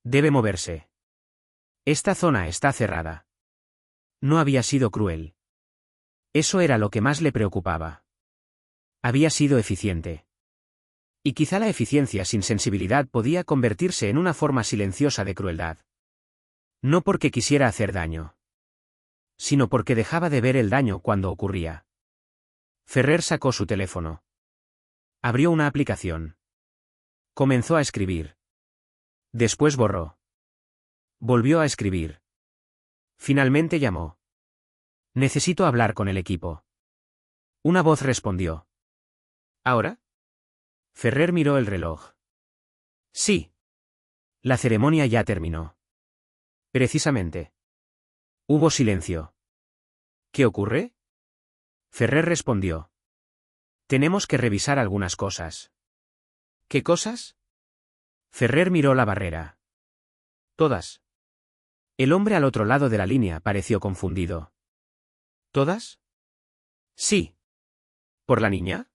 S1: Debe moverse. Esta zona está cerrada. No había sido cruel. Eso era lo que más le preocupaba. Había sido eficiente. Y quizá la eficiencia sin sensibilidad podía convertirse en una forma silenciosa de crueldad. No porque quisiera hacer daño. Sino porque dejaba de ver el daño cuando ocurría. Ferrer sacó su teléfono. Abrió una aplicación. Comenzó a escribir. Después borró. Volvió a escribir. Finalmente llamó. Necesito hablar con el equipo. Una voz respondió. ¿Ahora? Ferrer miró el reloj. Sí. La ceremonia ya terminó. Precisamente. Hubo silencio. ¿Qué ocurre? Ferrer respondió. Tenemos que revisar algunas cosas. ¿Qué cosas? Ferrer miró la barrera. Todas. El hombre al otro lado de la línea pareció confundido. ¿Todas? Sí. ¿Por la niña?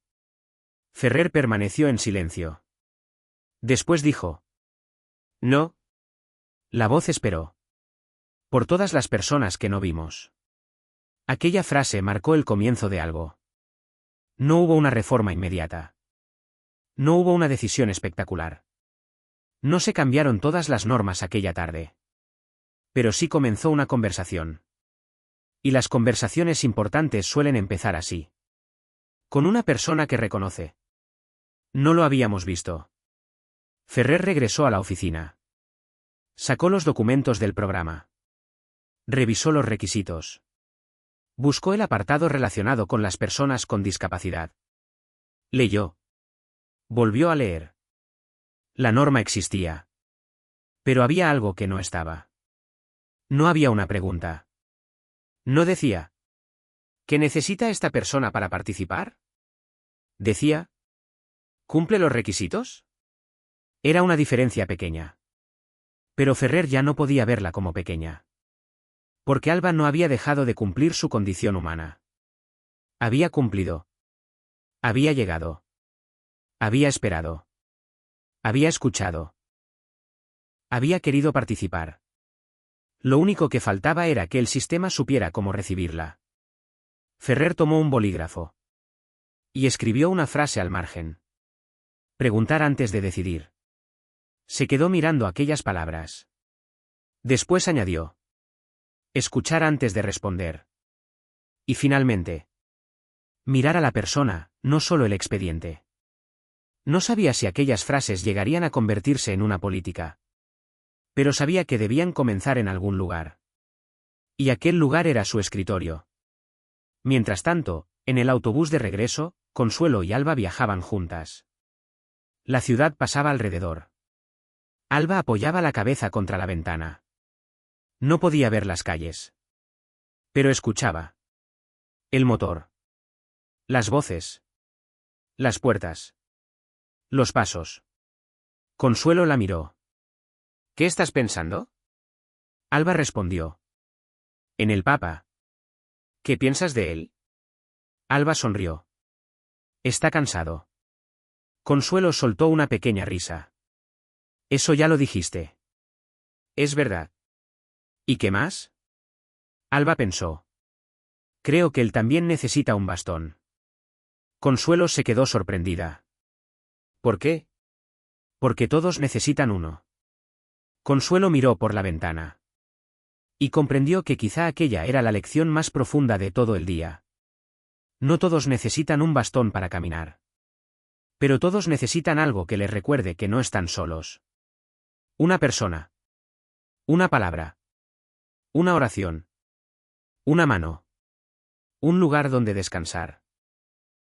S1: Ferrer permaneció en silencio. Después dijo. No. La voz esperó. Por todas las personas que no vimos. Aquella frase marcó el comienzo de algo. No hubo una reforma inmediata. No hubo una decisión espectacular. No se cambiaron todas las normas aquella tarde. Pero sí comenzó una conversación. Y las conversaciones importantes suelen empezar así. Con una persona que reconoce. No lo habíamos visto. Ferrer regresó a la oficina. Sacó los documentos del programa. Revisó los requisitos. Buscó el apartado relacionado con las personas con discapacidad. Leyó. Volvió a leer. La norma existía. Pero había algo que no estaba. No había una pregunta. No decía. ¿Qué necesita esta persona para participar? Decía. ¿Cumple los requisitos? Era una diferencia pequeña. Pero Ferrer ya no podía verla como pequeña. Porque Alba no había dejado de cumplir su condición humana. Había cumplido. Había llegado. Había esperado. Había escuchado. Había querido participar. Lo único que faltaba era que el sistema supiera cómo recibirla. Ferrer tomó un bolígrafo. Y escribió una frase al margen. Preguntar antes de decidir. Se quedó mirando aquellas palabras. Después añadió. Escuchar antes de responder. Y finalmente. Mirar a la persona, no solo el expediente. No sabía si aquellas frases llegarían a convertirse en una política. Pero sabía que debían comenzar en algún lugar. Y aquel lugar era su escritorio. Mientras tanto, en el autobús de regreso, Consuelo y Alba viajaban juntas. La ciudad pasaba alrededor. Alba apoyaba la cabeza contra la ventana. No podía ver las calles. Pero escuchaba. El motor. Las voces. Las puertas. Los pasos. Consuelo la miró. ¿Qué estás pensando? Alba respondió. En el Papa. ¿Qué piensas de él? Alba sonrió. Está cansado. Consuelo soltó una pequeña risa. Eso ya lo dijiste. Es verdad. ¿Y qué más? Alba pensó. Creo que él también necesita un bastón. Consuelo se quedó sorprendida. ¿Por qué? Porque todos necesitan uno. Consuelo miró por la ventana. Y comprendió que quizá aquella era la lección más profunda de todo el día. No todos necesitan un bastón para caminar. Pero todos necesitan algo que les recuerde que no están solos. Una persona. Una palabra. Una oración. Una mano. Un lugar donde descansar.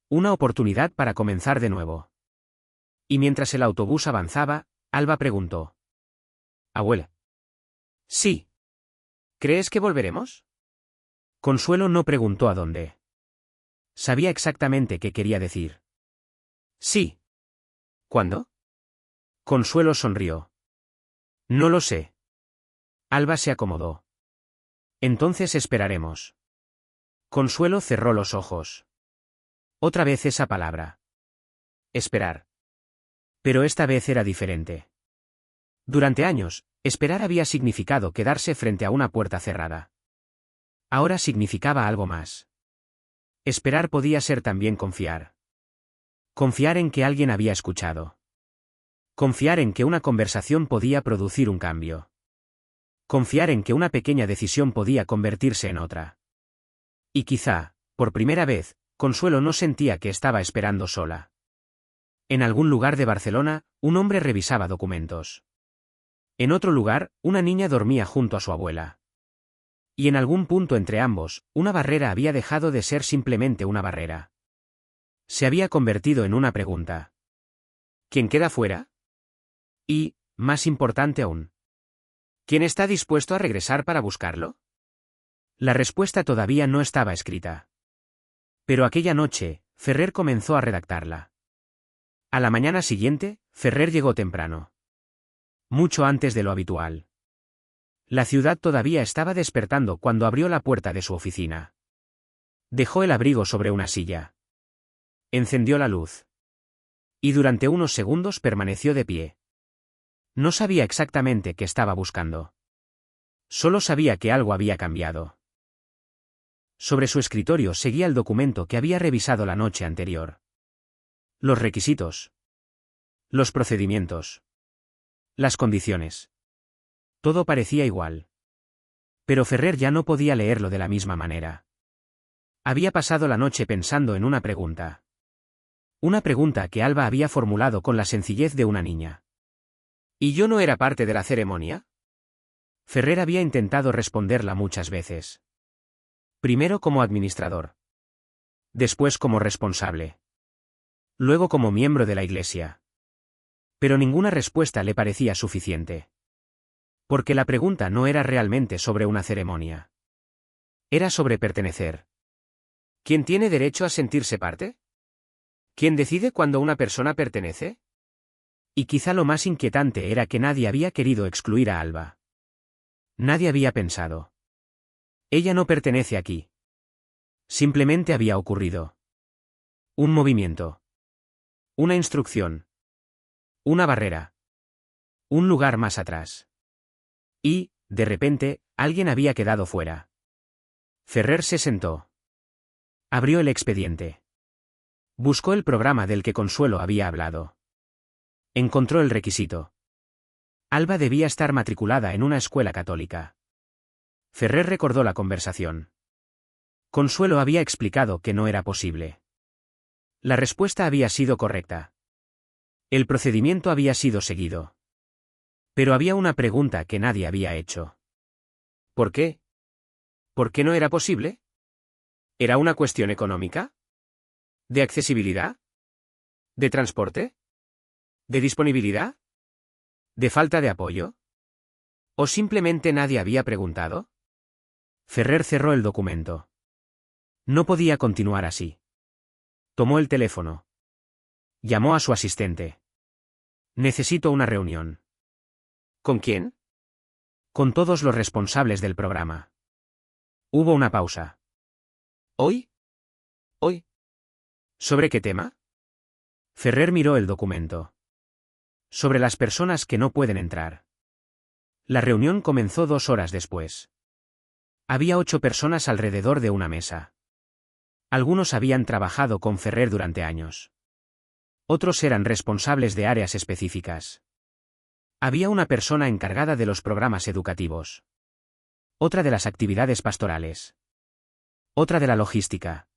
S1: Una oportunidad para comenzar de nuevo. Y mientras el autobús avanzaba, Alba preguntó. Abuela. Sí. ¿Crees que volveremos? Consuelo no preguntó a dónde. Sabía exactamente qué quería decir. Sí. ¿Cuándo? Consuelo sonrió. No lo sé. Alba se acomodó. Entonces esperaremos. Consuelo cerró los ojos. Otra vez esa palabra. Esperar. Pero esta vez era diferente. Durante años, esperar había significado quedarse frente a una puerta cerrada. Ahora significaba algo más. Esperar podía ser también confiar. Confiar en que alguien había escuchado. Confiar en que una conversación podía producir un cambio. Confiar en que una pequeña decisión podía convertirse en otra. Y quizá, por primera vez, Consuelo no sentía que estaba esperando sola. En algún lugar de Barcelona, un hombre revisaba documentos. En otro lugar, una niña dormía junto a su abuela. Y en algún punto entre ambos, una barrera había dejado de ser simplemente una barrera. Se había convertido en una pregunta. ¿Quién queda fuera? Y, más importante aún, ¿quién está dispuesto a regresar para buscarlo? La respuesta todavía no estaba escrita. Pero aquella noche, Ferrer comenzó a redactarla. A la mañana siguiente, Ferrer llegó temprano. Mucho antes de lo habitual. La ciudad todavía estaba despertando cuando abrió la puerta de su oficina. Dejó el abrigo sobre una silla. Encendió la luz. Y durante unos segundos permaneció de pie. No sabía exactamente qué estaba buscando. Solo sabía que algo había cambiado. Sobre su escritorio seguía el documento que había revisado la noche anterior. Los requisitos. Los procedimientos. Las condiciones. Todo parecía igual. Pero Ferrer ya no podía leerlo de la misma manera. Había pasado la noche pensando en una pregunta. Una pregunta que Alba había formulado con la sencillez de una niña.
S2: ¿Y yo no era parte de la ceremonia?
S1: Ferrer había intentado responderla muchas veces. Primero como administrador. Después como responsable. Luego como miembro de la iglesia. Pero ninguna respuesta le parecía suficiente. Porque la pregunta no era realmente sobre una ceremonia. Era sobre pertenecer.
S2: ¿Quién tiene derecho a sentirse parte? ¿Quién decide cuando una persona pertenece?
S1: Y quizá lo más inquietante era que nadie había querido excluir a Alba. Nadie había pensado. Ella no pertenece aquí. Simplemente había ocurrido. Un movimiento. Una instrucción. Una barrera. Un lugar más atrás. Y, de repente, alguien había quedado fuera. Ferrer se sentó. Abrió el expediente. Buscó el programa del que Consuelo había hablado. Encontró el requisito. Alba debía estar matriculada en una escuela católica. Ferrer recordó la conversación. Consuelo había explicado que no era posible. La respuesta había sido correcta. El procedimiento había sido seguido. Pero había una pregunta que nadie había hecho.
S2: ¿Por qué? ¿Por qué no era posible? ¿Era una cuestión económica? ¿De accesibilidad? ¿De transporte? ¿De disponibilidad? ¿De falta de apoyo? ¿O simplemente nadie había preguntado?
S1: Ferrer cerró el documento. No podía continuar así. Tomó el teléfono. Llamó a su asistente. Necesito una reunión.
S2: ¿Con quién?
S1: Con todos los responsables del programa. Hubo una pausa.
S2: ¿Hoy? ¿Hoy?
S1: ¿Sobre qué tema? Ferrer miró el documento. Sobre las personas que no pueden entrar. La reunión comenzó 2 horas después. Había 8 personas alrededor de una mesa. Algunos habían trabajado con Ferrer durante años. Otros eran responsables de áreas específicas. Había una persona encargada de los programas educativos. Otra de las actividades pastorales. Otra de la logística.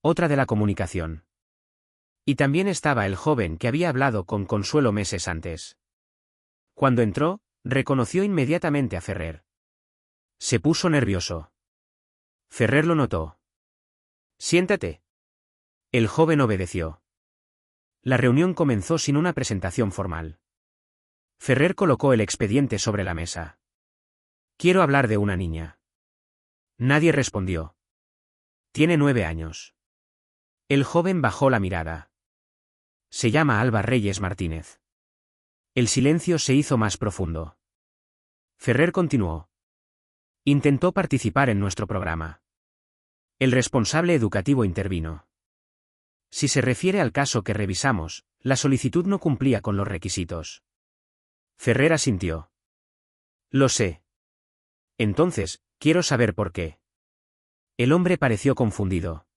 S1: Otra de la comunicación. Y también estaba el joven que había hablado con Consuelo meses antes. Cuando entró, reconoció inmediatamente a Ferrer. Se puso nervioso. Ferrer lo notó.
S2: Siéntate.
S1: El joven obedeció. La reunión comenzó sin una presentación formal. Ferrer colocó el expediente sobre la mesa. Quiero hablar de una niña. Nadie respondió. Tiene 9 años. El joven bajó la mirada. Se llama Alba Reyes Martínez. El silencio se hizo más profundo. Ferrer continuó. Intentó participar en nuestro programa. El responsable educativo intervino. Si se refiere al caso que revisamos, la solicitud no cumplía con los requisitos. Ferrer asintió. Lo sé. Entonces, quiero saber por qué. El hombre pareció confundido.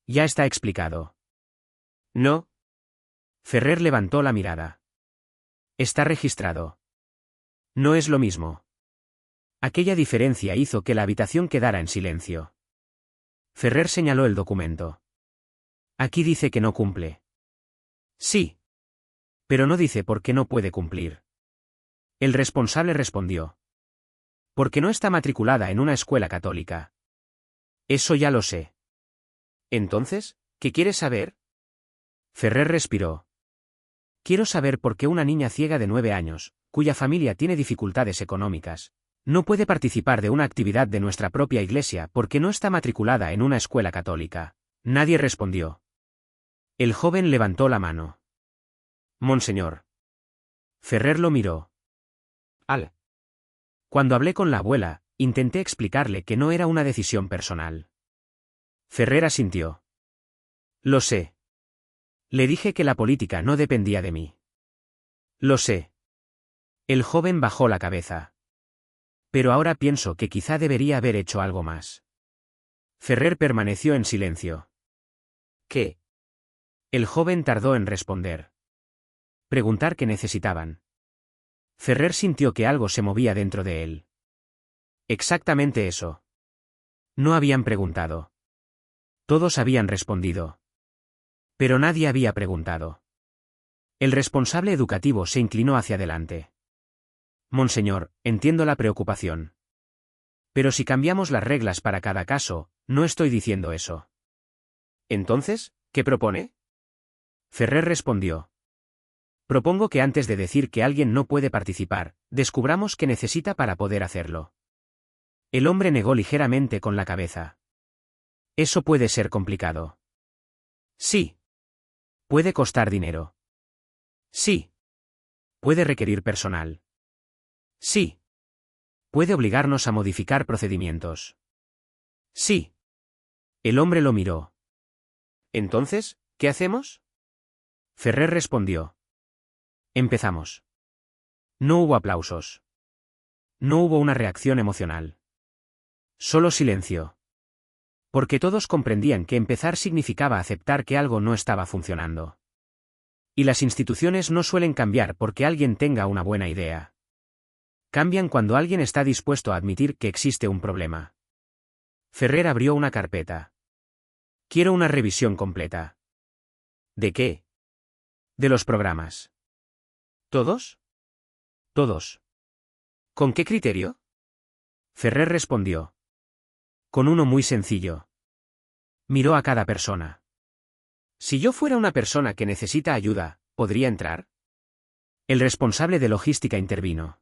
S1: Ya está explicado.
S2: No.
S1: Ferrer levantó la mirada. Está registrado. No es lo mismo. Aquella diferencia hizo que la habitación quedara en silencio. Ferrer señaló el documento. Aquí dice que no cumple. Sí. Pero no dice por qué no puede cumplir. El responsable respondió. Porque no está matriculada en una escuela católica. Eso ya lo sé.
S2: Entonces, ¿qué quieres saber?
S1: Ferrer respiró. Quiero saber por qué una niña ciega de 9 años, cuya familia tiene dificultades económicas, no puede participar de una actividad de nuestra propia iglesia porque no está matriculada en una escuela católica. Nadie respondió. El joven levantó la mano. Monseñor. Ferrer lo miró. Cuando hablé con la abuela, intenté explicarle que no era una decisión personal. Ferrer asintió. Lo sé. Le dije que la política no dependía de mí. Lo sé. El joven bajó la cabeza. Pero ahora pienso que quizá debería haber hecho algo más. Ferrer permaneció en silencio. ¿Qué? El joven tardó en responder. Preguntar qué necesitaban. Ferrer sintió que algo se movía dentro de él. Exactamente eso. No habían preguntado. Todos habían respondido. Pero nadie había preguntado. El responsable educativo se inclinó hacia adelante. Monseñor, entiendo la preocupación. Pero si cambiamos las reglas para cada caso, no estoy diciendo eso. Entonces, ¿qué propone? Ferrer respondió. Propongo que antes de decir que alguien no puede participar, descubramos qué necesita para poder hacerlo. El hombre negó ligeramente con la cabeza. Eso puede ser complicado. Sí. Puede costar dinero. Sí. Puede requerir personal. Sí. Puede obligarnos a modificar procedimientos. Sí. El hombre lo miró. Entonces, ¿qué hacemos? Ferrer respondió. Empezamos. No hubo aplausos. No hubo una reacción emocional. Solo silencio. Porque todos comprendían que empezar significaba aceptar que algo no estaba funcionando. Y las instituciones no suelen cambiar porque alguien tenga una buena idea. Cambian cuando alguien está dispuesto a admitir que existe un problema. Ferrer abrió una carpeta. Quiero una revisión completa. ¿De qué? De los programas. ¿Todos? Todos. ¿Con qué criterio? Ferrer respondió. Con uno muy sencillo. Miró a cada persona. Si yo fuera una persona que necesita ayuda, ¿podría entrar? El responsable de logística intervino.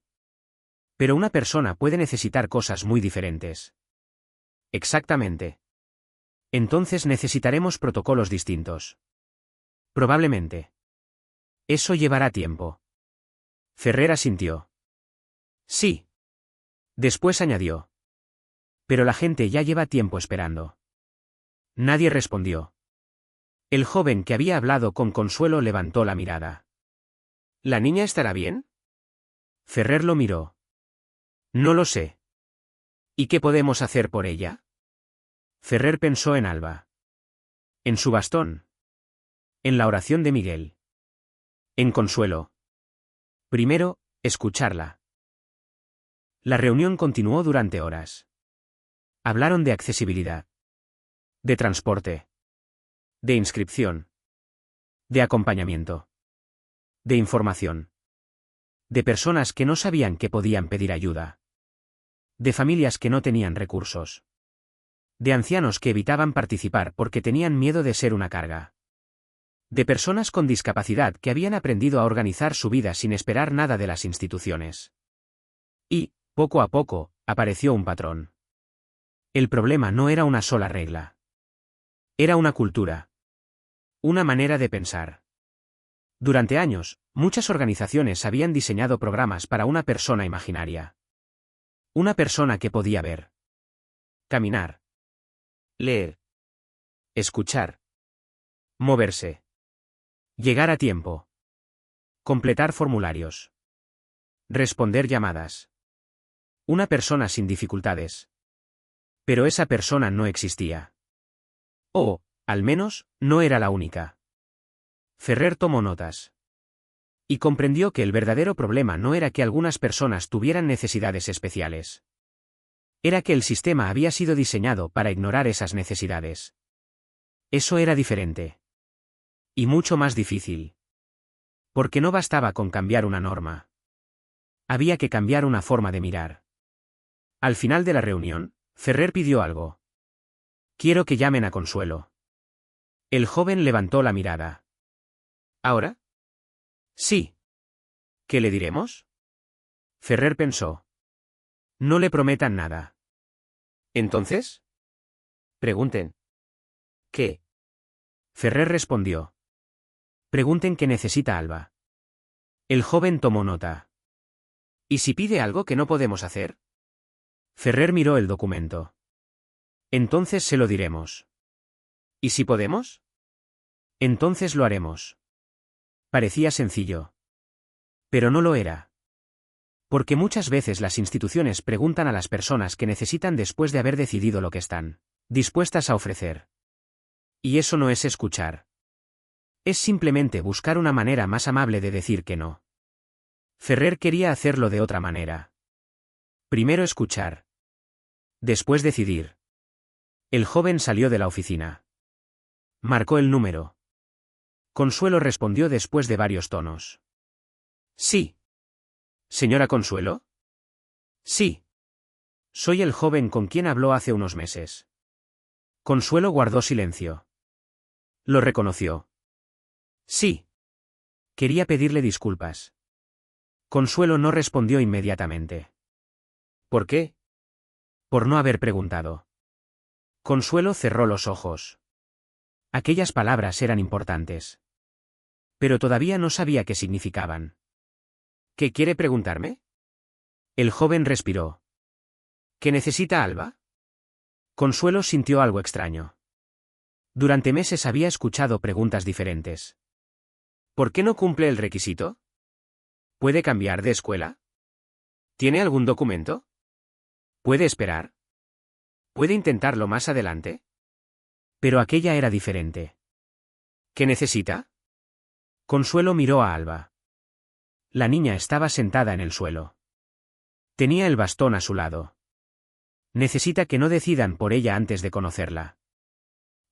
S1: Pero una persona puede necesitar cosas muy diferentes. Exactamente. Entonces necesitaremos protocolos distintos. Probablemente. Eso llevará tiempo. Ferrer asintió. Sí. Después añadió. Pero la gente ya lleva tiempo esperando. Nadie respondió. El joven que había hablado con Consuelo levantó la mirada. ¿La niña estará bien? Ferrer lo miró. No lo sé. ¿Y qué podemos hacer por ella? Ferrer pensó en Alba. En su bastón. En la oración de Miguel. En Consuelo. Primero, escucharla. La reunión continuó durante horas. Hablaron de accesibilidad. De transporte. De inscripción. De acompañamiento. De información. De personas que no sabían que podían pedir ayuda. De familias que no tenían recursos. De ancianos que evitaban participar porque tenían miedo de ser una carga. De personas con discapacidad que habían aprendido a organizar su vida sin esperar nada de las instituciones. Y, poco a poco, apareció un patrón. El problema no era una sola regla. Era una cultura. Una manera de pensar. Durante años, muchas organizaciones habían diseñado programas para una persona imaginaria. Una persona que podía ver. Caminar. Leer. Escuchar. Moverse. Llegar a tiempo. Completar formularios. Responder llamadas. Una persona sin dificultades. Pero esa persona no existía. O, al menos, no era la única. Ferrer tomó notas. Y comprendió que el verdadero problema no era que algunas personas tuvieran necesidades especiales. Era que el sistema había sido diseñado para ignorar esas necesidades. Eso era diferente. Y mucho más difícil. Porque no bastaba con cambiar una norma. Había que cambiar una forma de mirar. Al final de la reunión, Ferrer pidió algo. Quiero que llamen a Consuelo. El joven levantó la mirada. ¿Ahora? Sí. ¿Qué le diremos? Ferrer pensó. No le prometan nada. ¿Entonces? Pregunten. ¿Qué? Ferrer respondió. Pregunten qué necesita Alba. El joven tomó nota. ¿Y si pide algo que no podemos hacer? Ferrer miró el documento. Entonces se lo diremos. ¿Y si podemos? Entonces lo haremos. Parecía sencillo. Pero no lo era. Porque muchas veces las instituciones preguntan a las personas que necesitan después de haber decidido lo que están dispuestas a ofrecer. Y eso no es escuchar. Es simplemente buscar una manera más amable de decir que no. Ferrer quería hacerlo de otra manera. Primero escuchar. Después decidir. El joven salió de la oficina. Marcó el número. Consuelo respondió después de varios tonos. Sí. ¿Señora Consuelo? Sí. Soy el joven con quien habló hace unos meses. Consuelo guardó silencio. ¿Lo reconoció? Sí. Quería pedirle disculpas. Consuelo no respondió inmediatamente. ¿Por qué? Por no haber preguntado. Consuelo cerró los ojos. Aquellas palabras eran importantes. Pero todavía no sabía qué significaban. ¿Qué quiere preguntarme? El joven respiró. ¿Qué necesita Alba? Consuelo sintió algo extraño. Durante meses había escuchado preguntas diferentes. ¿Por qué no cumple el requisito? ¿Puede cambiar de escuela? ¿Tiene algún documento? ¿Puede esperar? ¿Puede intentarlo más adelante? Pero aquella era diferente. ¿Qué necesita? Consuelo miró a Alba. La niña estaba sentada en el suelo. Tenía el bastón a su lado. Necesita que no decidan por ella antes de conocerla.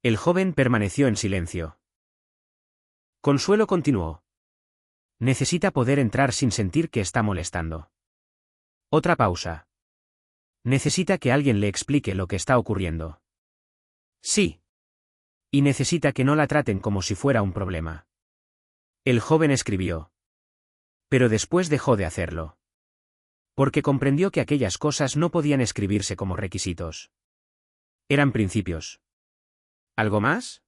S1: El joven permaneció en silencio. Consuelo continuó. Necesita poder entrar sin sentir que está molestando. Otra pausa. Necesita que alguien le explique lo que está ocurriendo. Sí. Y necesita que no la traten como si fuera un problema. El joven escribió. Pero después dejó de hacerlo. Porque comprendió que aquellas cosas no podían escribirse como requisitos. Eran principios. ¿Algo más?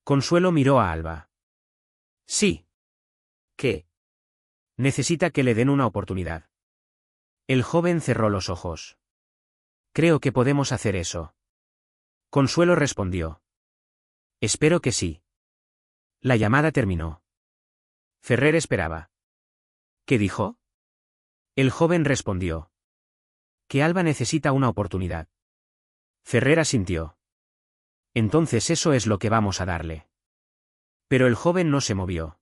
S1: Consuelo miró a Alba. Sí. ¿Qué? Necesita que le den una oportunidad. El joven cerró los ojos. Creo que podemos hacer eso. Consuelo respondió. Espero que sí. La llamada terminó. Ferrer esperaba. ¿Qué dijo? El joven respondió. Que Alba necesita una oportunidad. Ferrer asintió. Entonces eso es lo que vamos a darle. Pero el joven no se movió.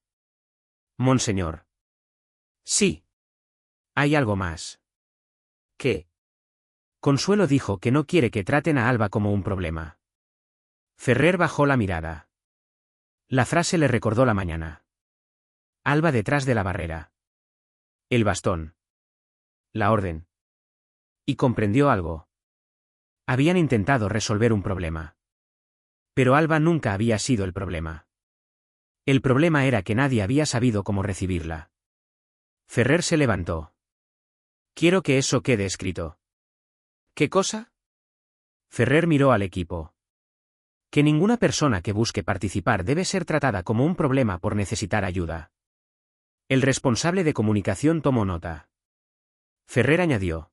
S1: Monseñor. Sí. Hay algo más. ¿Qué? Consuelo dijo que no quiere que traten a Alba como un problema. Ferrer bajó la mirada. La frase le recordó la mañana. Alba detrás de la barrera. El bastón. La orden. Y comprendió algo. Habían intentado resolver un problema. Pero Alba nunca había sido el problema. El problema era que nadie había sabido cómo recibirla. Ferrer se levantó. Quiero que eso quede escrito. ¿Qué cosa? Ferrer miró al equipo. Que ninguna persona que busque participar debe ser tratada como un problema por necesitar ayuda. El responsable de comunicación tomó nota. Ferrer añadió.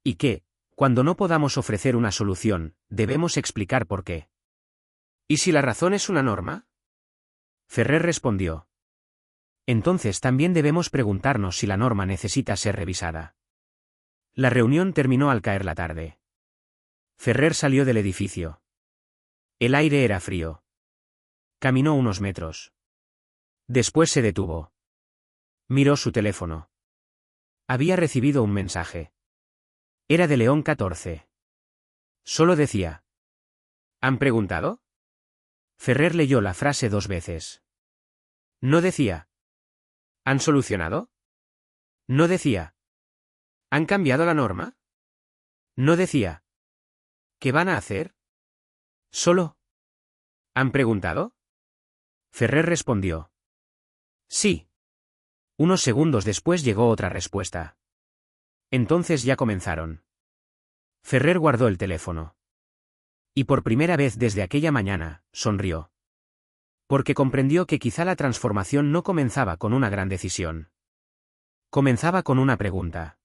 S1: Y que, cuando no podamos ofrecer una solución, debemos explicar por qué. ¿Y si la razón es una norma? Ferrer respondió. Entonces también debemos preguntarnos si la norma necesita ser revisada. La reunión terminó al caer la tarde. Ferrer salió del edificio. El aire era frío. Caminó unos metros. Después se detuvo. Miró su teléfono. Había recibido un mensaje. Era de León 14. Solo decía. ¿Han preguntado? Ferrer leyó la frase 2 veces. No decía. ¿Han solucionado? No decía. ¿Han cambiado la norma? No decía. ¿Qué van a hacer? Solo. ¿Han preguntado? Ferrer respondió. Sí. Unos segundos después llegó otra respuesta. Entonces ya comenzaron. Ferrer guardó el teléfono. Y por primera vez desde aquella mañana, sonrió. Porque comprendió que quizá la transformación no comenzaba con una gran decisión. Comenzaba con una pregunta.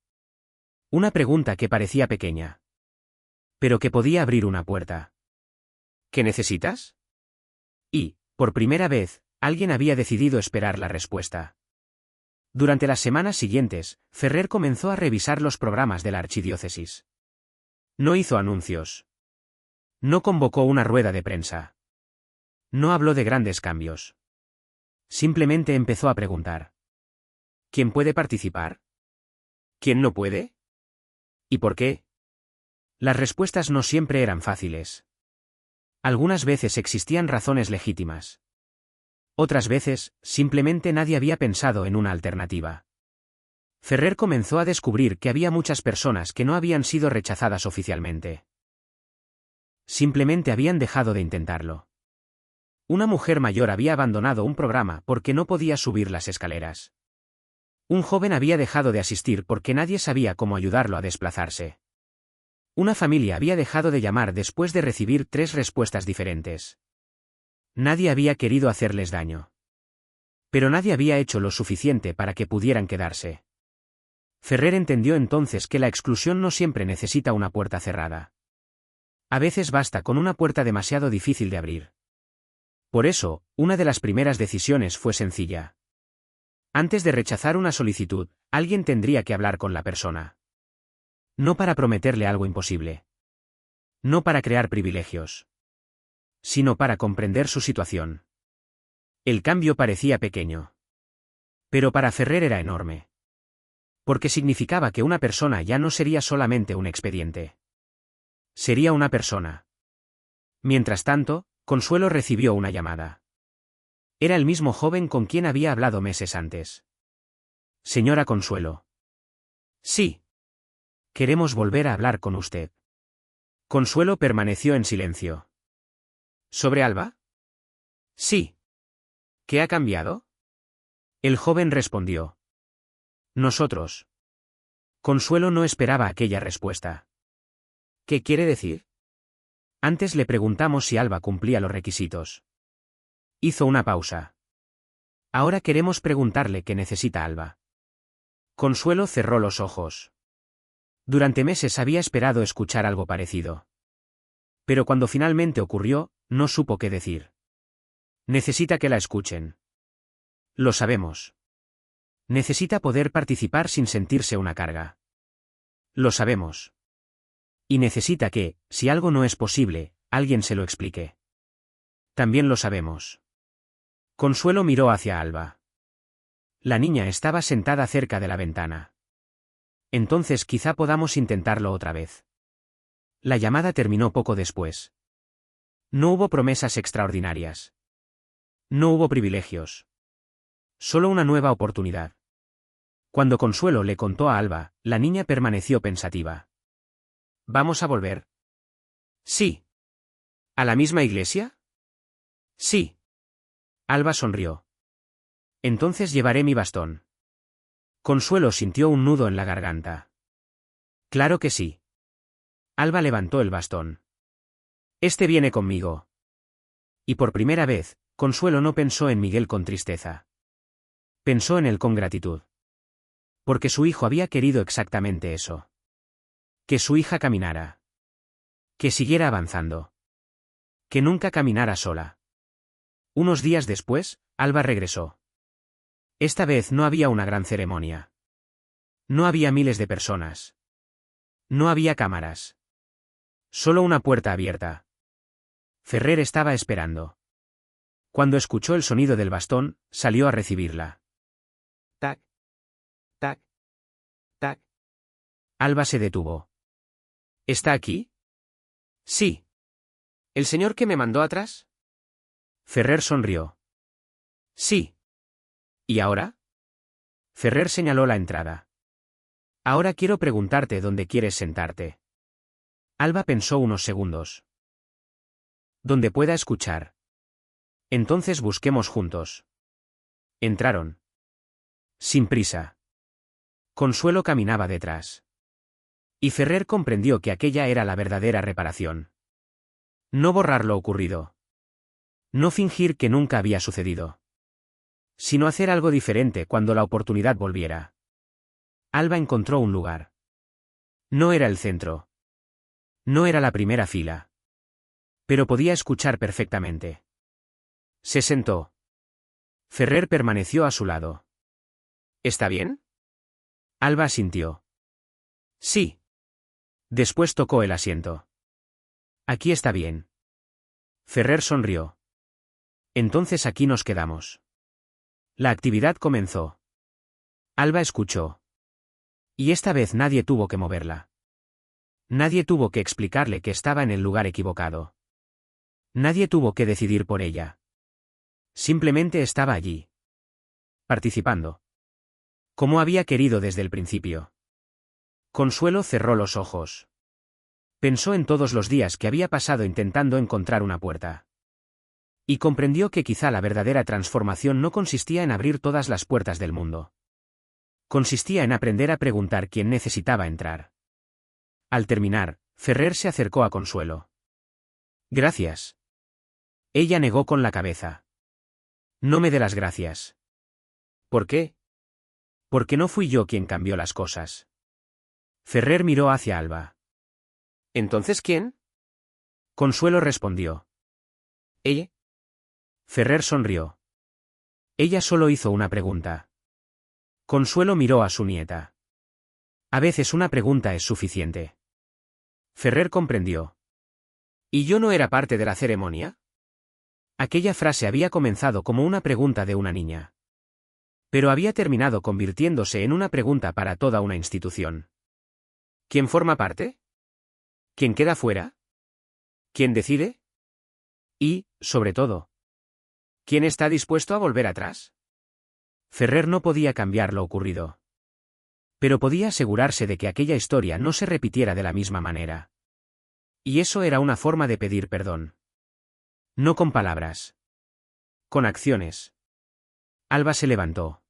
S1: Una pregunta que parecía pequeña. Pero que podía abrir una puerta. ¿Qué necesitas? Y, por primera vez, alguien había decidido esperar la respuesta. Durante las semanas siguientes, Ferrer comenzó a revisar los programas de la archidiócesis. No hizo anuncios. No convocó una rueda de prensa. No habló de grandes cambios. Simplemente empezó a preguntar. ¿Quién puede participar? ¿Quién no puede? ¿Y por qué? Las respuestas no siempre eran fáciles. Algunas veces existían razones legítimas. Otras veces, simplemente nadie había pensado en una alternativa. Ferrer comenzó a descubrir que había muchas personas que no habían sido rechazadas oficialmente. Simplemente habían dejado de intentarlo. Una mujer mayor había abandonado un programa porque no podía subir las escaleras. Un joven había dejado de asistir porque nadie sabía cómo ayudarlo a desplazarse. Una familia había dejado de llamar después de recibir 3 respuestas diferentes. Nadie había querido hacerles daño. Pero nadie había hecho lo suficiente para que pudieran quedarse. Ferrer entendió entonces que la exclusión no siempre necesita una puerta cerrada. A veces basta con una puerta demasiado difícil de abrir. Por eso, una de las primeras decisiones fue sencilla. Antes de rechazar una solicitud, alguien tendría que hablar con la persona. No para prometerle algo imposible. No para crear privilegios. Sino para comprender su situación. El cambio parecía pequeño. Pero para Ferrer era enorme. Porque significaba que una persona ya no sería solamente un expediente. Sería una persona. Mientras tanto, Consuelo recibió una llamada. Era el mismo joven con quien había hablado meses antes. Señora Consuelo. Sí. Queremos volver a hablar con usted. Consuelo permaneció en silencio. ¿Sobre Alba? Sí. ¿Qué ha cambiado? El joven respondió. Nosotros. Consuelo no esperaba aquella respuesta. ¿Qué quiere decir? Antes le preguntamos si Alba cumplía los requisitos. Hizo una pausa. Ahora queremos preguntarle qué necesita Alba. Consuelo cerró los ojos. Durante meses había esperado escuchar algo parecido. Pero cuando finalmente ocurrió, no supo qué decir. Necesita que la escuchen. Lo sabemos. Necesita poder participar sin sentirse una carga. Lo sabemos. Y necesita que, si algo no es posible, alguien se lo explique. También lo sabemos. Consuelo miró hacia Alba. La niña estaba sentada cerca de la ventana. Entonces quizá podamos intentarlo otra vez. La llamada terminó poco después. No hubo promesas extraordinarias. No hubo privilegios. Solo una nueva oportunidad. Cuando Consuelo le contó a Alba, la niña permaneció pensativa. ¿Vamos a volver? Sí. ¿A la misma iglesia? Sí. Alba sonrió. Entonces llevaré mi bastón. Consuelo sintió un nudo en la garganta. Claro que sí. Alba levantó el bastón. Este viene conmigo. Y por primera vez, Consuelo no pensó en Miguel con tristeza. Pensó en él con gratitud. Porque su hijo había querido exactamente eso. Que su hija caminara. Que siguiera avanzando. Que nunca caminara sola. Unos días después, Alba regresó. Esta vez no había una gran ceremonia. No había miles de personas. No había cámaras. Solo una puerta abierta. Ferrer estaba esperando. Cuando escuchó el sonido del bastón, salió a recibirla. Tac. Tac. Tac. Alba se detuvo. ¿Está aquí? Sí. ¿El señor que me mandó atrás? Ferrer sonrió. Sí. ¿Y ahora? Ferrer señaló la entrada. Ahora quiero preguntarte dónde quieres sentarte. Alba pensó unos segundos. Donde pueda escuchar. Entonces busquemos juntos. Entraron. Sin prisa. Consuelo caminaba detrás. Y Ferrer comprendió que aquella era la verdadera reparación. No borrar lo ocurrido. No fingir que nunca había sucedido. Sino hacer algo diferente cuando la oportunidad volviera. Alba encontró un lugar. No era el centro. No era la primera fila. Pero podía escuchar perfectamente. Se sentó. Ferrer permaneció a su lado.
S2: ¿Está bien?
S1: Alba asintió. Sí. Después tocó el asiento. Aquí está bien. Ferrer sonrió. Entonces aquí nos quedamos. La actividad comenzó. Alba escuchó. Y esta vez nadie tuvo que moverla. Nadie tuvo que explicarle que estaba en el lugar equivocado. Nadie tuvo que decidir por ella. Simplemente estaba allí. Participando. Como había querido desde el principio. Consuelo cerró los ojos. Pensó en todos los días que había pasado intentando encontrar una puerta. Y comprendió que quizá la verdadera transformación no consistía en abrir todas las puertas del mundo. Consistía en aprender a preguntar quién necesitaba entrar. Al terminar, Ferrer se acercó a Consuelo. Gracias. Ella negó con la cabeza. No me dé las gracias.
S2: ¿Por qué?
S1: Porque no fui yo quien cambió las cosas. Ferrer miró hacia Alba.
S2: ¿Entonces quién?
S1: Consuelo respondió.
S2: ¿Ella?
S1: Ferrer sonrió. Ella solo hizo una pregunta. Consuelo miró a su nieta. A veces una pregunta es suficiente. Ferrer comprendió.
S2: ¿Y yo no era parte de la ceremonia?
S1: Aquella frase había comenzado como una pregunta de una niña. Pero había terminado convirtiéndose en una pregunta para toda una institución.
S2: ¿Quién forma parte?
S1: ¿Quién queda fuera?
S2: ¿Quién decide?
S1: Y, sobre todo,
S2: ¿quién está dispuesto a volver atrás?
S1: Ferrer no podía cambiar lo ocurrido. Pero podía asegurarse de que aquella historia no se repitiera de la misma manera. Y eso era una forma de pedir perdón. No con palabras. Con acciones. Alba se levantó.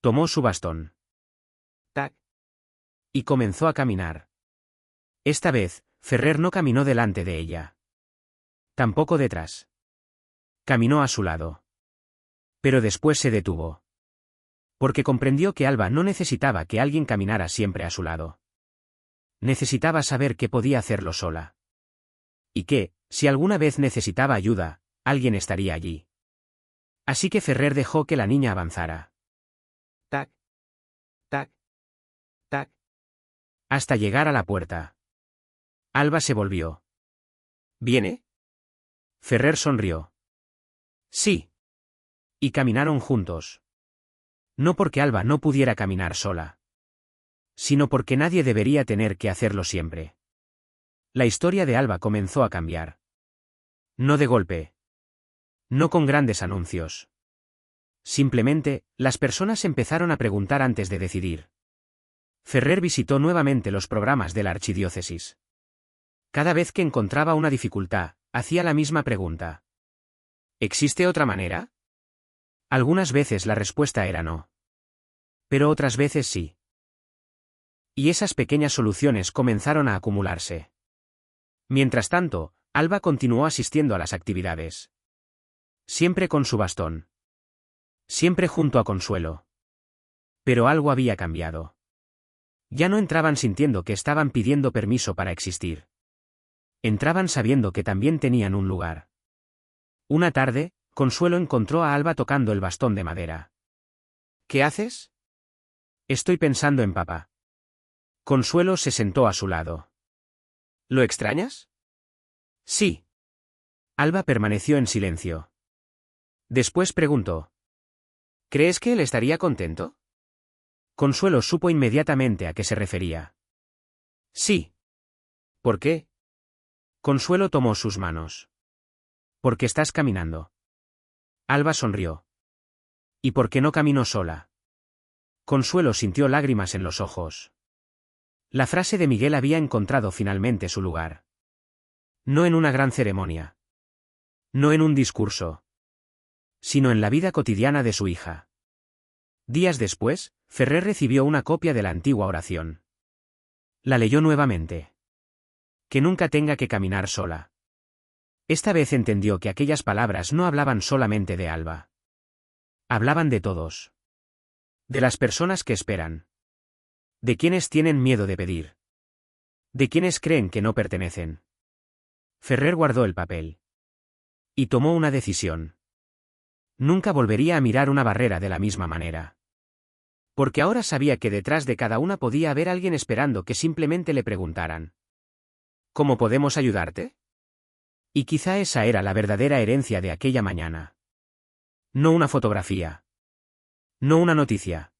S1: Tomó su bastón.
S2: Tac.
S1: Y comenzó a caminar. Esta vez, Ferrer no caminó delante de ella. Tampoco detrás. Caminó a su lado. Pero después se detuvo. Porque comprendió que Alba no necesitaba que alguien caminara siempre a su lado. Necesitaba saber que podía hacerlo sola. Y que, si alguna vez necesitaba ayuda, alguien estaría allí. Así que Ferrer dejó que la niña avanzara.
S2: Tac. Tac. Tac.
S1: Hasta llegar a la puerta. Alba se volvió.
S2: ¿Viene?
S1: Ferrer sonrió. Sí. Y caminaron juntos. No porque Alba no pudiera caminar sola. Sino porque nadie debería tener que hacerlo siempre. La historia de Alba comenzó a cambiar. No de golpe. No con grandes anuncios. Simplemente, las personas empezaron a preguntar antes de decidir. Ferrer visitó nuevamente los programas de la archidiócesis. Cada vez que encontraba una dificultad, hacía la misma pregunta.
S2: ¿Existe otra manera?
S1: Algunas veces la respuesta era no. Pero otras veces sí. Y esas pequeñas soluciones comenzaron a acumularse. Mientras tanto, Alba continuó asistiendo a las actividades. Siempre con su bastón. Siempre junto a Consuelo. Pero algo había cambiado. Ya no entraban sintiendo que estaban pidiendo permiso para existir. Entraban sabiendo que también tenían un lugar. Una tarde, Consuelo encontró a Alba tocando el bastón de madera.
S2: ¿Qué haces?
S1: Estoy pensando en papá. Consuelo se sentó a su lado.
S2: ¿Lo extrañas?
S1: Sí. Alba permaneció en silencio. Después preguntó.
S2: ¿Crees que él estaría contento?
S1: Consuelo supo inmediatamente a qué se refería. Sí.
S2: ¿Por qué?
S1: Consuelo tomó sus manos. Porque estás caminando. Alba sonrió. ¿Y por qué no caminó sola? Consuelo sintió lágrimas en los ojos. La frase de Miguel había encontrado finalmente su lugar. No en una gran ceremonia. No en un discurso. Sino en la vida cotidiana de su hija. Días después, Ferrer recibió una copia de la antigua oración. La leyó nuevamente. Que nunca tenga que caminar sola. Esta vez entendió que aquellas palabras no hablaban solamente de Alba. Hablaban de todos. De las personas que esperan. De quienes tienen miedo de pedir. De quienes creen que no pertenecen. Ferrer guardó el papel. Y tomó una decisión. Nunca volvería a mirar una barrera de la misma manera. Porque ahora sabía que detrás de cada una podía haber alguien esperando que simplemente le preguntaran: ¿cómo podemos ayudarte? Y quizá esa era la verdadera herencia de aquella mañana. No una fotografía. No una noticia.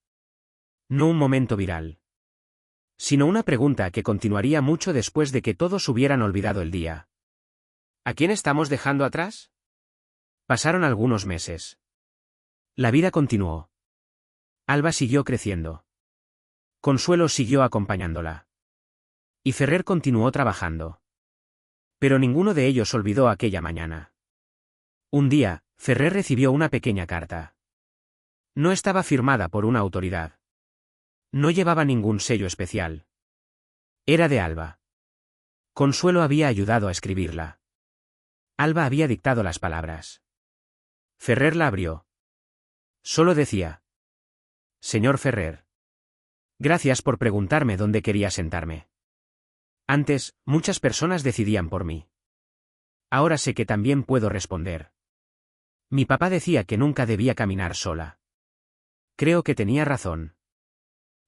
S1: No un momento viral. Sino una pregunta que continuaría mucho después de que todos hubieran olvidado el día. ¿A quién estamos dejando atrás? Pasaron algunos meses. La vida continuó. Alba siguió creciendo. Consuelo siguió acompañándola. Y Ferrer continuó trabajando. Pero ninguno de ellos olvidó aquella mañana. Un día, Ferrer recibió una pequeña carta. No estaba firmada por una autoridad. No llevaba ningún sello especial. Era de Alba. Consuelo había ayudado a escribirla. Alba había dictado las palabras. Ferrer la abrió. Solo decía: Señor Ferrer. Gracias por preguntarme dónde quería sentarme. Antes, muchas personas decidían por mí. Ahora sé que también puedo responder. Mi papá decía que nunca debía caminar sola. Creo que tenía razón.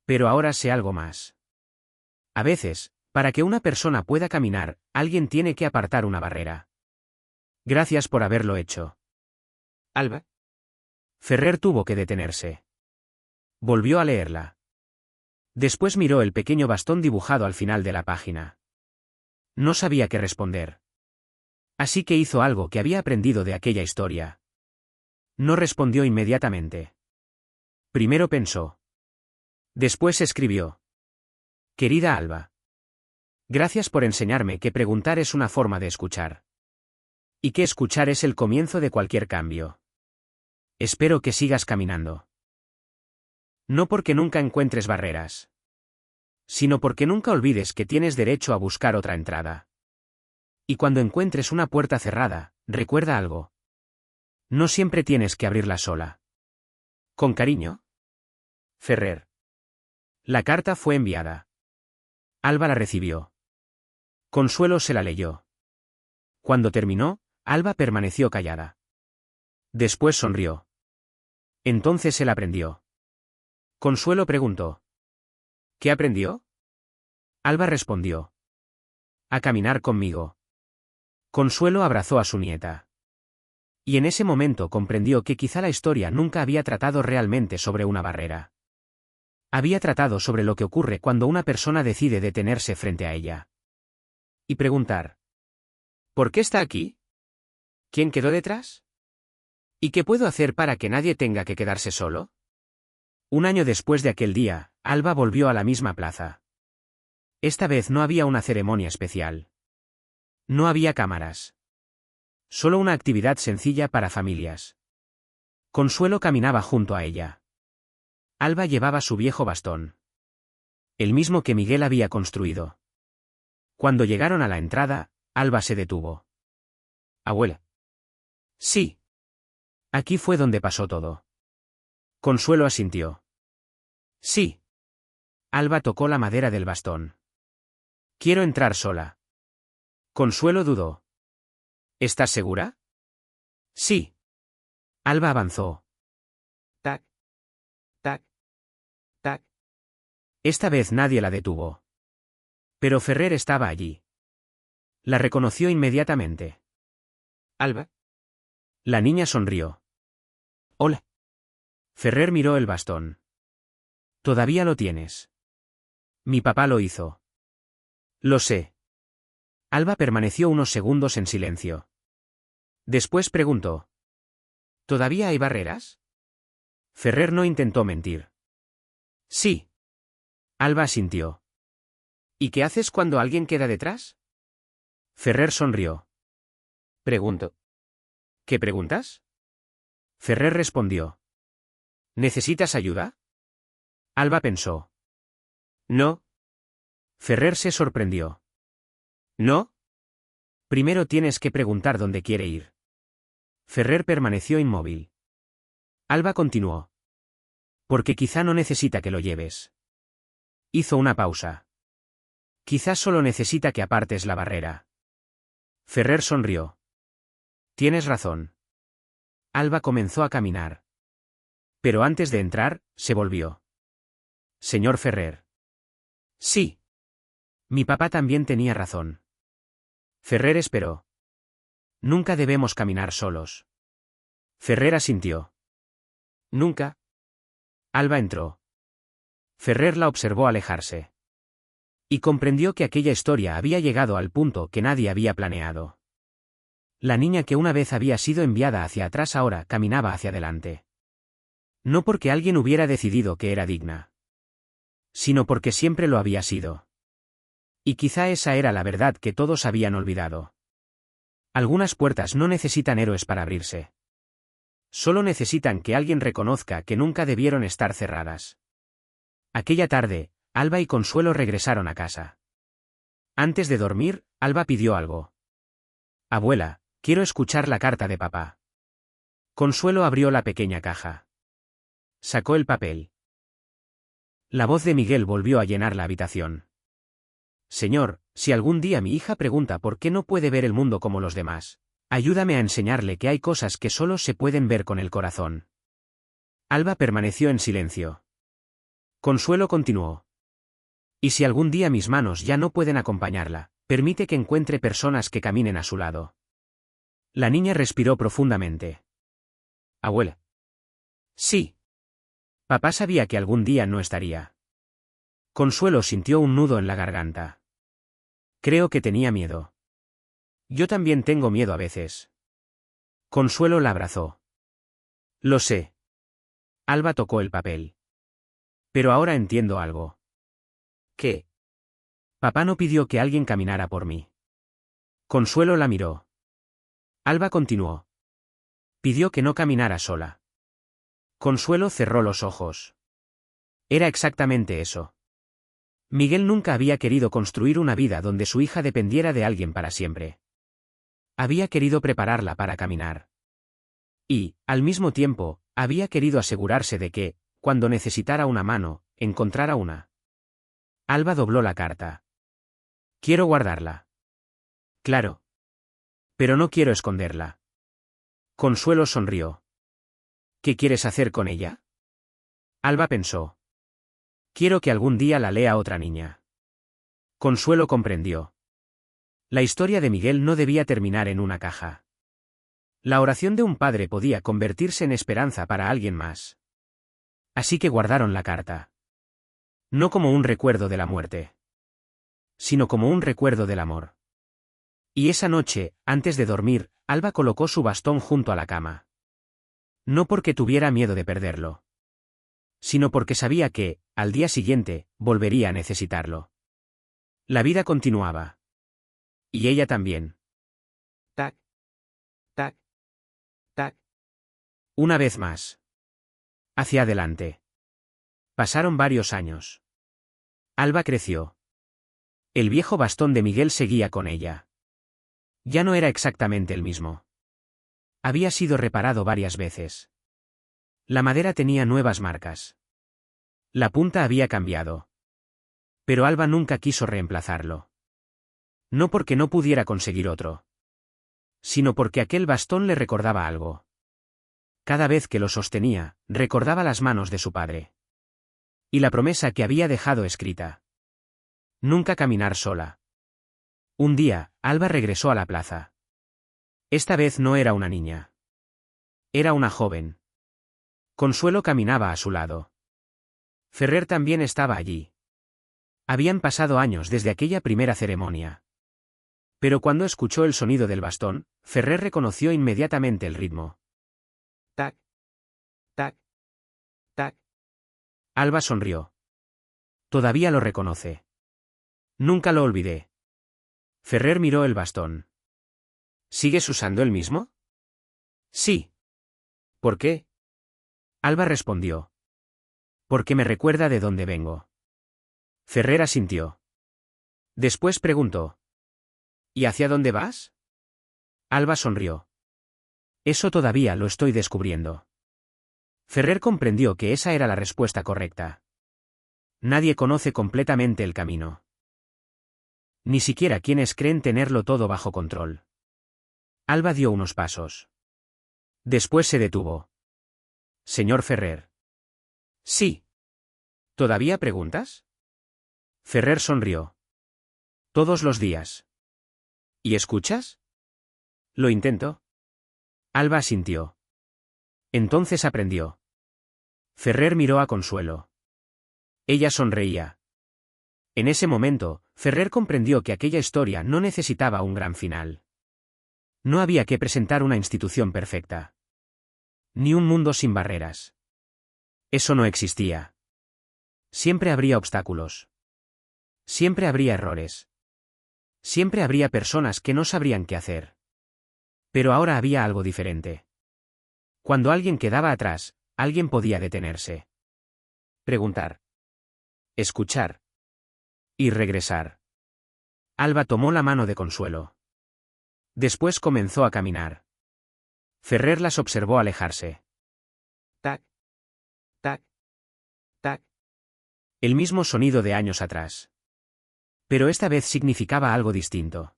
S1: Pero ahora sé algo más. A veces, para que una persona pueda caminar, alguien tiene que apartar una barrera. Gracias por haberlo hecho. Alba. Ferrer tuvo que detenerse. Volvió a leerla. Después miró el pequeño bastón dibujado al final de la página. No sabía qué responder. Así que hizo algo que había aprendido de aquella historia. No respondió inmediatamente. Primero pensó. Después escribió: Querida Alba. Gracias por enseñarme que preguntar es una forma de escuchar. Y que escuchar es el comienzo de cualquier cambio. Espero que sigas caminando. No porque nunca encuentres barreras, sino porque nunca olvides que tienes derecho a buscar otra entrada. Y cuando encuentres una puerta cerrada, recuerda algo. No siempre tienes que abrirla sola. Con cariño. Ferrer. La carta fue enviada. Alba la recibió. Consuelo se la leyó. Cuando terminó, Alba permaneció callada. Después sonrió. Entonces él aprendió. Consuelo preguntó: ¿Qué aprendió? Alba respondió: A caminar conmigo. Consuelo abrazó a su nieta. Y en ese momento comprendió que quizá la historia nunca había tratado realmente sobre una barrera. Había tratado sobre lo que ocurre cuando una persona decide detenerse frente a ella. Y preguntar: ¿por qué está aquí? ¿Quién quedó detrás? ¿Y qué puedo hacer para que nadie tenga que quedarse solo? Un año después de aquel día, Alba volvió a la misma plaza. Esta vez no había una ceremonia especial. No había cámaras. Solo una actividad sencilla para familias. Consuelo caminaba junto a ella. Alba llevaba su viejo bastón. El mismo que Miguel había construido. Cuando llegaron a la entrada, Alba se detuvo. Abuela. Sí. Aquí fue donde pasó todo. Consuelo asintió. Sí. Alba tocó la madera del bastón. Quiero entrar sola. Consuelo dudó. ¿Estás segura? Sí. Alba avanzó. Tac. Tac. Tac. Esta vez nadie la detuvo. Pero Ferrer estaba allí. La reconoció inmediatamente. Alba. La niña sonrió. Hola. Ferrer miró el bastón. Todavía lo tienes. Mi papá lo hizo. Lo sé. Alba permaneció unos segundos en silencio. Después preguntó: ¿todavía hay barreras? Ferrer no intentó mentir. Sí. Alba asintió. ¿Y qué haces cuando alguien queda detrás? Ferrer sonrió. Pregunto. ¿Qué preguntas? Ferrer respondió. ¿Necesitas ayuda? Alba pensó. No. Ferrer se sorprendió. ¿No? Primero tienes que preguntar dónde quiere ir. Ferrer permaneció inmóvil. Alba continuó. Porque quizá no necesita que lo lleves. Hizo una pausa. Quizás solo necesita que apartes la barrera. Ferrer sonrió. Tienes razón. Alba comenzó a caminar. Pero antes de entrar, se volvió. Señor Ferrer. Sí. Mi papá también tenía razón. Ferrer esperó. Nunca debemos caminar solos. Ferrer asintió. Nunca. Alba entró. Ferrer la observó alejarse. Y comprendió que aquella historia había llegado al punto que nadie había planeado. La niña que una vez había sido enviada hacia atrás ahora caminaba hacia adelante. No porque alguien hubiera decidido que era digna, sino porque siempre lo había sido. Y quizá esa era la verdad que todos habían olvidado. Algunas puertas no necesitan héroes para abrirse. Solo necesitan que alguien reconozca que nunca debieron estar cerradas. Aquella tarde, Alba y Consuelo regresaron a casa. Antes de dormir, Alba pidió algo. Abuela, quiero escuchar la carta de papá. Consuelo abrió la pequeña caja. Sacó el papel. La voz de Miguel volvió a llenar la habitación. Señor, si algún día mi hija pregunta por qué no puede ver el mundo como los demás, ayúdame a enseñarle que hay cosas que solo se pueden ver con el corazón. Alba permaneció en silencio. Consuelo continuó. Y si algún día mis manos ya no pueden acompañarla, permite que encuentre personas que caminen a su lado. La niña respiró profundamente. Abuela. Sí. Papá sabía que algún día no estaría. Consuelo sintió un nudo en la garganta. Creo que tenía miedo. Yo también tengo miedo a veces. Consuelo la abrazó. Lo sé. Alba tocó el papel. Pero ahora entiendo algo. ¿Qué? Papá no pidió que alguien caminara por mí. Consuelo la miró. Alba continuó. Pidió que no caminara sola. Consuelo cerró los ojos. Era exactamente eso. Miguel nunca había querido construir una vida donde su hija dependiera de alguien para siempre. Había querido prepararla para caminar. Y, al mismo tiempo, había querido asegurarse de que, cuando necesitara una mano, encontrara una. Alba dobló la carta. Quiero guardarla. Claro. Pero no quiero esconderla. Consuelo sonrió. ¿Qué quieres hacer con ella? Alba pensó. Quiero que algún día la lea otra niña. Consuelo comprendió. La historia de Miguel no debía terminar en una caja. La oración de un padre podía convertirse en esperanza para alguien más. Así que guardaron la carta. No como un recuerdo de la muerte, sino como un recuerdo del amor. Y esa noche, antes de dormir, Alba colocó su bastón junto a la cama. No porque tuviera miedo de perderlo, sino porque sabía que, al día siguiente, volvería a necesitarlo. La vida continuaba. Y ella también. Tac, tac, tac. Una vez más. Hacia adelante. Pasaron varios años. Alba creció. El viejo bastón de Miguel seguía con ella. Ya no era exactamente el mismo. Había sido reparado varias veces. La madera tenía nuevas marcas. La punta había cambiado. Pero Alba nunca quiso reemplazarlo. No porque no pudiera conseguir otro, sino porque aquel bastón le recordaba algo. Cada vez que lo sostenía, recordaba las manos de su padre. Y la promesa que había dejado escrita. Nunca caminar sola. Un día, Alba regresó a la plaza. Esta vez no era una niña. Era una joven. Consuelo caminaba a su lado. Ferrer también estaba allí. Habían pasado años desde aquella primera ceremonia. Pero cuando escuchó el sonido del bastón, Ferrer reconoció inmediatamente el ritmo. Tac, tac, tac. Alba sonrió. Todavía lo reconoce. Nunca lo olvidé. Ferrer miró el bastón. ¿Sigues usando el mismo? Sí. ¿Por qué? Alba respondió. Porque me recuerda de dónde vengo. Ferrer asintió. Después preguntó. ¿Y hacia dónde vas? Alba sonrió. Eso todavía lo estoy descubriendo. Ferrer comprendió que esa era la respuesta correcta. Nadie conoce completamente el camino. Ni siquiera quienes creen tenerlo todo bajo control. Alba dio unos pasos. Después se detuvo. Señor Ferrer. Sí.
S2: ¿Todavía preguntas?
S1: Ferrer sonrió. Todos los días.
S2: ¿Y escuchas?
S1: Lo intento. Alba asintió. Entonces aprendió. Ferrer miró a Consuelo. Ella sonreía. En ese momento, Ferrer comprendió que aquella historia no necesitaba un gran final. No había que presentar una institución perfecta. Ni un mundo sin barreras. Eso no existía. Siempre habría obstáculos. Siempre habría errores. Siempre habría personas que no sabrían qué hacer. Pero ahora había algo diferente. Cuando alguien quedaba atrás, alguien podía detenerse. Preguntar. Escuchar. Y regresar. Alba tomó la mano de Consuelo. Después comenzó a caminar. Ferrer las observó alejarse. Tac. Tac. Tac. El mismo sonido de años atrás. Pero esta vez significaba algo distinto.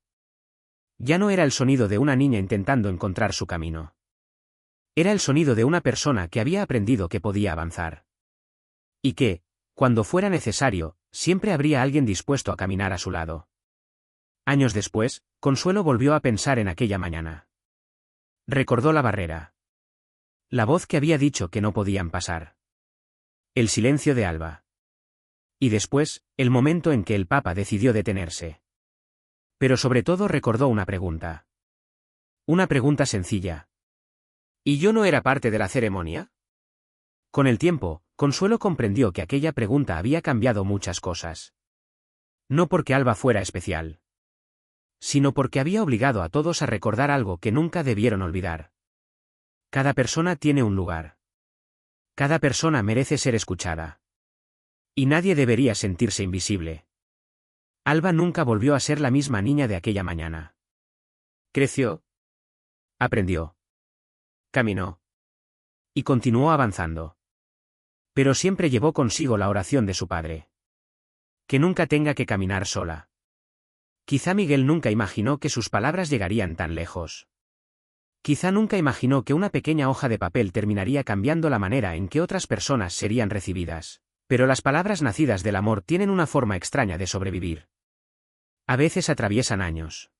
S1: Ya no era el sonido de una niña intentando encontrar su camino. Era el sonido de una persona que había aprendido que podía avanzar. Y que, cuando fuera necesario, siempre habría alguien dispuesto a caminar a su lado. Años después, Consuelo volvió a pensar en aquella mañana. Recordó la barrera. La voz que había dicho que no podían pasar. El silencio de Alba. Y después, el momento en que el Papa decidió detenerse. Pero sobre todo recordó una pregunta. Una pregunta sencilla.
S2: ¿Y yo no era parte de la ceremonia?
S1: Con el tiempo, Consuelo comprendió que aquella pregunta había cambiado muchas cosas. No porque Alba fuera especial, sino porque había obligado a todos a recordar algo que nunca debieron olvidar. Cada persona tiene un lugar. Cada persona merece ser escuchada. Y nadie debería sentirse invisible. Alba nunca volvió a ser la misma niña de aquella mañana.
S2: Creció.
S1: Aprendió. Caminó. Y continuó avanzando. Pero siempre llevó consigo la oración de su padre. Que nunca tenga que caminar sola. Quizá Miguel nunca imaginó que sus palabras llegarían tan lejos. Quizá nunca imaginó que una pequeña hoja de papel terminaría cambiando la manera en que otras personas serían recibidas. Pero las palabras nacidas del amor tienen una forma extraña de sobrevivir. A veces atraviesan años.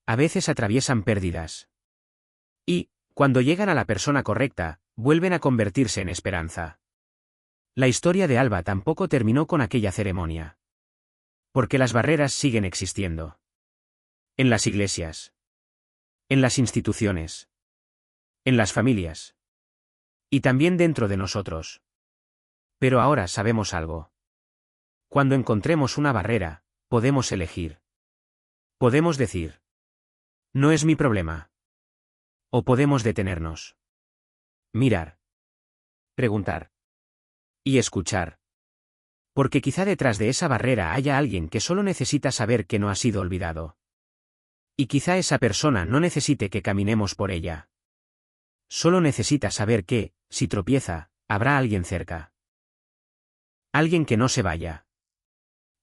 S1: A veces atraviesan pérdidas. Y, cuando llegan a la persona correcta, vuelven a convertirse en esperanza. La historia de Alba tampoco terminó con aquella ceremonia. Porque las barreras siguen existiendo. En las iglesias. En las instituciones. En las familias. Y también dentro de nosotros. Pero ahora sabemos algo. Cuando encontremos una barrera, podemos elegir. Podemos decir. No es mi problema. O podemos detenernos. Mirar. Preguntar. Y escuchar. Porque quizá detrás de esa barrera haya alguien que solo necesita saber que no ha sido olvidado. Y quizá esa persona no necesite que caminemos por ella. Solo necesita saber que, si tropieza, habrá alguien cerca. Alguien que no se vaya.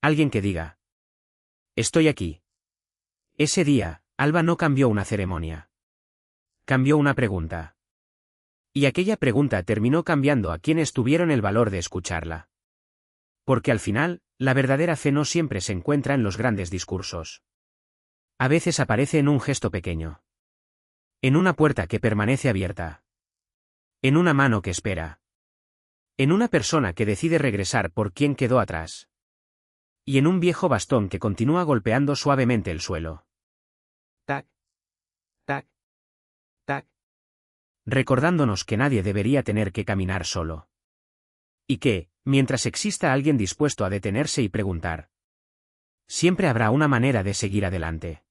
S1: Alguien que diga. Estoy aquí. Ese día, Alba no cambió una ceremonia. Cambió una pregunta. Y aquella pregunta terminó cambiando a quienes tuvieron el valor de escucharla. Porque al final, la verdadera fe no siempre se encuentra en los grandes discursos. A veces aparece en un gesto pequeño. En una puerta que permanece abierta. En una mano que espera. En una persona que decide regresar por quien quedó atrás. Y en un viejo bastón que continúa golpeando suavemente el suelo. Tac. Tac. Tac. Recordándonos que nadie debería tener que caminar solo. Y que, mientras exista alguien dispuesto a detenerse y preguntar, siempre habrá una manera de seguir adelante.